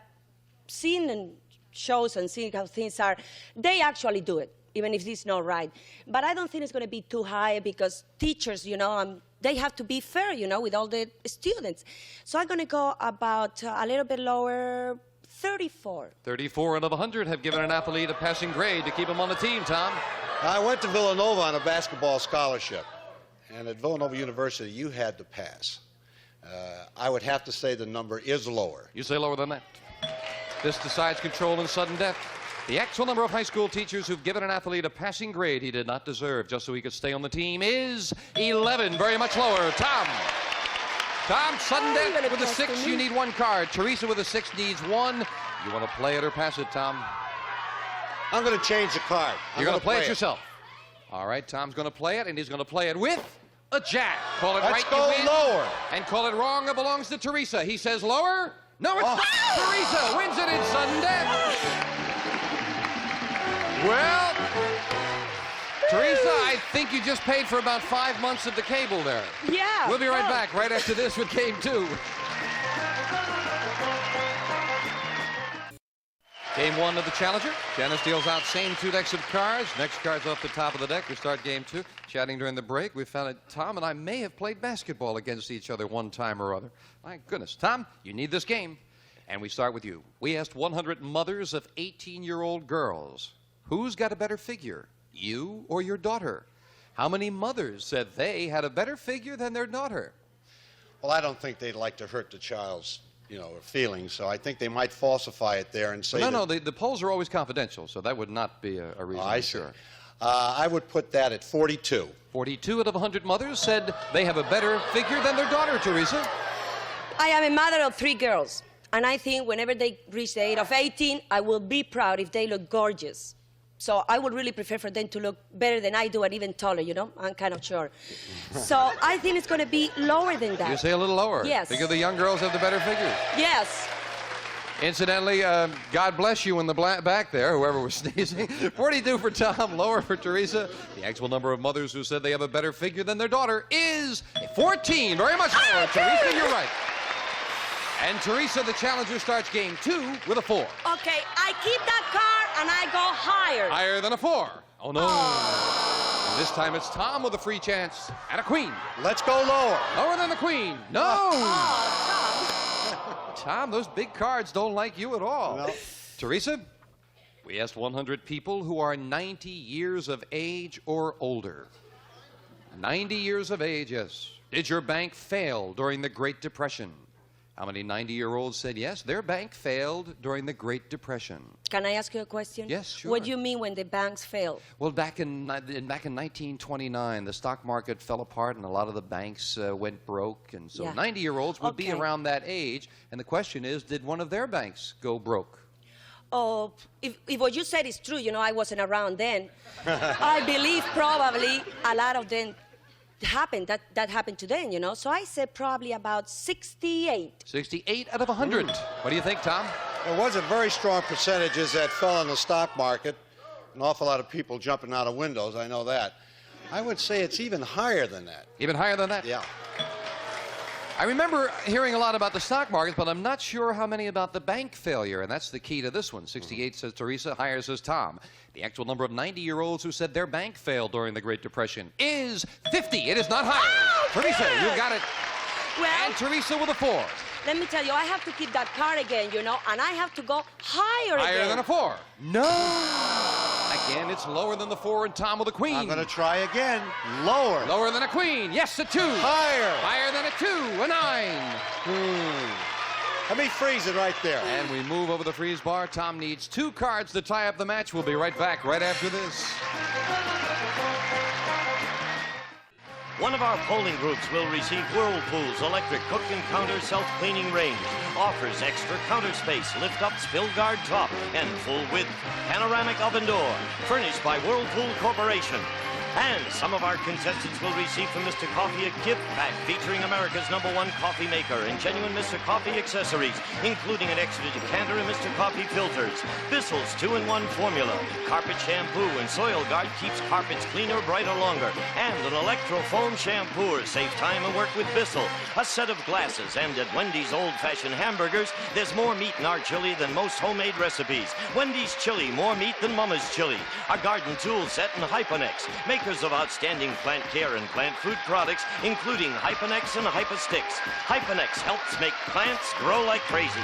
seeing in shows and seeing how things are, they actually do it, even if it's not right. But I don't think it's going to be too high because teachers, you know, they have to be fair, you know, with all the students. So I'm going to go about a little bit lower, 34. 34 out of 100 have given an athlete a passing grade to keep him on the team, Tom. I went to Villanova on a basketball scholarship. And at Villanova University, you had to pass. I would have to say the number is lower. You say lower than that. This decides control in sudden death. The actual number of high school teachers who've given an athlete a passing grade he did not deserve just so he could stay on the team is 11. Very much lower. Tom, sudden death with a 6, you need one card. Teresa with a 6 needs 1. You want to play it or pass it, Tom? I'm going to change the card. You're going to play it yourself. All right, Tom's going to play it, and he's going to play it with a jack. Call it Let's right, go you win. lower. And call it wrong, it belongs to Teresa. He says lower. No, it's not. Teresa wins it in sudden death. Well, Teresa, I think you just paid for about 5 months of the cable there. Yeah. We'll be right back right after this with Game 2. Game 1 of the Challenger. Janice deals out same 2 decks of cards. Next card's off the top of the deck. We start Game 2. Chatting during the break, we found that Tom and I may have played basketball against each other one time or other. My goodness. Tom, you need this game. And we start with you. We asked 100 mothers of 18-year-old girls, who's got a better figure, you or your daughter? How many mothers said they had a better figure than their daughter? Well, I don't think they'd like to hurt the child's, feelings, so I think they might falsify it there and say No, the polls are always confidential, so that would not be a reason. I see. I would put that at 42. 42 out of 100 mothers said they have a better figure than their daughter, Teresa. I am a mother of 3 girls, and I think whenever they reach the age of 18, I will be proud if they look gorgeous. So I would really prefer for them to look better than I do and even taller, I'm kind of sure. So I think it's going to be lower than that. You say a little lower? Yes. Because the young girls have the better figures? Yes. Incidentally, God bless you in the back there, whoever was sneezing. 42 for Tom, lower for Teresa. The actual number of mothers who said they have a better figure than their daughter is 14. Very much lower. Teresa, you're right. And Teresa, the challenger, starts game 2 with a 4. Okay, I keep that card and I go higher. Higher than a 4. Oh, no. And this time it's Tom with a free chance and a queen. Let's go lower. Lower than the queen. No. Tom, those big cards don't like you at all. No. Teresa, we asked 100 people who are 90 years of age or older. 90 years of age, yes. Did your bank fail during the Great Depression? How many 90-year-olds said yes, their bank failed during the Great Depression? Can I ask you a question? Yes, sure. What do you mean when the banks fail? Well, back in 1929, the stock market fell apart and a lot of the banks went broke. And so 90-year-olds would be around that age. And the question is, did one of their banks go broke? Oh, if what you said is true, I wasn't around then. I believe probably a lot of them happened. That happened to them, So I said probably about 68. 68 out of 100. What do you think, Tom? There was a very strong percentages that fell in the stock market. An awful lot of people jumping out of windows, I know that. I would say it's even higher than that. Even higher than that? Yeah. I remember hearing a lot about the stock market, but I'm not sure how many about the bank failure, and that's the key to this one. 68 says Teresa, higher says Tom. The actual number of 90-year-olds who said their bank failed during the Great Depression is 50. It is not higher. Oh, Teresa, you got it. Well, and Teresa with a 4. Let me tell you, I have to keep that card again, and I have to go higher again. Higher than a 4. No. Again, it's lower than the 4, and Tom with a queen. I'm going to try again. Lower. Lower than a queen. Yes, a 2. Higher. Higher than a 2, a 9. Let me freeze it right there. And we move over the freeze bar. Tom needs 2 cards to tie up the match. We'll be right back right after this. One of our polling groups will receive Whirlpool's electric cook and counter self-cleaning range. Offers extra counter space, lift-up spill guard top, and full-width panoramic oven door. Furnished by Whirlpool Corporation. And some of our contestants will receive from Mr. Coffee a gift pack featuring America's #1 coffee maker and genuine Mr. Coffee accessories, including an extra decanter and Mr. Coffee filters, Bissell's 2-in-1 formula, carpet shampoo and soil guard keeps carpets cleaner, brighter, longer, and an electro-foam shampooer, save time and work with Bissell, a set of glasses, and at Wendy's old-fashioned hamburgers, there's more meat in our chili than most homemade recipes. Wendy's chili, more meat than Mama's chili. A garden tool set and Hyponex, makers of outstanding plant care and plant food products, including Hyponex and Hypostix. Hyponex helps make plants grow like crazy.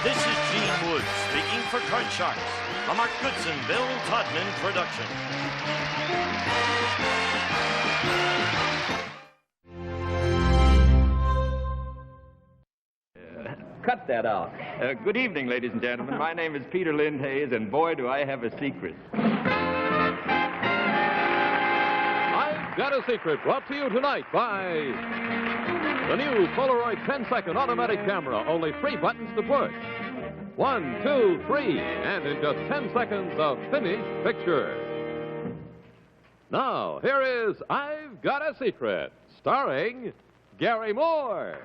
This is Gene Woods speaking for Card Sharks, a Mark Goodson, Bill Todman production. Cut that out. Good evening, ladies and gentlemen. My name is Peter Lindhays, and boy, do I have a secret. I've Got a Secret, brought to you tonight by the new Polaroid 10-second automatic camera. Only 3 buttons to push. 1, 2, 3, and in just 10 seconds, a finished picture. Now, here is I've Got a Secret, starring Gary Moore.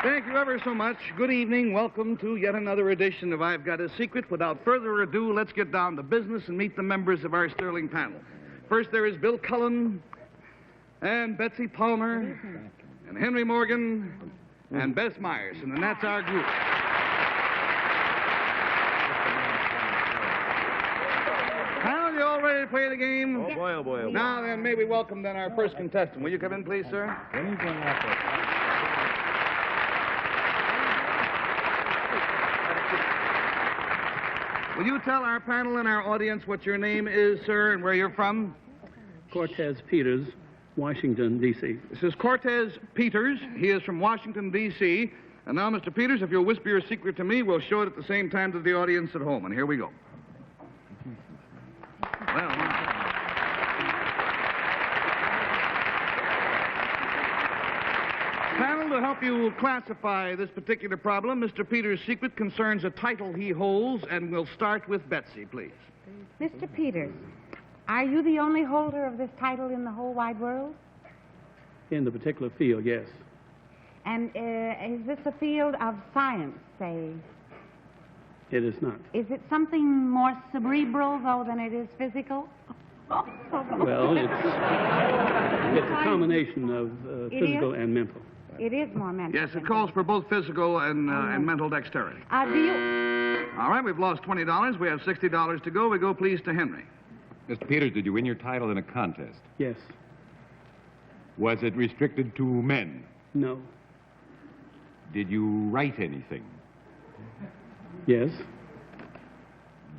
Thank you ever so much. Good evening. Welcome to yet another edition of I've Got a Secret. Without further ado, let's get down to business and meet the members of our sterling panel. First, there is Bill Cullen and Betsy Palmer and Henry Morgan and Bess Myerson, and that's our group. Panel, you all ready to play the game? Oh, boy, oh, boy, oh, boy. Now, then, may we welcome then our first contestant. Will you come in, please, sir? Will you tell our panel and our audience what your name is, sir, and where you're from? Cortez Peters, Washington, D.C. This is Cortez Peters. He is from Washington, D.C. And now, Mr. Peters, if you'll whisper your secret to me, we'll show it at the same time to the audience at home. And here we go. Well, panel, to help you classify this particular problem, Mr. Peters' secret concerns a title he holds, and we'll start with Betsy, please. Mr. Peters, are you the only holder of this title in the whole wide world? In the particular field, yes. And is this a field of science, say? It is not. Is it something more cerebral, though, than it is physical? Well, it's a combination of physical and mental. It is more mental. Yes, it calls for both physical and mental dexterity. Do you... All right, we've lost $20. We have $60 to go. We go, please, to Henry. Mr. Peters, did you win your title in a contest? Yes. Was it restricted to men? No. Did you write anything? Yes.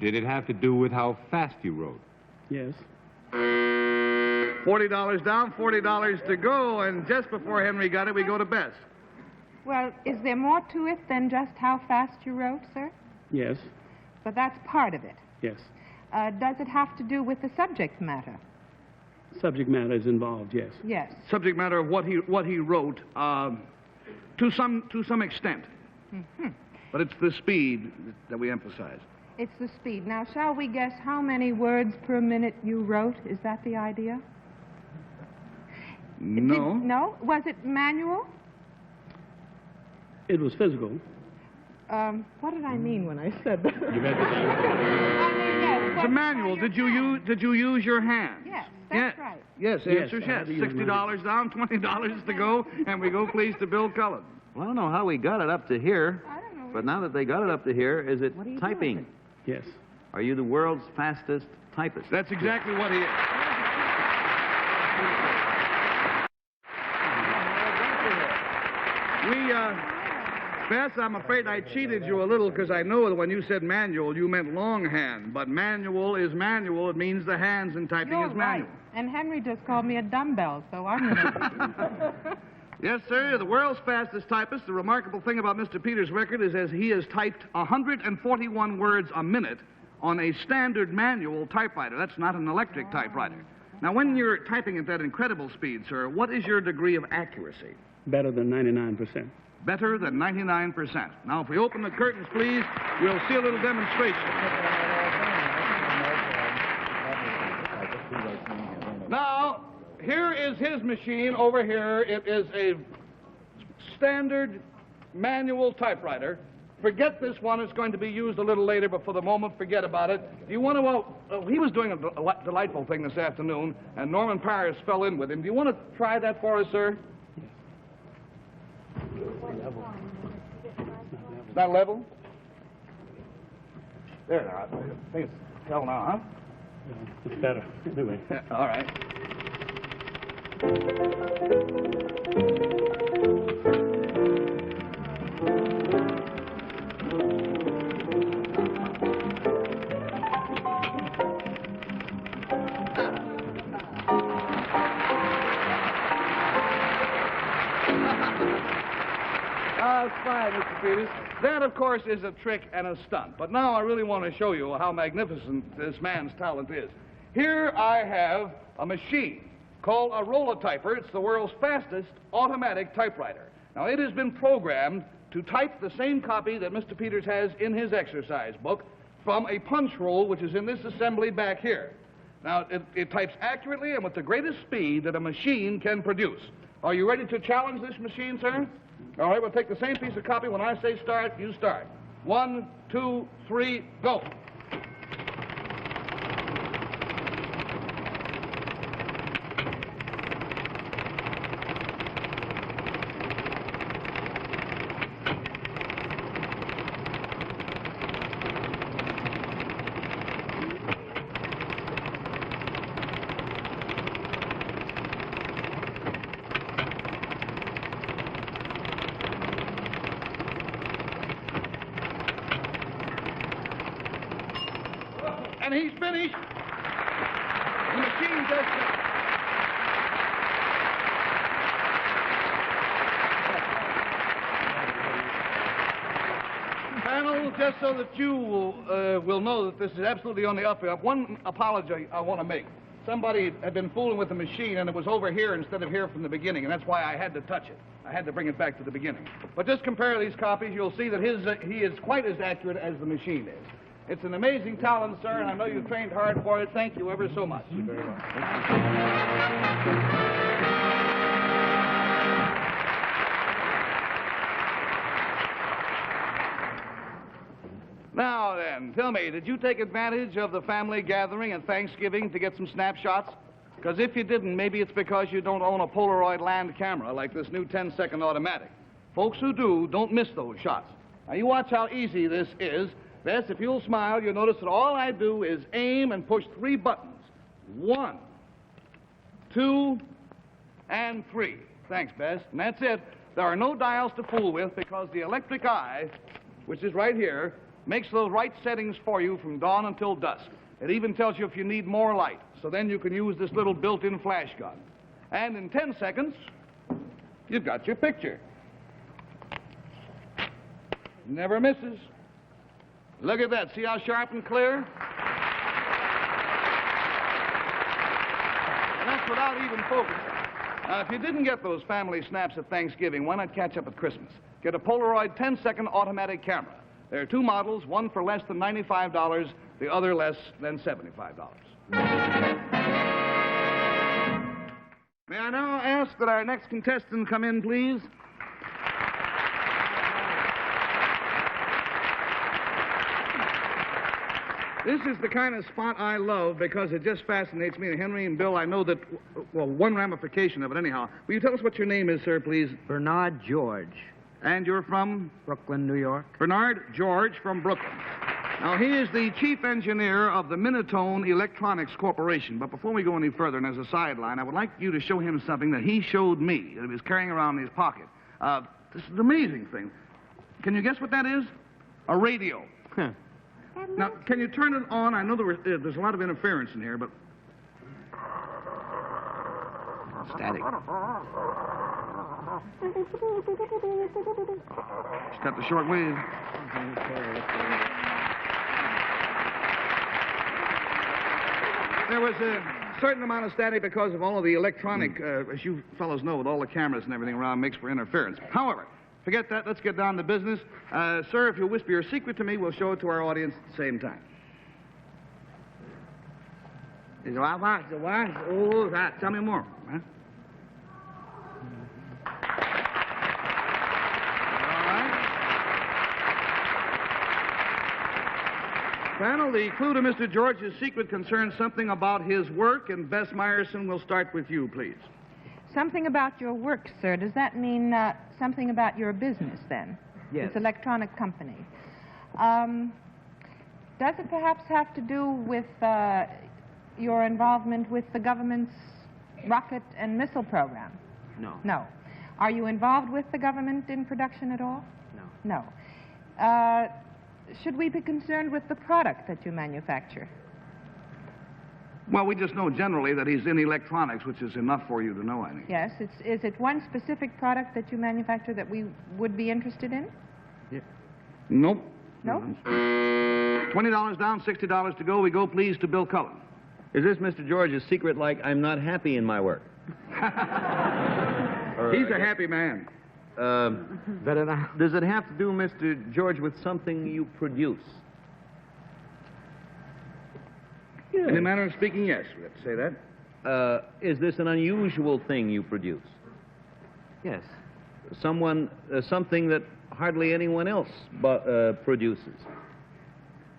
Did it have to do with how fast you wrote? Yes. $40 down, $40 to go, and just before Henry got it, we go to Bess. Well, is there more to it than just how fast you wrote, sir? Yes. But that's part of it. Yes. Does it have to do with the subject matter? Subject matter is involved, yes. Yes. Subject matter of what he wrote, to some extent. Mm-hmm. But it's the speed that we emphasize. It's the speed. Now, shall we guess how many words per minute you wrote? Is that the idea? No. No? Was it manual? It was physical. What did I mean when I said that? You meant It's a manual. Did you use your hands? Yes, that's right. Yes, Yes, answer's I yes. had to use $60 down, $20 to go, and we go, please, to Bill Cullen. Well, I don't know how we got it up to here, but now that they got it up to here, is it typing? Yes. Are you the world's fastest typist? That's exactly what he is. Bess, I'm afraid I cheated you a little because I know that when you said manual, you meant longhand. But manual is manual. It means the hands, and typing is manual. Right. And Henry just called me a dumbbell, so I'm... Yes, sir, the world's fastest typist. The remarkable thing about Mr. Peters' record is as he has typed 141 words a minute on a standard manual typewriter. That's not an electric typewriter. Now, when you're typing at that incredible speed, sir, what is your degree of accuracy? Better than 99%. Better than 99%. Now, if we open the curtains, please, we'll see a little demonstration. Now, here is his machine over here. It is a standard manual typewriter. Forget this one. It's going to be used a little later, but for the moment, forget about it. Do you want to... he was doing a delightful thing this afternoon, and Norman Paris fell in with him. Do you want to try that for us, sir? Is that level? There, now. I think it's hell now, huh? It's better. Anyway. All right. That's fine, Mr. Peters. That, of course, is a trick and a stunt. But now I really want to show you how magnificent this man's talent is. Here I have a machine called a Rolotyper. It's the world's fastest automatic typewriter. Now, it has been programmed to type the same copy that Mr. Peters has in his exercise book from a punch roll, which is in this assembly back here. Now, it types accurately and with the greatest speed that a machine can produce. Are you ready to challenge this machine, sir? All right, we'll take the same piece of copy. When I say start, you start. 1, 2, 3, go. And he's finished. The machine just... Panel, just so that you will know that this is absolutely on the up and up. One apology I want to make. Somebody had been fooling with the machine, and it was over here instead of here from the beginning, and that's why I had to touch it. I had to bring it back to the beginning. But just compare these copies. You'll see that he is quite as accurate as the machine is. It's an amazing talent, sir, and I know you've trained hard for it. Thank you ever so much. Thank you very much. Now then, tell me, did you take advantage of the family gathering at Thanksgiving to get some snapshots? Because if you didn't, maybe it's because you don't own a Polaroid land camera like this new 10-second automatic. Folks who do, don't miss those shots. Now, you watch how easy this is. Bess, if you'll smile, you'll notice that all I do is aim and push 3 buttons. 1, 2, and 3. Thanks, Bess. And that's it. There are no dials to fool with because the electric eye, which is right here, makes those right settings for you from dawn until dusk. It even tells you if you need more light. So then you can use this little built-in flash gun. And in 10 seconds, you've got your picture. Never misses. Look at that. See how sharp and clear? And that's without even focusing. Now, if you didn't get those family snaps at Thanksgiving, why not catch up at Christmas? Get a Polaroid 10-second automatic camera. There are 2 models, one for less than $95, the other less than $75. May I now ask that our next contestant come in, please? This is the kind of spot I love because it just fascinates me. And Henry and Bill, I know that, well, one ramification of it anyhow. Will you tell us what your name is, sir, please? Bernard George. And you're from? Brooklyn, New York. Bernard George from Brooklyn. Now, he is the chief engineer of the Minitone Electronics Corporation. But before we go any further, and as a sideline, I would like you to show him something that he showed me that he was carrying around in his pocket. This is an amazing thing. Can you guess what that is? A radio. Huh. Now, can you turn it on? I know there's a lot of interference in here, but... Static. Step the short wave. There was a certain amount of static because of all of the electronic, as you fellows know, with all the cameras and everything around, makes for interference. However, forget that. Let's get down to business. Sir, if you'll whisper your secret to me, we'll show it to our audience at the same time. Oh, that. Tell me more. Huh? Panel, the clue to Mr. George's secret concerns something about his work, and Bess Meyerson will start with you, please. Something about your work, sir. Does that mean something about your business, then? Yes. This electronic company. Does it perhaps have to do with your involvement with the government's rocket and missile program? No. No. Are you involved with the government in production at all? No. No. Should we be concerned with the product that you manufacture? Well, we just know generally that he's in electronics, which is enough for you to know, I think. Yes. Is it one specific product that you manufacture that we would be interested in? Yeah. Nope. No? $20 down, $60 to go. We go, please, to Bill Cullen. Is this Mr. George's secret, like I'm not happy in my work? He's a happy man. Better now. Does it have to do, Mr. George, with something you produce? In a manner of speaking, yes, we have to say that. Is this an unusual thing you produce? Yes. something that hardly anyone else produces?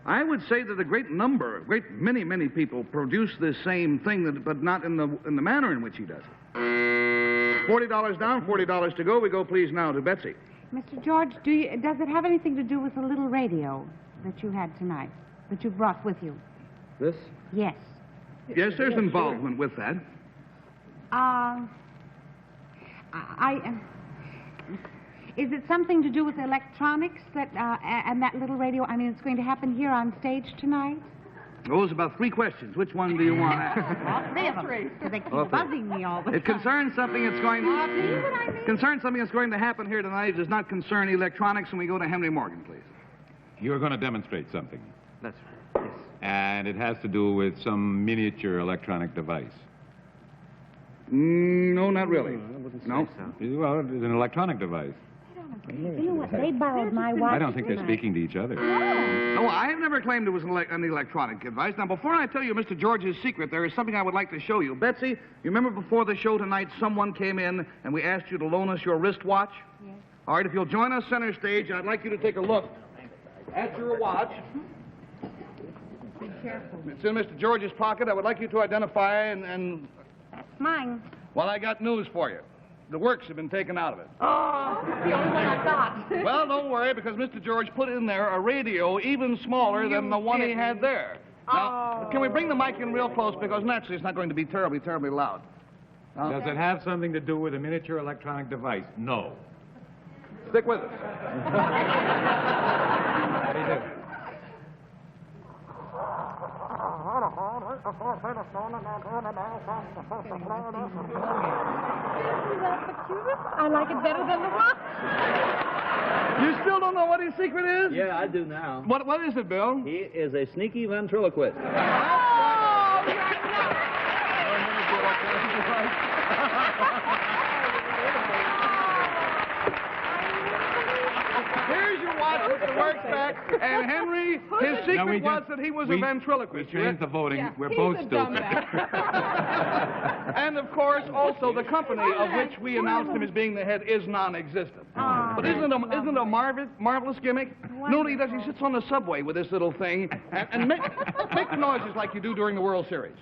I would say that a great many people produce this same thing, but not in the manner in which he does it. $40 down, $40 to go. We go, please, now to Betsy. Mr. George, does it have anything to do with the little radio that you had tonight, that you brought with you? This? Yes. Yes, there's involvement with that. Is it something to do with electronics and that little radio? I mean, it's going to happen here on stage tonight? Those about 3 questions. Which one do you want to ask? All 3 of them, because they keep Okay. buzzing me all the time. It concerns something that's going to happen here tonight. It does not concern electronics, and we go to Henry Morgan, please. You're going to demonstrate something. That's right. Yes. And it has to do with some miniature electronic device. No, not really. No. Well, it's an electronic device. You know what? They borrowed my watch. I don't think they're speaking to each other. No, I have never claimed it was an electronic device. Now, before I tell you Mr. George's secret, there is something I would like to show you. Betsy, you remember before the show tonight, someone came in and we asked you to loan us your wristwatch? Yes. All right, if you'll join us center stage, I'd like you to take a look at your watch. Be careful. It's in Mr. George's pocket. I would like you to identify and... Mine. Well, I got news for you. The works have been taken out of it. Oh, that's the only one I got. Well, don't worry, because Mr. George put in there a radio even smaller than the one he had there. Now, can we bring the mic in real close? Because naturally it's not going to be terribly loud. Does it have something to do with a miniature electronic device? No. Stick with us. What do you do? I like it better than the watch. You still don't know what his secret is? Yeah, I do now. What is it, Bill? He is a sneaky ventriloquist. Here's your watch with the works back. And Henry, his secret was that he was a ventriloquist. We changed the voting. We're both stupid. And, of course, also the company of which we announced him as being the head is non-existent. But isn't it a marvelous gimmick? You know what he does? He sits on the subway with this little thing and makes noises like you do during the World Series.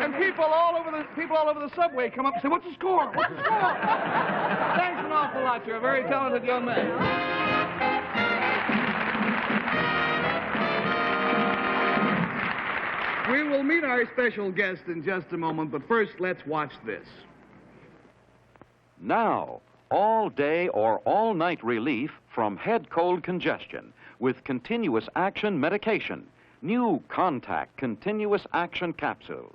And people all over the subway come up and say, "What's the score? What's the score?" Thanks an awful lot. You're a very talented young man. We will meet our special guest in just a moment, but first let's watch this. Now, all day or all night relief from head cold congestion with continuous action medication. New Contact Continuous Action Capsules.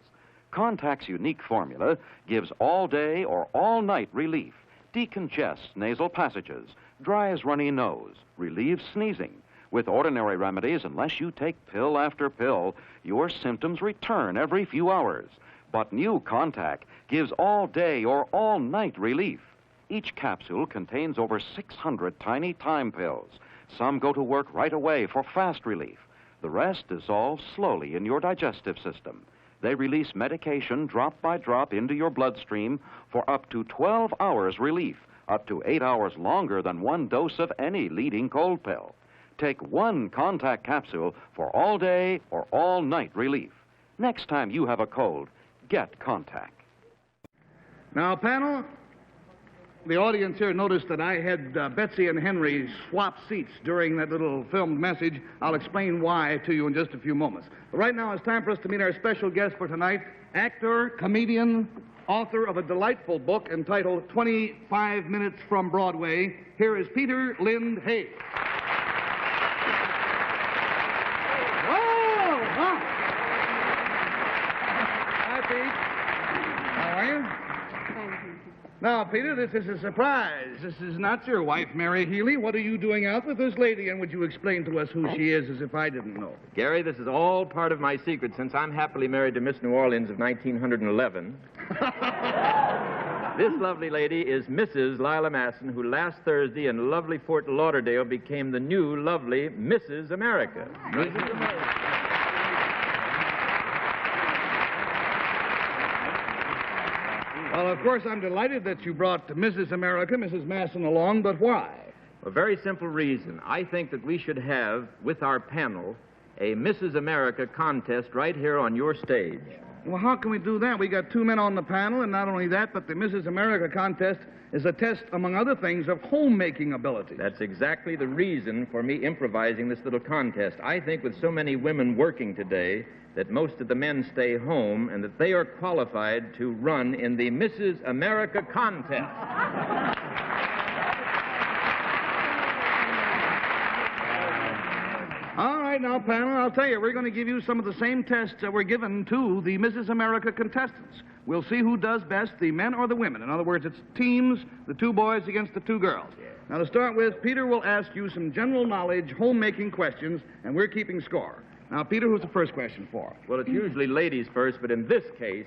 Contact's unique formula gives all day or all night relief, decongests nasal passages, dries runny nose, relieves sneezing. With ordinary remedies, unless you take pill after pill, your symptoms return every few hours. But New Contact gives all day or all night relief. Each capsule contains over 600 tiny time pills. Some go to work right away for fast relief. The rest dissolve slowly in your digestive system. They release medication drop by drop into your bloodstream for up to 12 hours relief, up to 8 hours longer than one dose of any leading cold pill. Take one Contact capsule for all day or all night relief. Next time you have a cold, get Contact. Now, panel, the audience here noticed that I had Betsy and Henry swap seats during that little filmed message. I'll explain why to you in just a few moments. But right now it's time for us to meet our special guest for tonight, actor, comedian, author of a delightful book entitled 25 Minutes from Broadway. Here is Peter Lind Hayes. Hi, Pete. How are you? Now, Peter, this is a surprise. This is not your wife, Mary Healy. What are you doing out with this lady, and would you explain to us who she is as if I didn't know? Gary, this is all part of my secret since I'm happily married to Miss New Orleans of 1911. This lovely lady is Mrs. Lila Masson, who last Thursday in lovely Fort Lauderdale became the new lovely Mrs. America. Mrs. America. Well, of course, I'm delighted that you brought Mrs. America, Mrs. Masson, along, but why? A very simple reason. I think that we should have, with our panel, a Mrs. America contest right here on your stage. Well, how can we do that? We got 2 men on the panel, and not only that, but the Mrs. America contest is a test, among other things, of homemaking ability. That's exactly the reason for me improvising this little contest. I think with so many women working today that most of the men stay home and that they are qualified to run in the Mrs. America contest. All right, now, panel, I'll tell you, we're going to give you some of the same tests that were given to the Mrs. America contestants. We'll see who does best, the men or the women. In other words, it's teams, the 2 boys against the 2 girls. Now, to start with, Peter will ask you some general knowledge, homemaking questions, and we're keeping score. Now, Peter, who's the first question for? Well, it's usually ladies first, but in this case,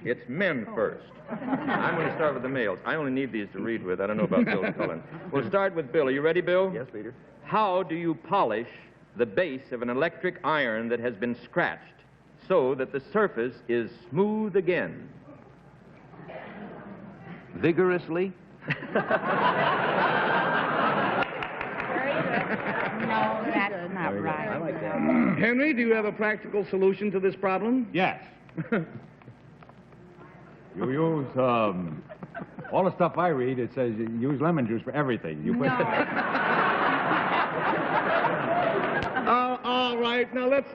it's men first. I'm going to start with the males. I only need these to read with. I don't know about Bill Cullen. We'll start with Bill. Are you ready, Bill? Yes, Peter. How do you polish the base of an electric iron that has been scratched so that the surface is smooth again? Vigorously? No, that's not right. I like that. Henry, do you have a practical solution to this problem? Yes. You use, all the stuff I read, it says you use lemon juice for everything. You put All right, now let's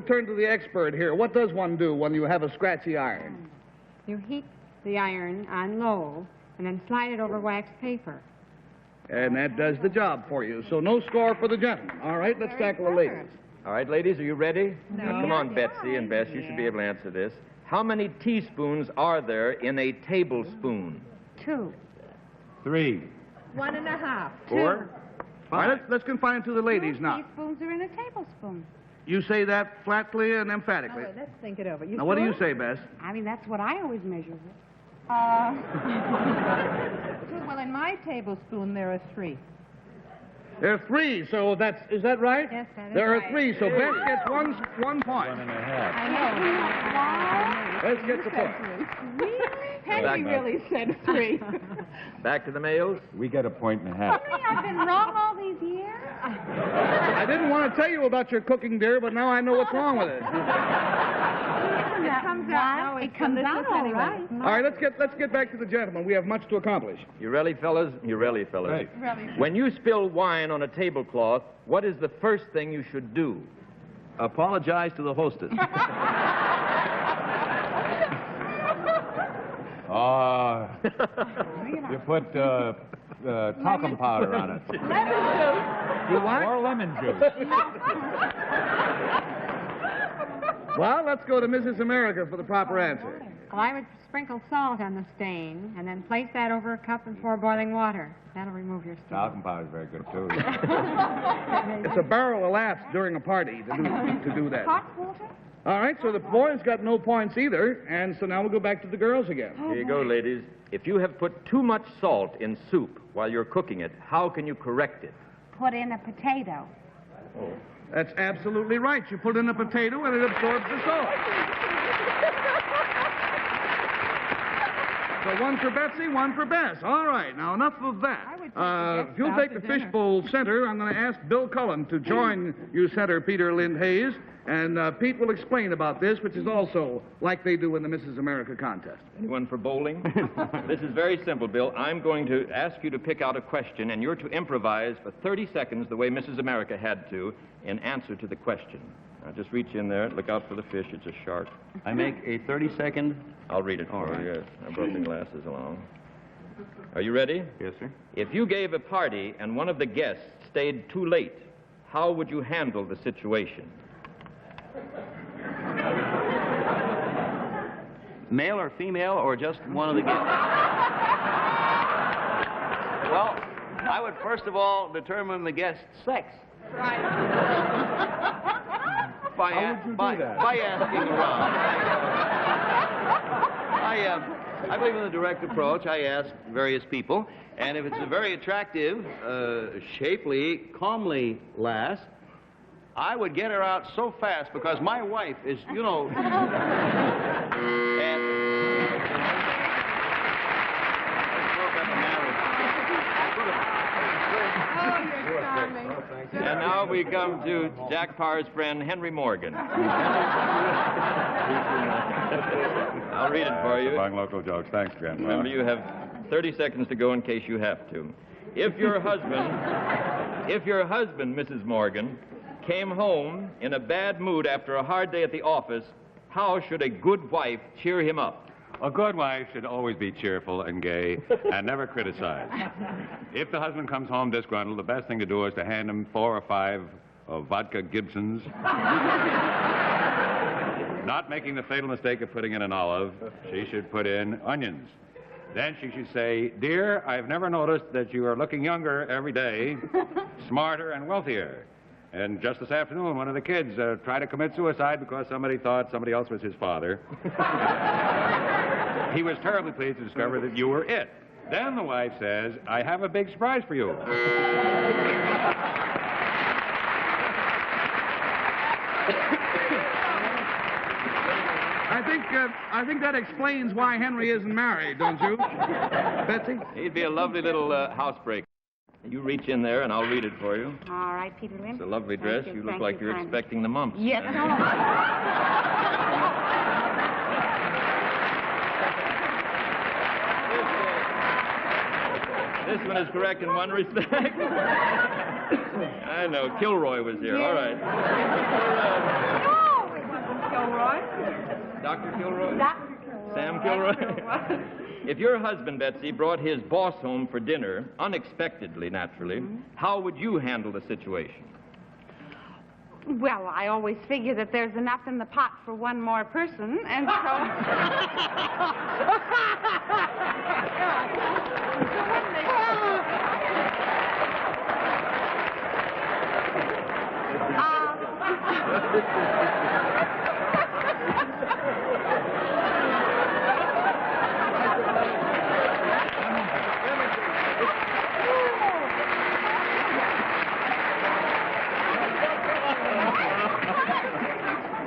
turn to the expert here. What does one do when you have a scratchy iron? You heat the iron on low and then slide it over wax paper. And that does the job for you. So no score for the gentleman. All right, let's tackle the ladies. All right, ladies, are you ready? No. Come on, Betsy and Bess, you should be able to answer this. How many teaspoons are there in a tablespoon? 2. 3. 1.5. 4. All right, let's confine it to the ladies now. Teaspoons are in a tablespoon. You say that flatly and emphatically. Oh, let's think it over. Now, what do you say, Bess? I mean, that's what I always measure with. Well, in my tablespoon, there are 3. There are 3, so is that right? Yes, that is There are right. 3, so Bess gets 1 point. 1.5. I know. Bess gets a point. Really? Henry really said 3. Back to the males. We get 1.5 points. Henry, I've been wrong all these years. I didn't want to tell you about your cooking, dear, but now I know what's wrong with it. It comes out. It comes out all right. All right, let's get back to the gentleman. We have much to accomplish. You ready, fellas? You ready, fellas? Right. Really. When you spill wine on a tablecloth, what is the first thing you should do? Apologize to the hostess. You put talcum powder on it. You what? Or lemon juice. Well, let's go to Mrs. America for the proper answer. Well, I would sprinkle salt on the stain and then place that over a cup and pour boiling water. That'll remove your stain. Talcum powder is very good, too. It's a barrel of laughs during a party to do that. Hot water? All right, so the boys got no points either, and so now we'll go back to the girls again. Here you go, ladies. If you have put too much salt in soup while you're cooking it, how can you correct it? Put in a potato. That's absolutely right. You put in a potato and it absorbs the salt. So 1 for Betsy, 1 for Bess. All right, now enough of that. If you'll take the fishbowl center, I'm going to ask Bill Cullen to join you center Peter Lind Hayes. And Pete will explain about this, which is also like they do in the Mrs. America contest. Anyone for bowling? This is very simple, Bill. I'm going to ask you to pick out a question, and you're to improvise for 30 seconds the way Mrs. America had to in answer to the question. Now, just reach in there. Look out for the fish. It's a shark. I make a 30-second... I'll read it for you. I brought the glasses along. Are you ready? Yes, sir. If you gave a party and one of the guests stayed too late, how would you handle the situation? Male or female or just one of the guests? Well, I would first of all determine the guest's sex. Right. By asking around. I believe in the direct approach. I ask various people, and if it's a very attractive, shapely, comely lass, I would get her out so fast because my wife is, you know... And now we come to Jack Parr's friend, Henry Morgan. I'll read it for you. Long local jokes. Thanks, Grandpa. Remember, you have 30 seconds to go in case you have to. If your husband, Mrs. Morgan, came home in a bad mood after a hard day at the office, how should a good wife cheer him up? A good wife should always be cheerful and gay and never criticize. If the husband comes home disgruntled, the best thing to do is to hand him 4 or 5 vodka Gibsons. Not making the fatal mistake of putting in an olive, she should put in onions. Then she should say, "Dear, I've never noticed that you are looking younger every day, smarter and wealthier. And just this afternoon, one of the kids tried to commit suicide because somebody thought somebody else was his father. He was terribly pleased to discover that you were it." Then the wife says, "I have a big surprise for you." I think that explains why Henry isn't married, don't you? Betsy? He'd be a lovely little housebreaker. You reach in there, and I'll read it for you. All right, Peter Lynn. It's a lovely dress. Thank You look Thank like you're kindly. expecting the mumps. Yes. This one is correct in one respect. I know. Kilroy was here. All right. No, it wasn't Kilroy. Dr. Kilroy? Dr. Kilroy. Sam Kilroy? If your husband, Betsy, brought his boss home for dinner, unexpectedly, naturally, how would you handle the situation? Well, I always figure that there's enough in the pot for one more person, and so...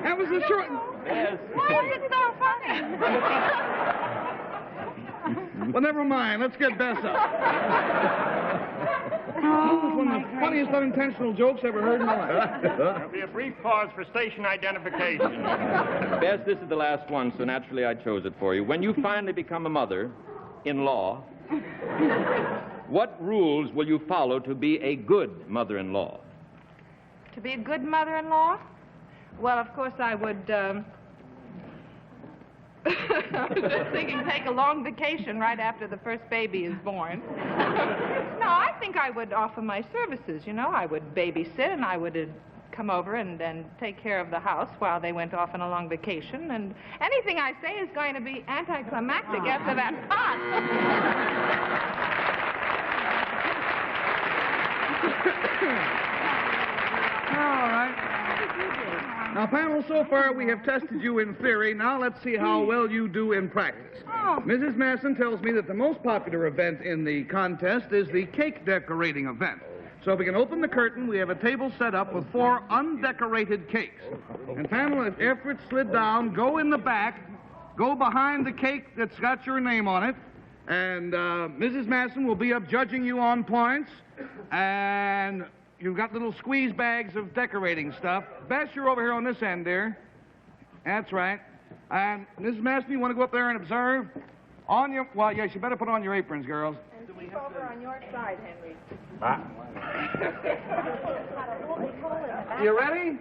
That was a short... Yes. Why is it so funny? Well, never mind. Let's get Bess up. Oh, One of the funniest unintentional jokes ever heard in my life. There'll be a brief pause for station identification. Bess, this is the last one, so naturally I chose it for you. When you finally become a mother-in-law, what rules will you follow to be a good mother-in-law? To be a good mother-in-law? Well, of course, I would, I was just thinking take a long vacation right after the first baby is born. No, I think I would offer my services, you know. I would babysit, and I would come over and take care of the house while they went off on a long vacation. And anything I say is going to be anticlimactic after that pot. All right. Now, panel, so far we have tested you in theory. Now let's see how well you do in practice. Mrs. Masson tells me that the most popular event in the contest is the cake decorating event. So if we can open the curtain, we have a table set up with 4 undecorated cakes. And panel, if effort slid down, go in the back, go behind the cake that's got your name on it, and Mrs. Masson will be up judging you on points, and you've got little squeeze bags of decorating stuff. Bess, you're over here on this end, dear. That's right. And Mrs. Masson, you want to go up there and observe? On your, well, yes, you better put on your aprons, girls. And keep over on your side, Henry. You ready?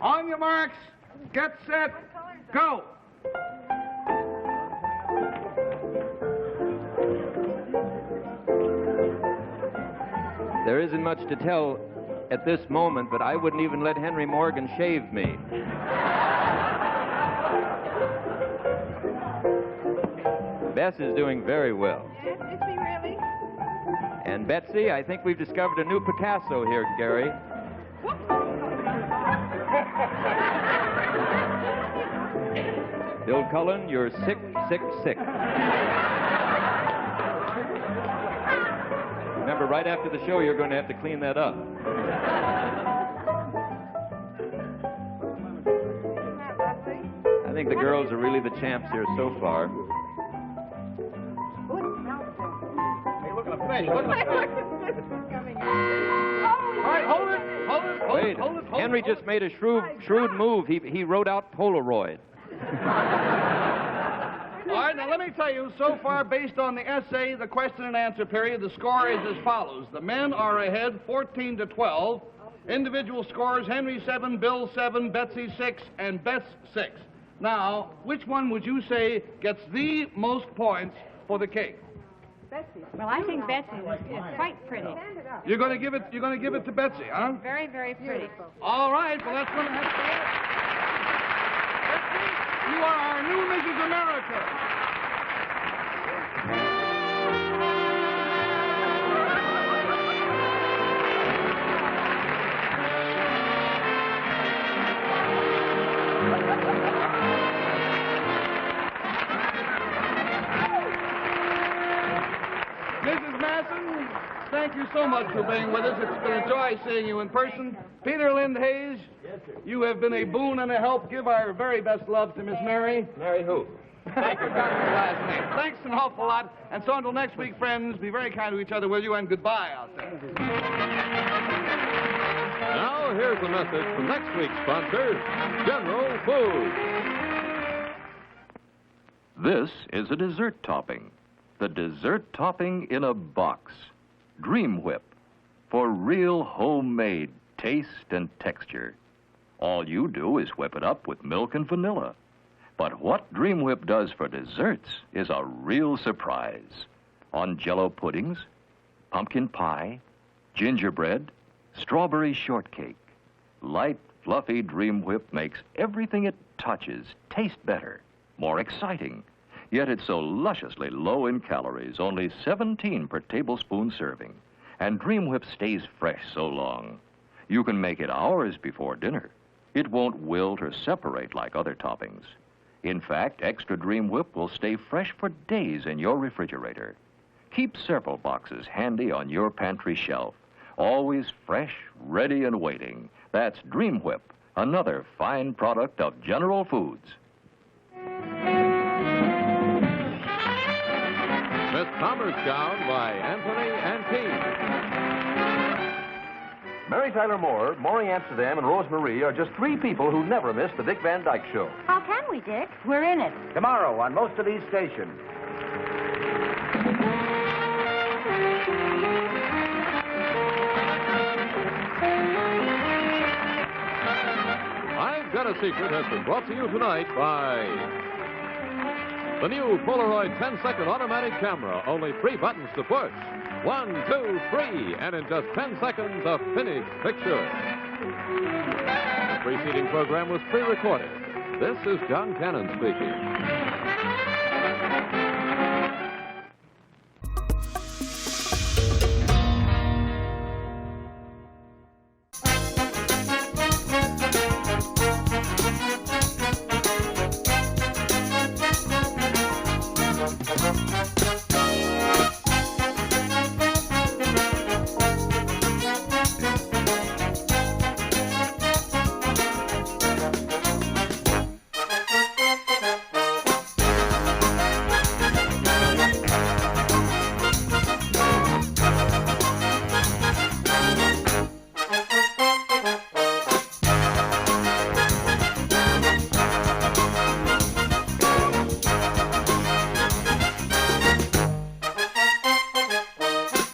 On your marks, get set, go. There isn't much to tell at this moment, but I wouldn't even let Henry Morgan shave me. Bess is doing very well. Yes, is he really? And Betsy, I think we've discovered a new Picasso here, Gary. Bill Cullen, you're sick, sick, sick. Remember, right after the show, you're going to have to clean that up. I think the girls are really the champs here so far. Hey, look at the fish. Look at the fish. All right, hold it. Wait, Henry just made a shrewd move. He wrote out Polaroid. All right, now let me tell you, so far, based on the essay, the question and answer period, the score is as follows. The men are ahead 14-12. Individual scores, Henry 7, Bill 7, Betsy 6, and Bess 6. Now, which one would you say gets the most points for the cake? Betsy. Well, I think Betsy is quite pretty. You're going to give it to Betsy, huh? Very, very pretty. All right, well, that's going to have to be it. Betsy, you are our new Mrs. America. Mrs. Masson, thank you so much for being with us. It's been a joy seeing you in person. Peter Lind Hayes, you have been a boon and a help. Give our very best love to Miss Mary. Mary who? Thank you. Last name. Thanks an awful lot. And so until next week, friends, be very kind to each other, will you? And goodbye out there. Now, here's a message from next week's sponsor, General Foods. This is a dessert topping. The dessert topping in a box. Dream Whip. For real homemade taste and texture. All you do is whip it up with milk and vanilla. But what Dream Whip does for desserts is a real surprise. On Jell-O puddings, pumpkin pie, gingerbread, strawberry shortcake. Light, fluffy Dream Whip makes everything it touches taste better, more exciting. Yet it's so lusciously low in calories, only 17 per tablespoon serving. And Dream Whip stays fresh so long. You can make it hours before dinner. It won't wilt or separate like other toppings. In fact, extra Dream Whip will stay fresh for days in your refrigerator. Keep several boxes handy on your pantry shelf. Always fresh, ready, and waiting. That's Dream Whip, another fine product of General Foods. Miss Palmer's Gown by Anthony Antine. Mary Tyler Moore, Maury Amsterdam, and Rose Marie are just three people who never miss the Dick Van Dyke Show. How can we, Dick? We're in it. Tomorrow on most of these stations. I've Got a Secret has been brought to you tonight by the new Polaroid 10-second automatic camera. Only 3 buttons to push. 1, 2, 3, and in just 10 seconds, a finished picture. The preceding program was pre-recorded. This is John Cannon speaking.